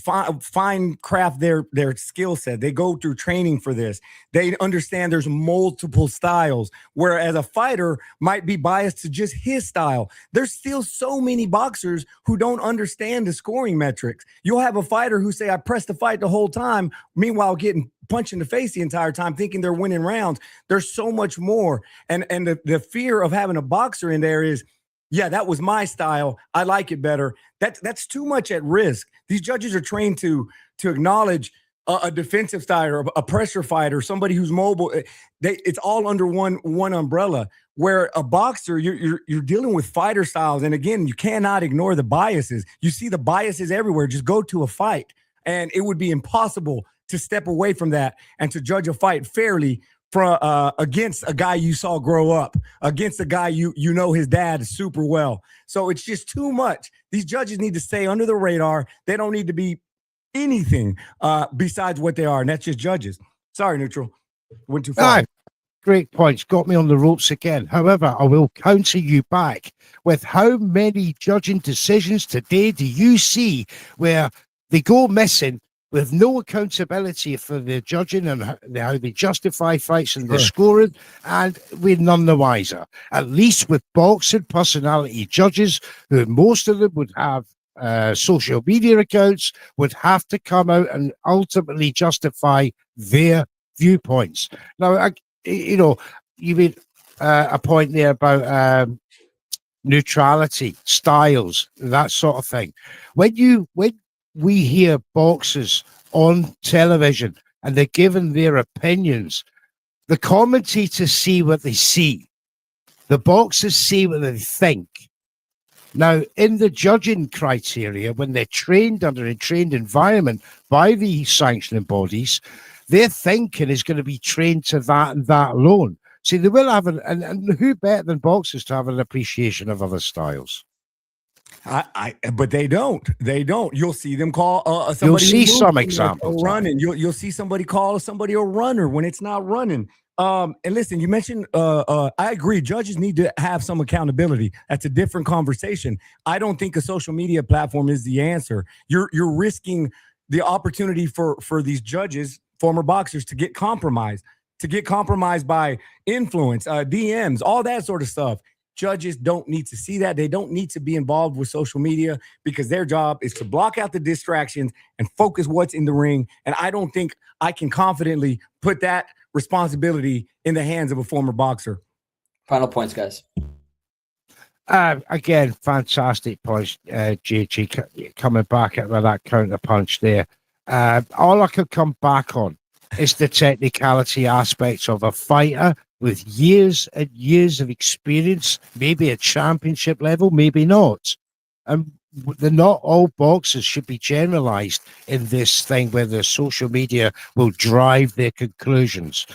craft their skill set. They go through training for this. They understand there's multiple styles, whereas a fighter might be biased to just his style. There's still so many boxers who don't understand the scoring metrics. You'll have a fighter who say, I pressed the fight the whole time, meanwhile getting punched in the face the entire time, thinking they're winning rounds. There's so much more. And the fear of having a boxer in there is, yeah, that was my style. I like it better. That's too much at risk. These judges are trained to acknowledge a defensive fighter, or a pressure fighter, somebody who's mobile. It's all under one umbrella. Where a boxer, you're dealing with fighter styles, and again, you cannot ignore the biases. You see the biases everywhere. Just go to a fight, and it would be impossible to step away from that and to judge a fight fairly against a guy you saw grow up, against a guy you know his dad super well. So it's just too much. These judges need to stay under the radar. They don't need to be anything besides what they are, and that's just judges. Sorry, Neutral. Went too far. Great points. Got me on the ropes again. However, I will counter you back with how many judging decisions today do you see where they go missing with no accountability for their judging and how they justify fights and their scoring, and we're none the wiser. At least with boxing personality judges, who most of them would have social media accounts would have to come out and ultimately justify their viewpoints. Now, you made a point there about neutrality, styles, that sort of thing. When we hear boxers on television and they're given their opinions, the commentators see what they see. The boxers see what they think. Now, in the judging criteria, when they're trained under a trained environment by the sanctioning bodies, their thinking is going to be trained to that and that alone. See, they will have and who better than boxers to have an appreciation of other styles? But they don't. They don't. You'll see them call somebody. You'll see some examples running. You'll see somebody call somebody a runner when it's not running. And listen, you mentioned. I agree. Judges need to have some accountability. That's a different conversation. I don't think a social media platform is the answer. You're risking the opportunity for these judges, former boxers, to get compromised. To get compromised by influence, DMs, all that sort of stuff. Judges don't need to see that. They don't need to be involved with social media because their job is to block out the distractions and focus what's in the ring. And I don't think I can confidently put that responsibility in the hands of a former boxer. Final points, guys. Again, fantastic points, JG, coming back at that counter punch there. All I could come back on is the technicality aspects of a fighter with years and years of experience, maybe at championship level, maybe not. And not all boxers should be generalized in this thing where the social media will drive their conclusions.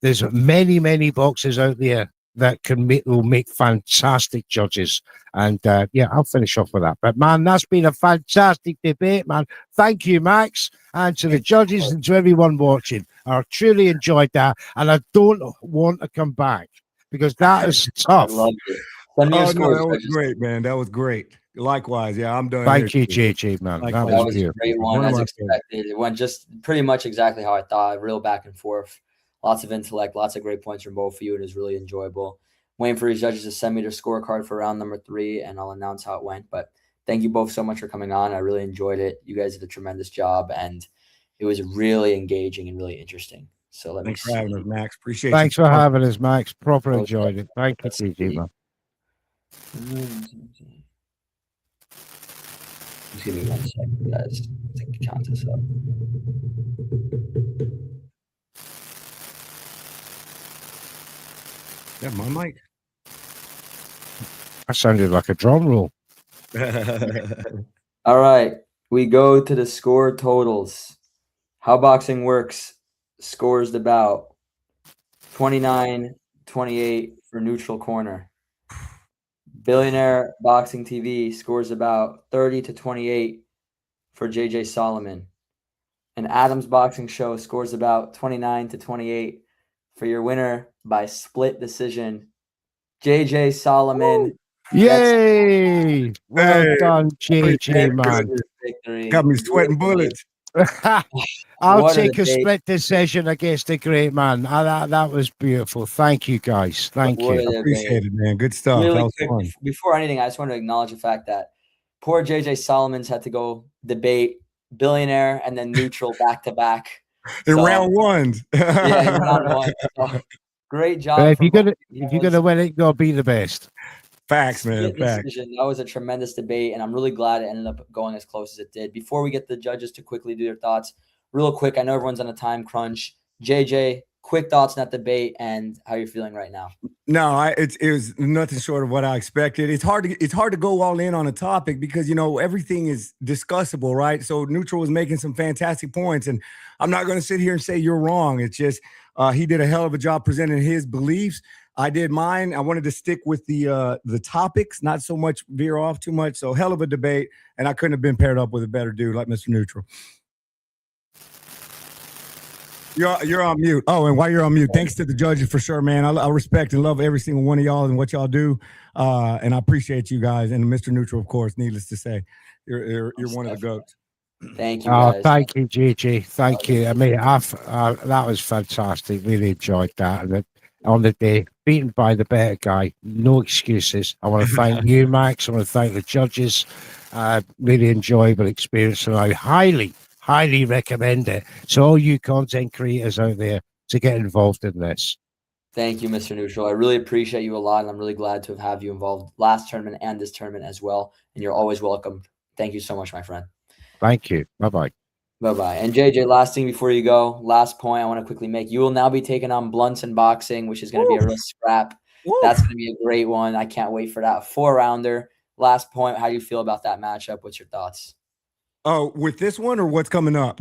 There's many, many boxers out there that will make fantastic judges. And I'll finish off with that. But man, that's been a fantastic debate, man. Thank you, Max, and to the judges and to everyone watching. I truly enjoyed that, and I don't want to come back because that is tough. I love it. That was great, man. That was great. Likewise, yeah, I'm done. Thank you, JJ, man. That was a great one, as expected. It went just pretty much exactly how I thought. Real back and forth. Lots of intellect, lots of great points from both of you. It was really enjoyable. Waiting for these judges to send me their scorecard for round number 3, and I'll announce how it went. But thank you both so much for coming on. I really enjoyed it. You guys did a tremendous job, and it was really engaging and really interesting. So Thanks for having us, Max. Appreciate Thanks for having us, Max. Proper enjoyed it. Thank you, CG, man. Just give me 1 second, guys. I think count this up. Yeah, my mic. That sounded like a drum roll. All right. We go to the score totals. How boxing works scores the bout 29-28 for neutral corner. Billionaire Boxing TV scores about 30-28 for JJ Solomon. And Adams Boxing Show scores about 29-28 for your winner by split decision, JJ Solomon. Yay! Well done, JJ, man. Victory. Got me sweating bullets. I'll take a split decision against the great man. That was beautiful. Thank you, guys. Thank you. Appreciate it, man. Good stuff. Really that was quick, fun. Before anything, I just want to acknowledge the fact that poor JJ Solomon's had to go debate billionaire and then neutral back to back. In round 1. Yeah, in round 1. So, great job. If you're gonna win it, you gotta be the best. Facts, man. Facts. That was a tremendous debate, and I'm really glad it ended up going as close as it did. Before we get the judges to quickly do their thoughts, real quick, I know everyone's on a time crunch. JJ, quick thoughts on that debate and how you're feeling right now. No, it was nothing short of what I expected. It's hard to go all in on a topic because everything is discussable, right? So Neutral was making some fantastic points, and I'm not going to sit here and say you're wrong. It's just he did a hell of a job presenting his beliefs. I did mine. I wanted to stick with the topics, not so much veer off too much. So hell of a debate, and I couldn't have been paired up with a better dude like Mr. Neutral. You're on mute. Oh, and while you're on mute, thanks to the judges for sure, man. I respect and love every single one of y'all and what y'all do, and I appreciate you guys. And Mr. Neutral, of course, needless to say, you're one of the goats. Thank you, guys. Thank you, JJ. Thank you. I mean, that was fantastic. Really enjoyed that. And on the day, beaten by the better guy, no excuses. I want to thank you, Max. I want to thank the judges. Really enjoyable experience, and I highly recommend it. So all you content creators out there to get involved in this. Thank you, Mr. Neutral. I really appreciate you a lot, and I'm really glad to have you involved last tournament and this tournament as well. And you're always welcome. Thank you so much, my friend. Thank you. Bye-bye. Bye-bye. And JJ, last thing before you go, last point I want to quickly make. You will now be taking on Blunts and Boxing, which is going to be a real scrap. That's going to be a great one. I can't wait for that 4-rounder. Last point, how do you feel about that matchup? What's your thoughts? Oh, with this one or what's coming up?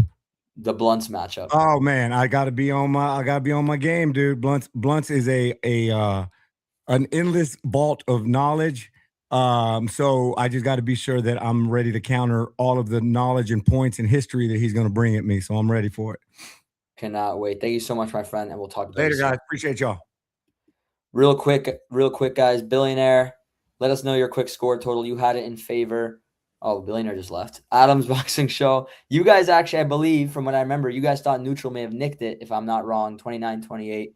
The Blunts matchup. Oh man, I gotta be on my game, dude. Blunts is an endless vault of knowledge. So I just got to be sure that I'm ready to counter all of the knowledge and points and history that he's going to bring at me. So I'm ready for it. Cannot wait. Thank you so much, my friend, and we'll talk later, guys. Appreciate y'all. Real quick, guys. Billionaire, let us know your quick score total. You had it in favor. Oh, Billionaire just left. Adam's Boxing Show. You guys actually, I believe, from what I remember, you guys thought Neutral may have nicked it, if I'm not wrong, 29-28.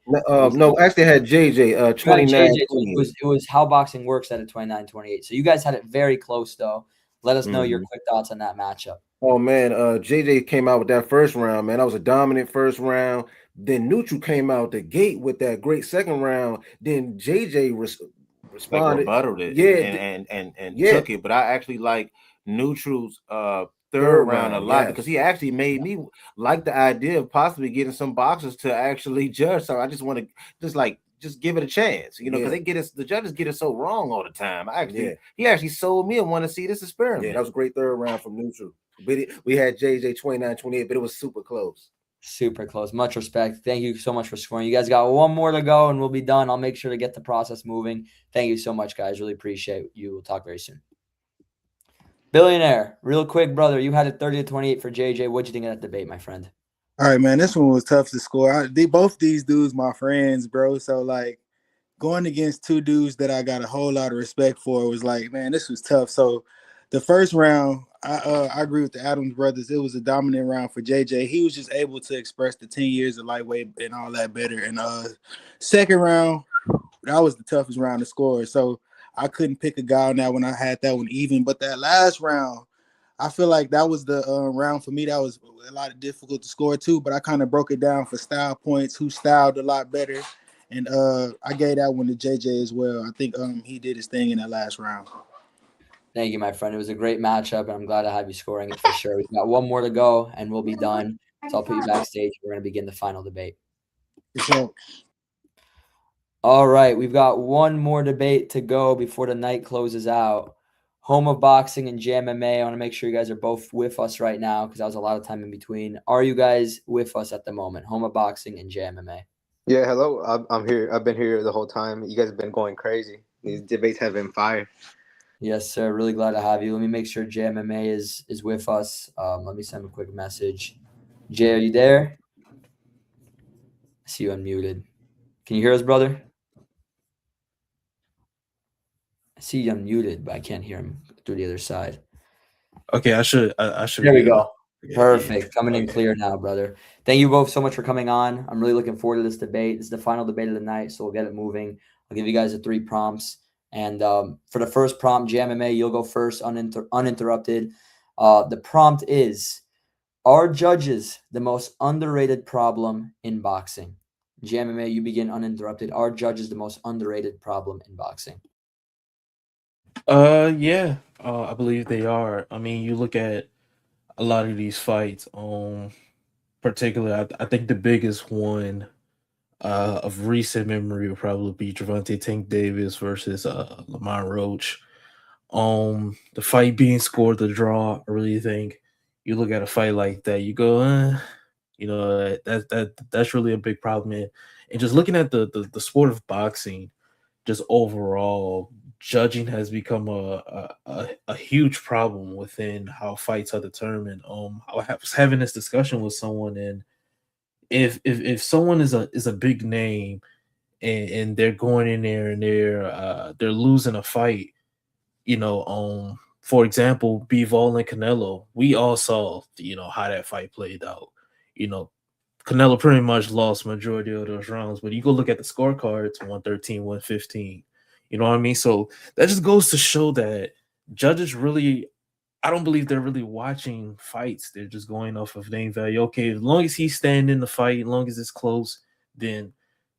No, actually I had JJ 29. It was How Boxing Works at a 29-28. So you guys had it very close, though. Let us know your quick thoughts on that matchup. Oh, man, JJ came out with that first round, man. That was a dominant first round. Then Neutral came out the gate with that great second round. Then JJ responded. Like rebutted it, and took it. But I actually like Neutral's third round a lot because he actually made me like the idea of possibly getting some boxers to actually judge. So I just want to just give it a chance, because the judges get it so wrong all the time. He actually sold me and want to see this experiment. Yeah, that was a great third round from Neutral. We had JJ 29-28, but it was super close. Super close. Much respect. Thank you so much for scoring. You guys got one more to go and we'll be done. I'll make sure to get the process moving. Thank you so much, guys. Really appreciate you. We'll talk very soon. Billionaire, real quick, brother. You had it 30-28 for JJ. What'd you think of that debate, my friend? All right, man. This one was tough to score. Both these dudes, my friends, bro. So, going against two dudes that I got a whole lot of respect for was man, this was tough. So, the first round, I agree with the Adams brothers. It was a dominant round for JJ. He was just able to express the 10 years of lightweight and all that better. And second round, that was the toughest round to score. So I couldn't pick a guy on that one. I had that one even. But that last round, I feel like that was the round for me. That was a lot of difficult to score too. But I kind of broke it down for style points, who styled a lot better. And I gave that one to JJ as well. I think he did his thing in that last round. Thank you, my friend. It was a great matchup, and I'm glad to have you scoring it for sure. We've got one more to go, and we'll be done. So I'll put you backstage. We're going to begin the final debate. All right, we've got one more debate to go before the night closes out. HomeofBoxing and JayMMA. I want to make sure you guys are both with us right now because that was a lot of time in between. Are you guys with us at the moment? HomeofBoxing and JayMMA. Yeah, hello. I'm here. I've been here the whole time. You guys have been going crazy. These debates have been fire. Yes, sir. Really glad to have you. Let me make sure JayMMA is with us. Let me send him a quick message. Jay, are you there? I see you unmuted. Can you hear us, brother? I see you unmuted, but I can't hear him through the other side. Okay, I should. There we go. Perfect. Coming in clear now, brother. Thank you both so much for coming on. I'm really looking forward to this debate. This is the final debate of the night, so we'll get it moving. I'll give you guys the 3 prompts. And for the first prompt, JayMMA, you'll go first uninterrupted. The prompt is, are judges the most underrated problem in boxing? JayMMA, you begin uninterrupted. Are judges the most underrated problem in boxing? Yeah. I believe they are. I mean, you look at a lot of these fights. Particularly, I think the biggest one of recent memory would probably be Gervonta Tank Davis versus Lamont Roach. The fight being scored the draw, I really think you look at a fight like that, you go, that's really a big problem. And just looking at the sport of boxing, just overall, judging has become a huge problem within how fights are determined. I was having this discussion with someone, and if someone is a big name and they're going in there and they're losing a fight, for example, Bivol and Canelo, we all saw how that fight played out. Canelo pretty much lost majority of those rounds, but you go look at the scorecards, 113, 115. You know what I mean? So that just goes to show that judges really I don't believe they're really watching fights. They're just going off of name value. Okay, as long as he's staying in the fight, as long as it's close, then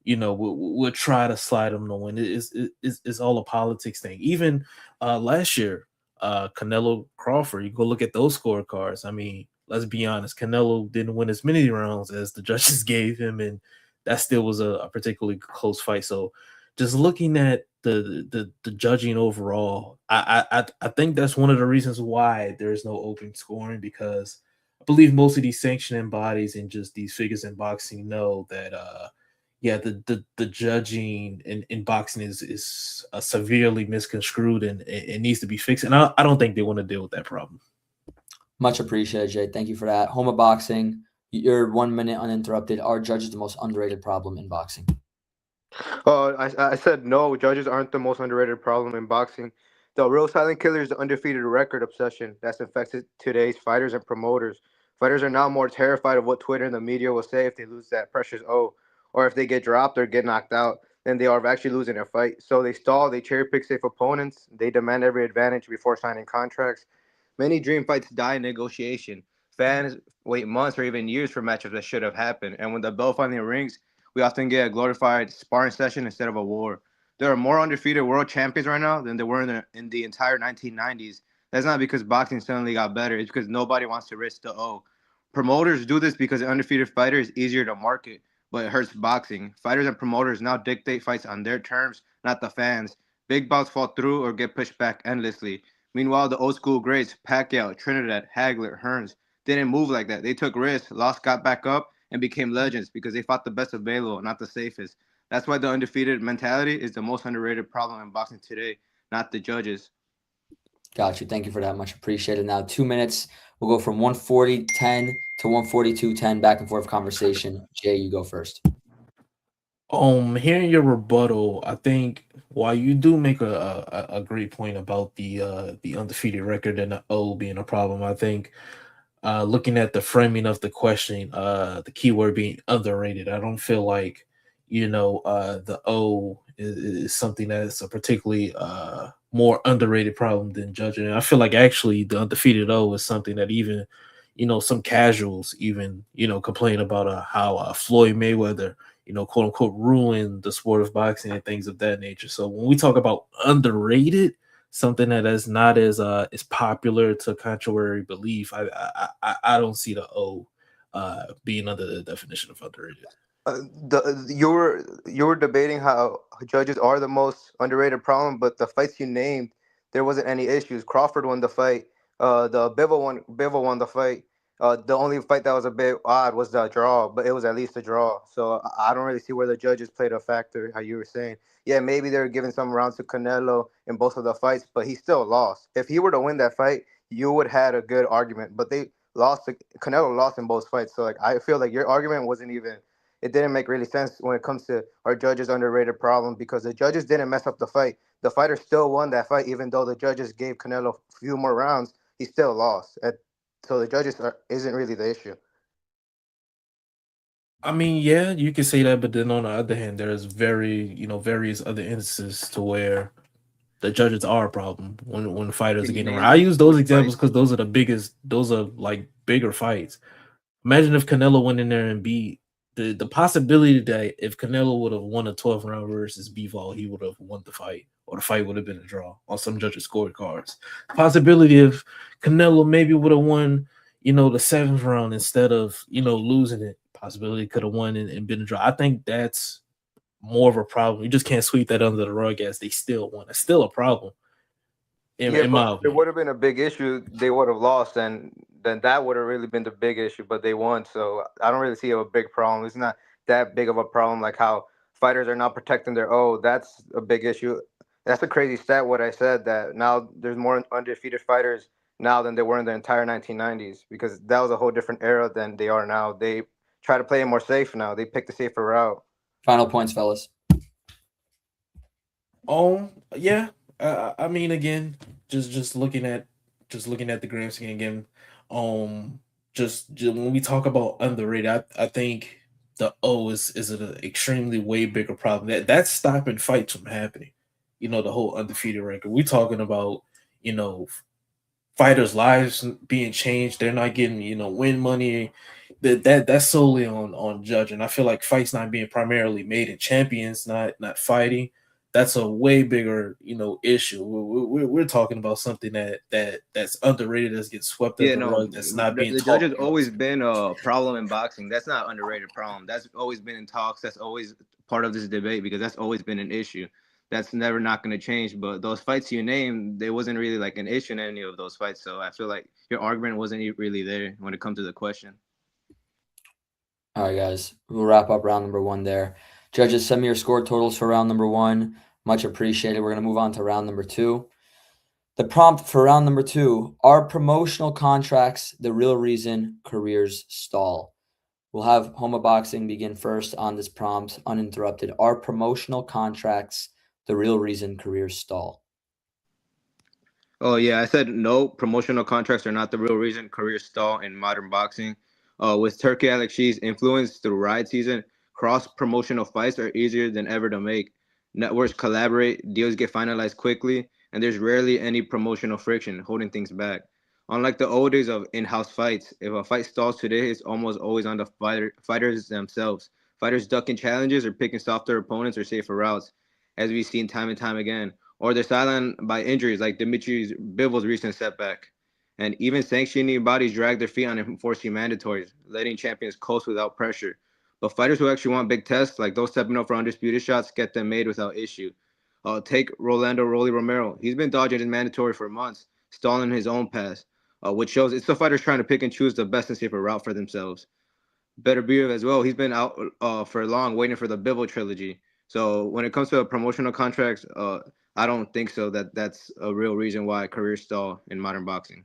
we'll try to slide him to win. It's all a politics thing. Even last year, Canelo Crawford, you go look at those scorecards. I mean, let's be honest, Canelo didn't win as many rounds as the judges gave him, and that still was a particularly close fight. So just looking at the judging overall, I think that's one of the reasons why there's no open scoring, because I believe most of these sanctioning bodies and just these figures in boxing know that the judging in boxing is severely misconstrued, and it needs to be fixed. And I don't think they want to deal with that problem. Much appreciated, Jay. Thank you for that. HomeofBoxing, you're 1 minute uninterrupted. Are judges the most underrated problem in boxing? I said no. Judges aren't the most underrated problem in boxing. The real silent killer is the undefeated record obsession that's infected today's fighters and promoters. Fighters are now more terrified of what Twitter and the media will say if they lose that precious O, or if they get dropped or get knocked out, than they are of actually losing a fight. So they stall, they cherry pick safe opponents, they demand every advantage before signing contracts. Many dream fights die in negotiation. Fans wait months or even years for matchups that should have happened. And when the bell finally rings, we often get a glorified sparring session instead of a war. There are more undefeated world champions right now than there were in the entire 1990s. That's not because boxing suddenly got better. It's because nobody wants to risk the O. Promoters do this because an undefeated fighter is easier to market, but it hurts boxing. Fighters and promoters now dictate fights on their terms, not the fans. Big bouts fall through or get pushed back endlessly. Meanwhile, the old school greats, Pacquiao, Trinidad, Hagler, Hearns, didn't move like that. They took risks, lost, got back up, and became legends because they fought the best available, not the safest. That's why the undefeated mentality is the most underrated problem in boxing today, not the judges. Got you. Thank you for that. Much appreciated. Now 2 minutes. We'll go from 140-10 to 142-10, back and forth conversation. Jay, you go first. Hearing your rebuttal, I think while you do make a great point about the undefeated record and the O being a problem, I think looking at the framing of the question, the keyword being underrated, I don't feel like the O is something that's a particularly more underrated problem than judging. And I feel like actually the undefeated O is something that even some casuals even complain about how Floyd Mayweather quote unquote ruined the sport of boxing and things of that nature. So when we talk about underrated, something that is not as popular to contrary belief, I don't see the O being under the definition of underrated. You were debating how judges are the most underrated problem, but the fights you named, there wasn't any issues. Crawford won the fight. The Bivol won the fight. The only fight that was a bit odd was the draw, but it was at least a draw. So I don't really see where the judges played a factor. How you were saying, yeah, maybe they were giving some rounds to Canelo in both of the fights, but he still lost. If he were to win that fight, you would have had a good argument. But they lost. Canelo lost in both fights. So like I feel like your argument wasn't even. It didn't make really sense when it comes to our judges' underrated problem because the judges didn't mess up the fight. The fighter still won that fight, even though the judges gave Canelo a few more rounds. He still lost. So the judges isn't really the issue. I mean, yeah, you can say that, but then on the other hand, there's various other instances to where the judges are a problem when fighters are getting around. I use those examples because those are like bigger fights. Imagine if Canelo went in there and beat the possibility that if Canelo would have won a 12 round versus Bivol, he would have won the fight, or the fight would have been a draw on some judges' scorecards. Possibility if Canelo maybe would have won, the 7th round instead of losing it. Possibility could have won and been a draw. I think that's more of a problem. You just can't sweep that under the rug as they still won. It's still a problem. In my opinion, it would have been a big issue. They would have lost, and then that would have really been the big issue. But they won, so I don't really see a big problem. It's not that big of a problem, like how fighters are not protecting their O. That's a big issue. That's a crazy stat. What I said that now there's more undefeated fighters now than there were in the entire 1990s because that was a whole different era than they are now. They try to play it more safe now. They pick the safer route. Final points, fellas. Yeah. I mean, again, just looking at the grand scheme again. Just when we talk about underrated, I think the O is an extremely way bigger problem. That's stopping fights from happening. The whole undefeated record. We're talking about fighters' lives being changed. They're not getting, win money. That's solely on judging. I feel like fights not being primarily made in champions, not fighting. That's a way bigger, issue. We're talking about something that's underrated, that's getting swept Yeah, under the no, rug, that's not being the judge has talked about. always been a problem in boxing. That's not underrated problem. That's always been in talks. That's always part of this debate because that's always been an issue. That's never not going to change. But those fights you named, there wasn't really like an issue in any of those fights. So I feel like your argument wasn't really there when it comes to the question. All right, guys, we'll wrap up round number 1 there. Judges, send me your score totals for round number 1. Much appreciated. We're going to move on to round number 2. The prompt for round number 2, are promotional contracts the real reason careers stall? We'll have HomeofBoxing begin first on this prompt, uninterrupted. Are promotional contracts the real reason careers stall? Oh yeah, I said no. Promotional contracts are not the real reason careers stall in modern boxing. With Turkey Alex Shee's influence through ride season, cross promotional fights are easier than ever to make. Networks collaborate, deals get finalized quickly, and there's rarely any promotional friction holding things back. Unlike the old days of in-house fights, if a fight stalls today, it's almost always on the fighters themselves. Fighters ducking challenges or picking softer opponents or safer routes, as we've seen time and time again, or they're sidelined by injuries like Dimitri Bivol's recent setback. And even sanctioning bodies drag their feet on enforcing mandatories, letting champions coast without pressure. But fighters who actually want big tests, like those stepping up for undisputed shots, get them made without issue. Take Rolando Rolly Romero. He's been dodging his mandatory for months, stalling his own pass, which shows it's the fighters trying to pick and choose the best and safer route for themselves. Better Beer as well. He's been out for long, waiting for the Bivol trilogy. So when it comes to promotional contracts, I don't think so. That's a real reason why careers stall in modern boxing.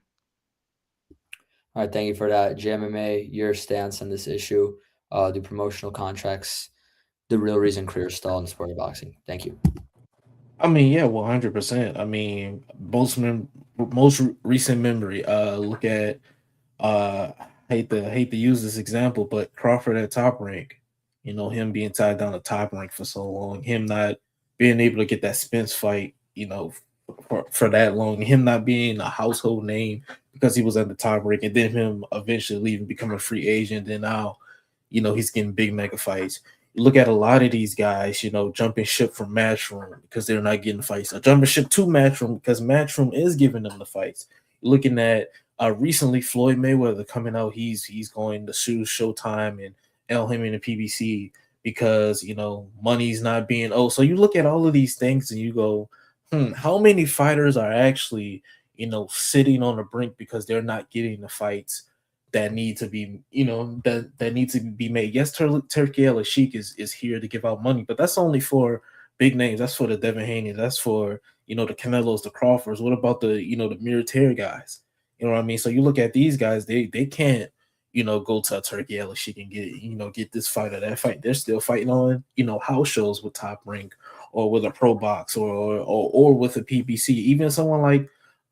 All right, thank you for that. JayMMA, your stance on this issue. Do promotional contracts the real reason careers stall in the sport of boxing? Thank you. I mean, yeah, 100%. I mean, most recent memory. Look at uh, hate to use this example, but Crawford at Top Rank. Him being tied down to Top Rank for so long, him not being able to get that Spence fight, for that long, him not being a household name because he was at the Top Rank, and then him eventually leaving, become a free agent, and now, he's getting big mega fights. Look at a lot of these guys, jumping ship from Matchroom because they're not getting fights, or jumping ship to Matchroom because Matchroom is giving them the fights. Looking at recently Floyd Mayweather coming out, he's going to sue Showtime and him in the PBC because money's not being owed. So you look at all of these things and you go, how many fighters are actually sitting on the brink because they're not getting the fights that need to be, that need to be made. Yes, Turkey El Sheik is here to give out money, but that's only for big names. That's for the Devin Haney. That's for the Canelos, the Crawfords. What about the the Muir guys? You know what I mean? So you look at these guys, they can't go to a Turkey El Sheik and get this fight or that fight. They're still fighting on house shows with Top Rank or with a Pro Box or with a PBC. Even someone like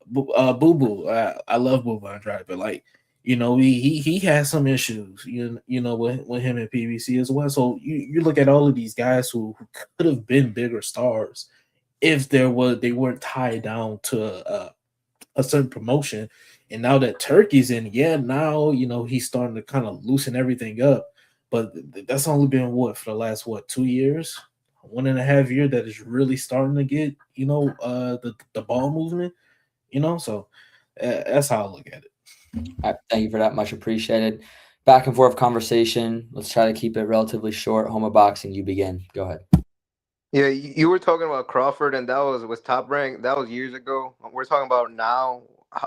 Boo Boo. I love Boo Boo Andrade, but like. He has some issues, with him and PBC as well. So you look at all of these guys who could have been bigger stars if they weren't tied down to a certain promotion. And now that Turkey's in, now he's starting to kind of loosen everything up. But that's only been for the last 2 years, 1.5 year that is really starting to get the ball movement. So that's how I look at it. All right, thank you for that. Much appreciated. Back and forth conversation. Let's try to keep it relatively short. HomeofBoxing, you begin. Go ahead. Yeah, you were talking about Crawford, and that was Top Rank. That was years ago. We're talking about now,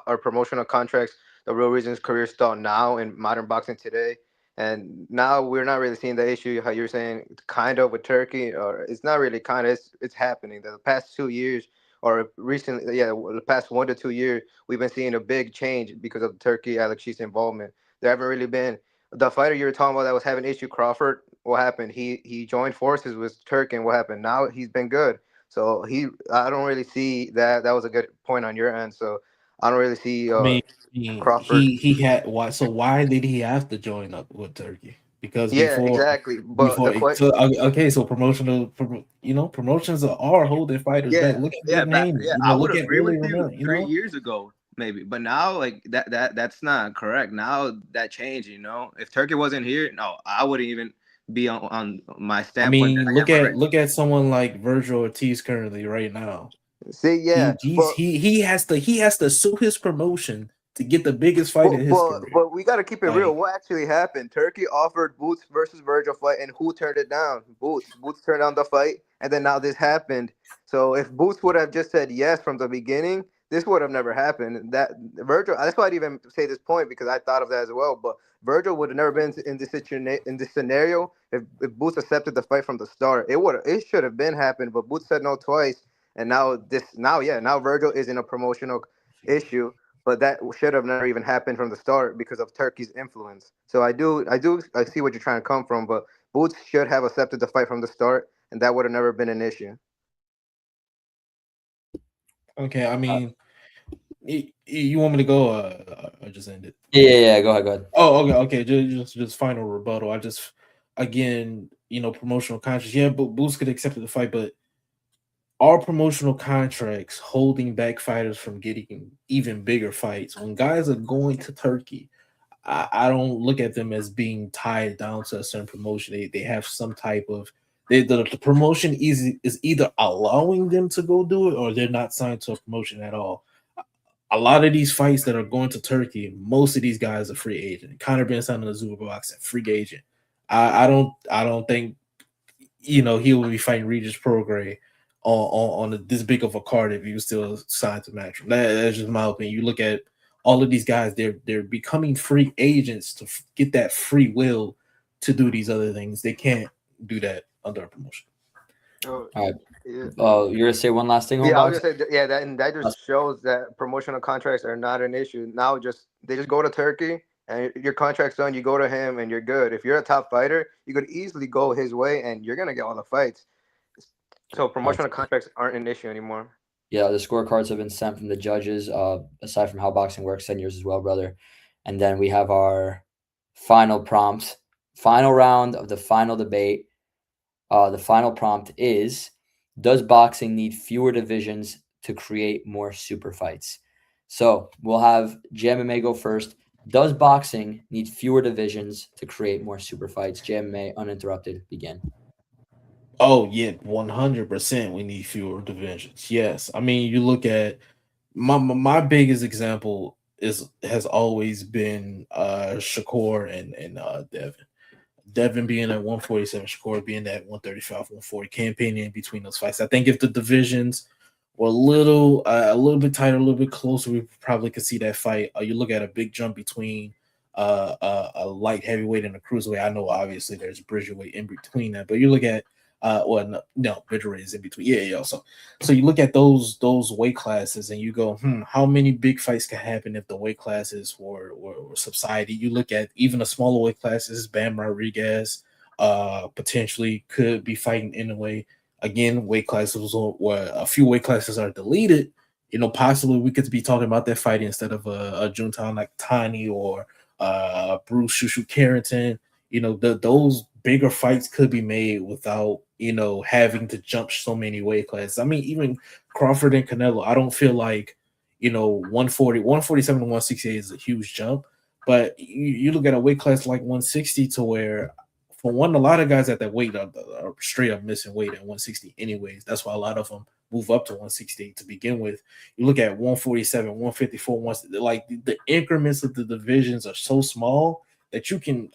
our promotional contracts. The real reason his career stall now in modern boxing today. And now we're not really seeing the issue, how you're saying, kind of with Turkey, or it's not really kind of, it's happening. The past 2 years, or recently, the past 1 to 2 years, we've been seeing a big change because of Turkey, Alex Shee's involvement. There haven't really been the fighter you were talking about that was having issue, Crawford. What happened? He joined forces with Turkey, and what happened? Now he's been good. So I don't really see that. That was a good point on your end. So I don't really see I mean, Crawford. he had why? So why did he have to join up with Turkey? Because Yeah, exactly. But before the question, so okay, so promotions are holding fighters back. yeah, Look at yeah, Devin Haney. I would Look at agree with Willie you Romero. 3 years ago. maybe. But now, like that's not correct. Now that changed. If Turkey wasn't here, no, I wouldn't even be on my I standpoint that mean, I am already. look at someone like Virgil Ortiz currently right now. See, yeah, but He has to sue his promotion to get the biggest fight But in his but career. but we gotta keep it real. Like, What actually happened? Turkey offered Boots versus Virgil fight, and who turned it down? Boots. Boots turned down the fight, and then now this happened. So if Boots would have just said yes from the beginning, this would have never happened. That Virgil. That's why I didn't even say this point because I thought of that as well. But Virgil would have never been in this scenario if Boots accepted the fight from the start. It should have been happened, but Boots said no twice, and now Virgil is in a promotional issue, but that should have never even happened from the start because of Turkey's influence. So I see what you're trying to come from, but Boots should have accepted the fight from the start, and that would have never been an issue. okay, I mean, you want me to go? I just ended. Yeah. Go ahead. Oh, okay. Just final rebuttal. Again, promotional contracts. Yeah, but Boots could accept the fight, but are promotional contracts holding back fighters from getting even bigger fights? When guys are going to Turkey, I don't look at them as being tied down to a certain promotion. They have some type of the promotion is either allowing them to go do it or they're not signed to a promotion at all. A lot of these fights that are going to Turkey, most of these guys are free agent. Conor Ben signed on the Zuba box, free agent. I don't think he will be fighting Regis Prograis on this big of a card if he was still signed to Matchroom. That's just my opinion. You look at all of these guys; they're becoming free agents to get that free will to do these other things. They can't do that under a promotion. All right. You're gonna say one last thing, Yeah, I Homebox? was gonna say that just shows that promotional contracts are not an issue. Now they just go to Turkey and your contract's done, you go to him and you're good. If you're a top fighter, you could easily go his way and you're gonna get all the fights. So promotional contracts aren't an issue anymore. Yeah, the scorecards have been sent from the judges, aside from how boxing works, 10 years as well, brother. And then we have our final prompt, final round of the final debate. The final prompt is, does boxing need fewer divisions to create more super fights? So we'll have JayMMA go first. Does boxing need fewer divisions to create more super fights? JayMMA, uninterrupted, begin. Oh yeah, 100%. We need fewer divisions. Yes, I mean you look at my biggest example has always been Shakur and Devin. Devin being at 147, Shakur being at 135, 140, campaigning between those fights. I think if the divisions were a little bit tighter, a little bit closer, we probably could see that fight. You look at a big jump between a light heavyweight and a cruiserweight. I know obviously there's a bridgerweight in between that, but you look at no, bridgerweight is in between. Yeah. So you look at those weight classes and you go, how many big fights can happen if the weight classes were subsided? You look at even the smaller weight classes, Bam Rodriguez potentially could be fighting in a way. Again, weight classes where a few weight classes are deleted. Possibly we could be talking about that fight instead of a Juntown like Tani or Bruce Shushu Carrington. Those bigger fights could be made without having to jump so many weight classes. I mean, even Crawford and Canelo, I don't feel like 140, 147 to 168 is a huge jump, but you look at a weight class like 160 to where, for one, a lot of guys at that weight are straight up missing weight at 160 anyways. That's why a lot of them move up to 168 to begin with. You look at 147, 154, like the increments of the divisions are so small that you can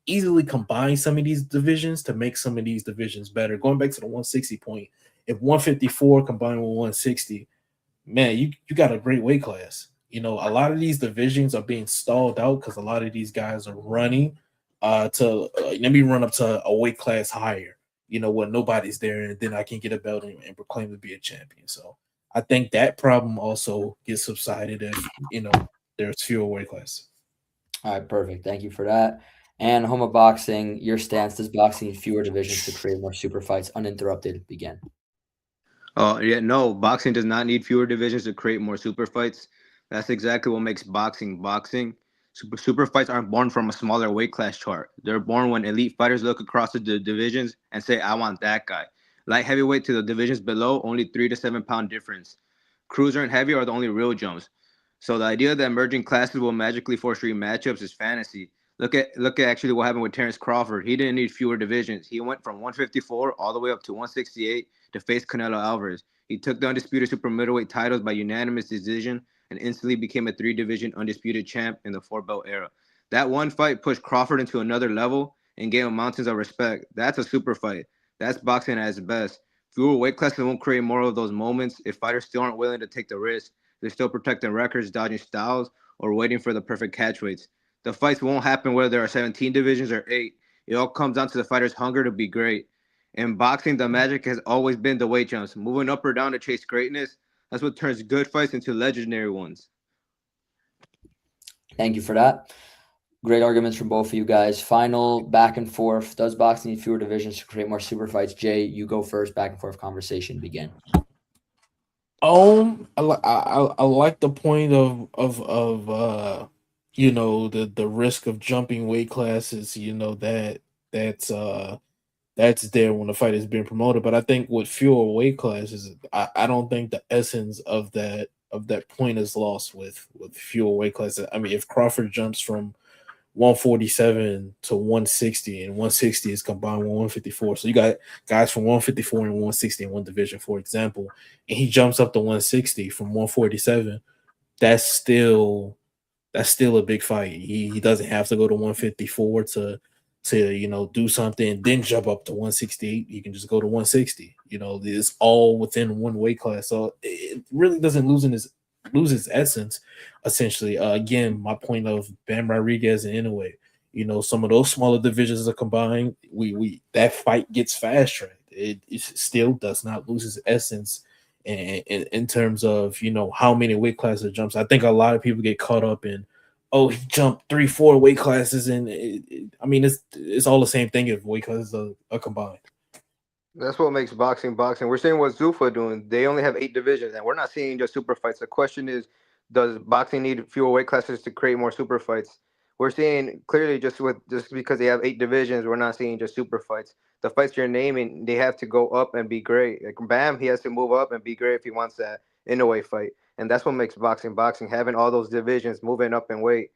easily combine some of these divisions to make some of these divisions better. Going back to the 160 point, if 154 combined with 160, man, you got a great weight class. A lot of these divisions are being stalled out because a lot of these guys are running to let me run up to a weight class higher, when nobody's there, and then I can get a belt and proclaim to be a champion. So I think that problem also gets subsided if there's fewer weight classes. All right, perfect. Thank you for that. And HomeofBoxing, your stance, does boxing need fewer divisions to create more super fights? Uninterrupted, begin. No, boxing does not need fewer divisions to create more super fights. That's exactly what makes boxing boxing. Super fights aren't born from a smaller weight class chart. They're born when elite fighters look across the divisions and say, I want that guy. Light heavyweight to the divisions below, only 3 to 7 pound difference. Cruiser and heavy are the only real jumps. So the idea that emerging classes will magically force rematchups is fantasy. Look at actually what happened with Terrence Crawford. He didn't need fewer divisions. He went from 154 all the way up to 168 to face Canelo Alvarez. He took the undisputed super middleweight titles by unanimous decision and instantly became a 3 division undisputed champ in the 4 belt era. That one fight pushed Crawford into another level and gave him mountains of respect. That's a super fight. That's boxing at its best. Fewer weight classes won't create more of those moments if fighters still aren't willing to take the risk. They're still protecting records, dodging styles, or waiting for the perfect catch weights. The fights won't happen whether there are 17 divisions or 8. It all comes down to the fighter's hunger to be great. In boxing, the magic has always been the weight jumps, moving up or down to chase greatness. That's what turns good fights into legendary ones. Thank you for that. Great arguments from both of you guys. Final back and forth. Does boxing need fewer divisions to create more super fights? Jay, you go first. Back and forth conversation begin. I like the point of you know, the risk of jumping weight classes. You know that's that's there when the fight is being promoted. But I think with fewer weight classes, I don't think the essence of that point is lost with fewer weight classes. I mean, if Crawford jumps from 147 to 160, and 160 is combined with 154. So you got guys from 154 and 160 in one division, for example, and he jumps up to 160 from 147. That's still a big fight. He doesn't have to go to 154 to you know do something and then jump up to 168. He can just go to 160. You know, it's all within one weight class, so it really doesn't lose its essence. Essentially, again, my point of Bam Rodriguez and Inoue. You know, some of those smaller divisions are combined. We that fight gets fast tracked. It still does not lose its essence in terms of you know how many weight classes jumps. I think a lot of people get caught up in, oh, he jumped 3-4 weight classes, and I mean it's all the same thing if weight classes are combined. That's what makes boxing boxing. We're seeing what Zuffa doing. They only have 8 divisions, and we're not seeing just super fights. The question is, does boxing need fewer weight classes to create more super fights? We're seeing clearly just because they have 8 divisions, we're not seeing just super fights. The fights you're naming, they have to go up and be great. Like Bam, he has to move up and be great if he wants that in a way fight, and that's what makes boxing boxing. Having all those divisions moving up in weight,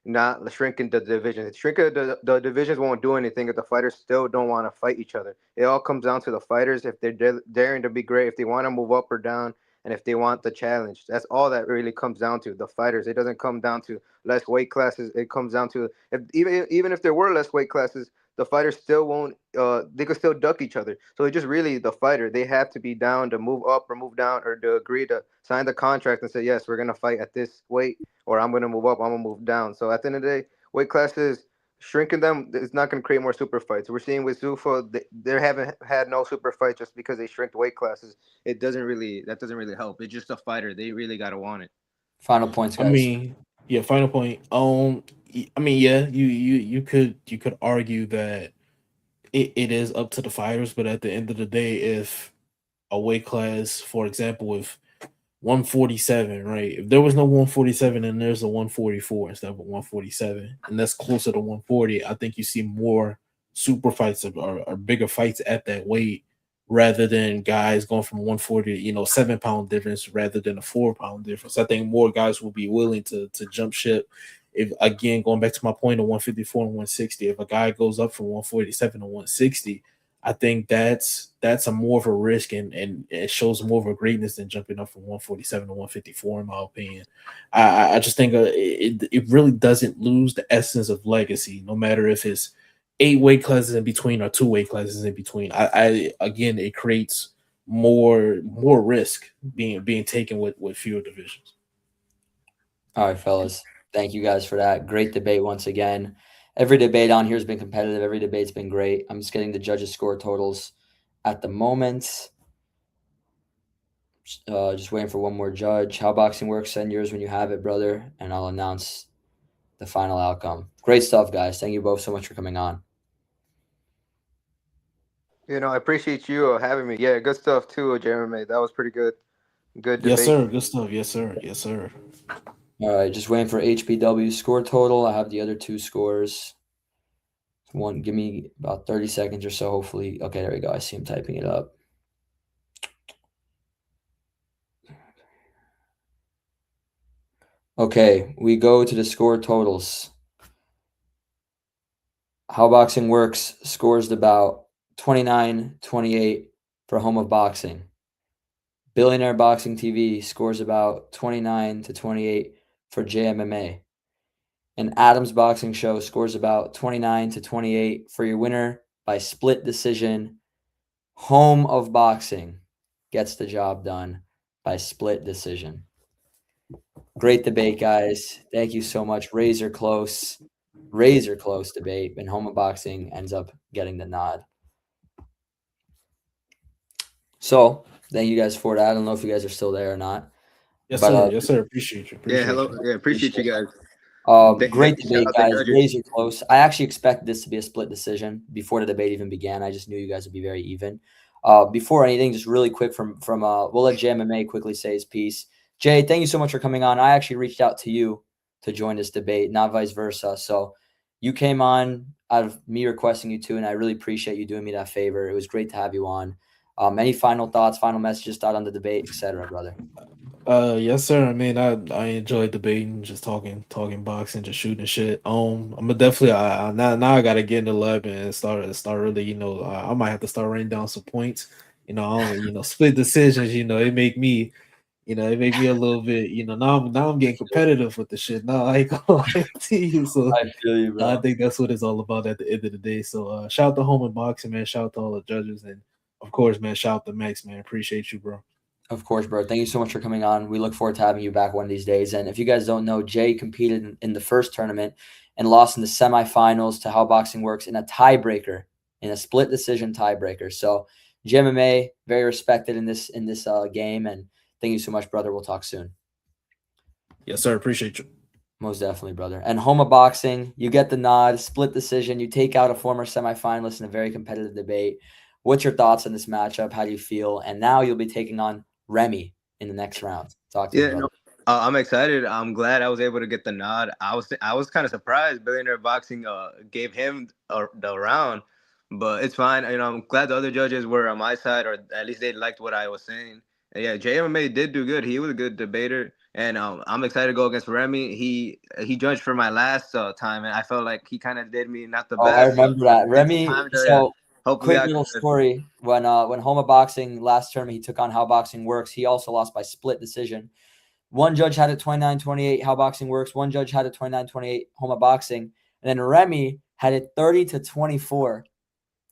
not shrinking the divisions. Shrinking the divisions won't do anything if the fighters still don't want to fight each other. It all comes down to the fighters if they're daring to be great, if they want to move up or down, and if they want the challenge. That's all that really comes down to the fighters. It doesn't come down to less weight classes. It comes down to if even if there were less weight classes, the fighters still won't. They could still duck each other. So it's just really the fighter. They have to be down to move up or move down, or to agree to sign the contract and say yes, we're gonna fight at this weight, or I'm going to move up, I'm going to move down. So at the end of the day, weight classes, shrinking them is not going to create more super fights. We're seeing with Zuffa, they haven't had no super fight just because they shrink weight classes. That doesn't really help. It's just a fighter. They really got to want it. Final points, I guys. mean, yeah, final point. I mean, yeah, you could argue that it is up to the fighters, but at the end of the day, if a weight class, for example, if 147, right? If there was no 147 and there's a 144 instead of a 147, and that's closer to 140, I think you see more super fights or bigger fights at that weight rather than guys going from 140, you know, 7 pound difference rather than a 4 pound difference. I think more guys will be willing to jump ship. If again, going back to my point of 154 and 160, if a guy goes up from 147 to 160, I think that's a more of a risk and it shows more of a greatness than jumping up from 147 to 154, in my opinion. I just think it really doesn't lose the essence of legacy, no matter if it's 8 weight classes in between or 2 weight classes in between. I again, it creates more risk being taken with fewer divisions. All right, fellas. Thank you guys for that. Great debate once again. Every debate on here has been competitive. Every debate's been great. I'm just getting the judges' score totals at the moment. Just waiting for one more judge. How boxing works, send yours when you have it, brother, and I'll announce the final outcome. Great stuff, guys. Thank you both so much for coming on. I appreciate you having me. Yeah, good stuff too, JayMMA. That was pretty good. Good Yes, debate. sir. Good stuff. Yes, sir. Yes, sir. All right, just waiting for HBW score total. I have the other two scores. Give me about 30 seconds or so, hopefully. Okay, there we go. I see him typing it up. Okay, we go to the score totals. How Boxing Works scores about 29-28 for Home of Boxing. Billionaire Boxing TV scores about 29-28 for JayMMA. And Adam's Boxing Show scores about 29-28 for your winner by split decision. Home of Boxing gets the job done by split decision. Great debate, guys. Thank you so much. Razor close debate, and Home of Boxing ends up getting the nod. So thank you guys for that. I don't know if you guys are still there or not. Yes, But sir. Yes, sir. Appreciate you. Yeah, Appreciate hello. you. Yeah, appreciate you guys. Great Shout debate, out the guys. judges. Razor close. I actually expected this to be a split decision before the debate even began. I just knew you guys would be very even. Before anything, just really quick from we'll let JayMMA quickly say his piece. Jay, thank you so much for coming on. I actually reached out to you to join this debate, not vice versa. So you came on out of me requesting you to, and I really appreciate you doing me that favor. It was great to have you on. Any final thoughts, final messages, thought on the debate, etc., brother? Yes, sir. I mean, I enjoy debating, just talking boxing, just shooting shit. I'm gonna definitely now I gotta get in the lab and start really. I might have to start writing down some points. Split decisions. It make me. It make me a little bit. Now I'm getting competitive with the shit. Now I ain't gonna lie to you. So I feel you, bro. I think that's what it's all about at the end of the day. So shout out to Home and Boxing, man. Shout out to all the judges, and of course, man, shout out to Max, man. Appreciate you, bro. Of course, bro. Thank you so much for coming on. We look forward to having you back one of these days. And if you guys don't know, Jay competed in the first tournament and lost in the semifinals to How Boxing Works in a tiebreaker, in a split decision tiebreaker. So JayMMA, very respected in this game. And thank you so much, brother. We'll talk soon. Yes, sir. Appreciate you. Most definitely, brother. And Home of Boxing, you get the nod, split decision. You take out a former semifinalist in a very competitive debate. What's your thoughts on this matchup? How do you feel? And now you'll be taking on Remy in the next round. Talk to me, brother. I'm excited. I'm glad I was able to get the nod. I was kind of surprised Billionaire Boxing gave him the round, but it's fine. I'm glad the other judges were on my side, or at least they liked what I was saying. And yeah, JayMMA did do good. He was a good debater, and I'm excited to go against Remy. He judged for my last time, and I felt like he kind of did me not the best. I remember that. Remy. So hopefully quick little story. When Home of Boxing last tournament, he took on How Boxing Works. He also lost by split decision. One judge had it 29-28, How Boxing Works. One judge had it 29-28, Home of Boxing. And then Remy had it 30-24 for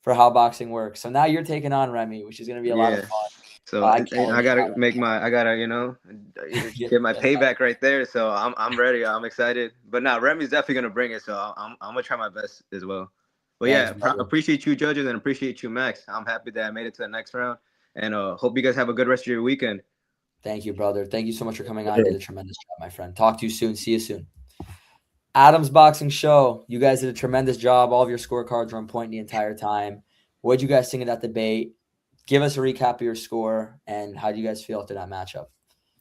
How Boxing Works. So now you're taking on Remy, which is going to be a lot of fun. So I gotta get my payback right there. So I'm ready. I'm excited. But now Remy's definitely gonna bring it. So I'm gonna try my best as well. But Thanks, appreciate you judges and appreciate you, Max. I'm happy that I made it to the next round, and hope you guys have a good rest of your weekend. Thank you, brother. Thank you so much for coming on. You did a tremendous job, my friend. Talk to you soon. See you soon. Adam's Boxing Show. You guys did a tremendous job. All of your scorecards were on point the entire time. What did you guys think of that debate? Give us a recap of your score, and how do you guys feel after that matchup?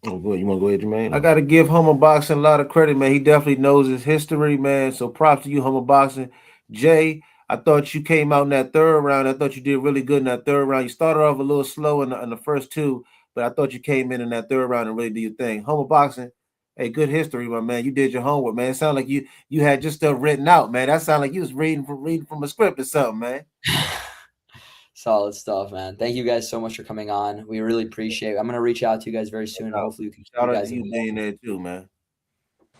Oh, good. You want to go ahead, Jermaine? I got to give HomeofBoxing a lot of credit, man. He definitely knows his history, man. So props to you, HomeofBoxing. Jay, I thought you came out in that third round. I thought you did really good in that third round. You started off a little slow in the first two, but I thought you came in that third round and really did your thing. HomeofBoxing, hey, good history, my man. You did your homework, man. It sounded like you had just stuff written out, man. That sounded like you was reading from a script or something, man. Solid stuff, man. Thank you guys so much for coming on. We really appreciate it. I'm going to reach out to you guys very soon. Hopefully, we can shout out to you, Billionaire, too, man.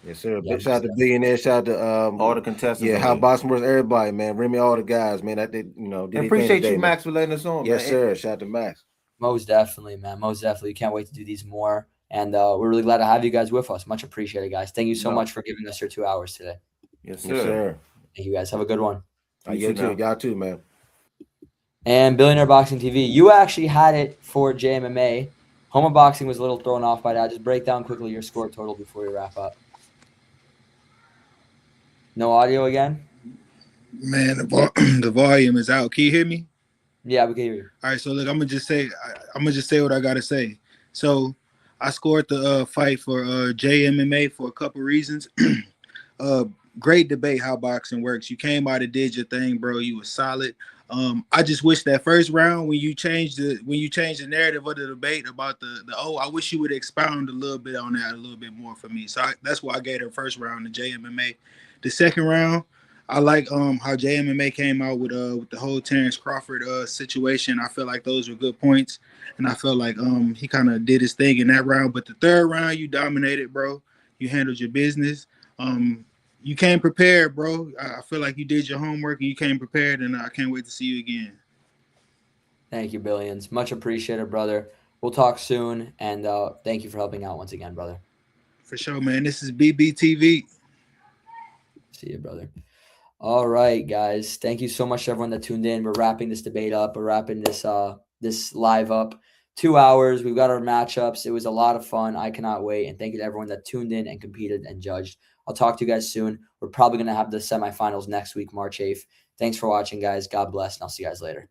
Yes, sir. Big shout out to Billionaire. Shout out to all the contestants. Yeah, How Boxing Works, everybody, man. Remy, all the guys, man. That did, did appreciate today, you, Max, for letting us on. Yes, man. sir. Shout out to Max. Most definitely, man. Most definitely. Can't wait to do these more. And we're really glad to have you guys with us. Much appreciated, guys. Thank you so much for giving us your 2 hours today. Yes, sir. Yes, sir. Thank you, guys. Have a good one. You too. Y'all too, man. And Billionaire Boxing TV, you actually had it for JayMMA. Home of Boxing was a little thrown off by that. Just break down quickly your score total before we wrap up. No audio again? Man, the volume is out. Can you hear me? Yeah, we can hear you. All right, so look, I'm gonna just say what I gotta say. So I scored the fight for JayMMA for a couple reasons. Great debate, How Boxing Works. You came out and did your thing, bro. You were solid. I just wish that first round when you changed the narrative of the debate about the I wish you would expound a little bit on that a little bit more for me. So that's why I gave the first round to JayMMA. The second round, I like how JayMMA came out with the whole Terrence Crawford situation. I feel like those were good points, and I felt like he kind of did his thing in that round. But the third round, you dominated, bro. You handled your business. You came prepared, bro. I feel like you did your homework and you came prepared, and I can't wait to see you again. Thank you, Billions. Much appreciated, brother. We'll talk soon, and thank you for helping out once again, brother. For sure, man. This is BBTV. See you, brother. All right, guys. Thank you so much to everyone that tuned in. We're wrapping this debate up. We're wrapping this live up. 2 hours. We've got our matchups. It was a lot of fun. I cannot wait. And thank you to everyone that tuned in and competed and judged. I'll talk to you guys soon. We're probably going to have the semifinals next week, March 8th. Thanks for watching, guys. God bless, and I'll see you guys later.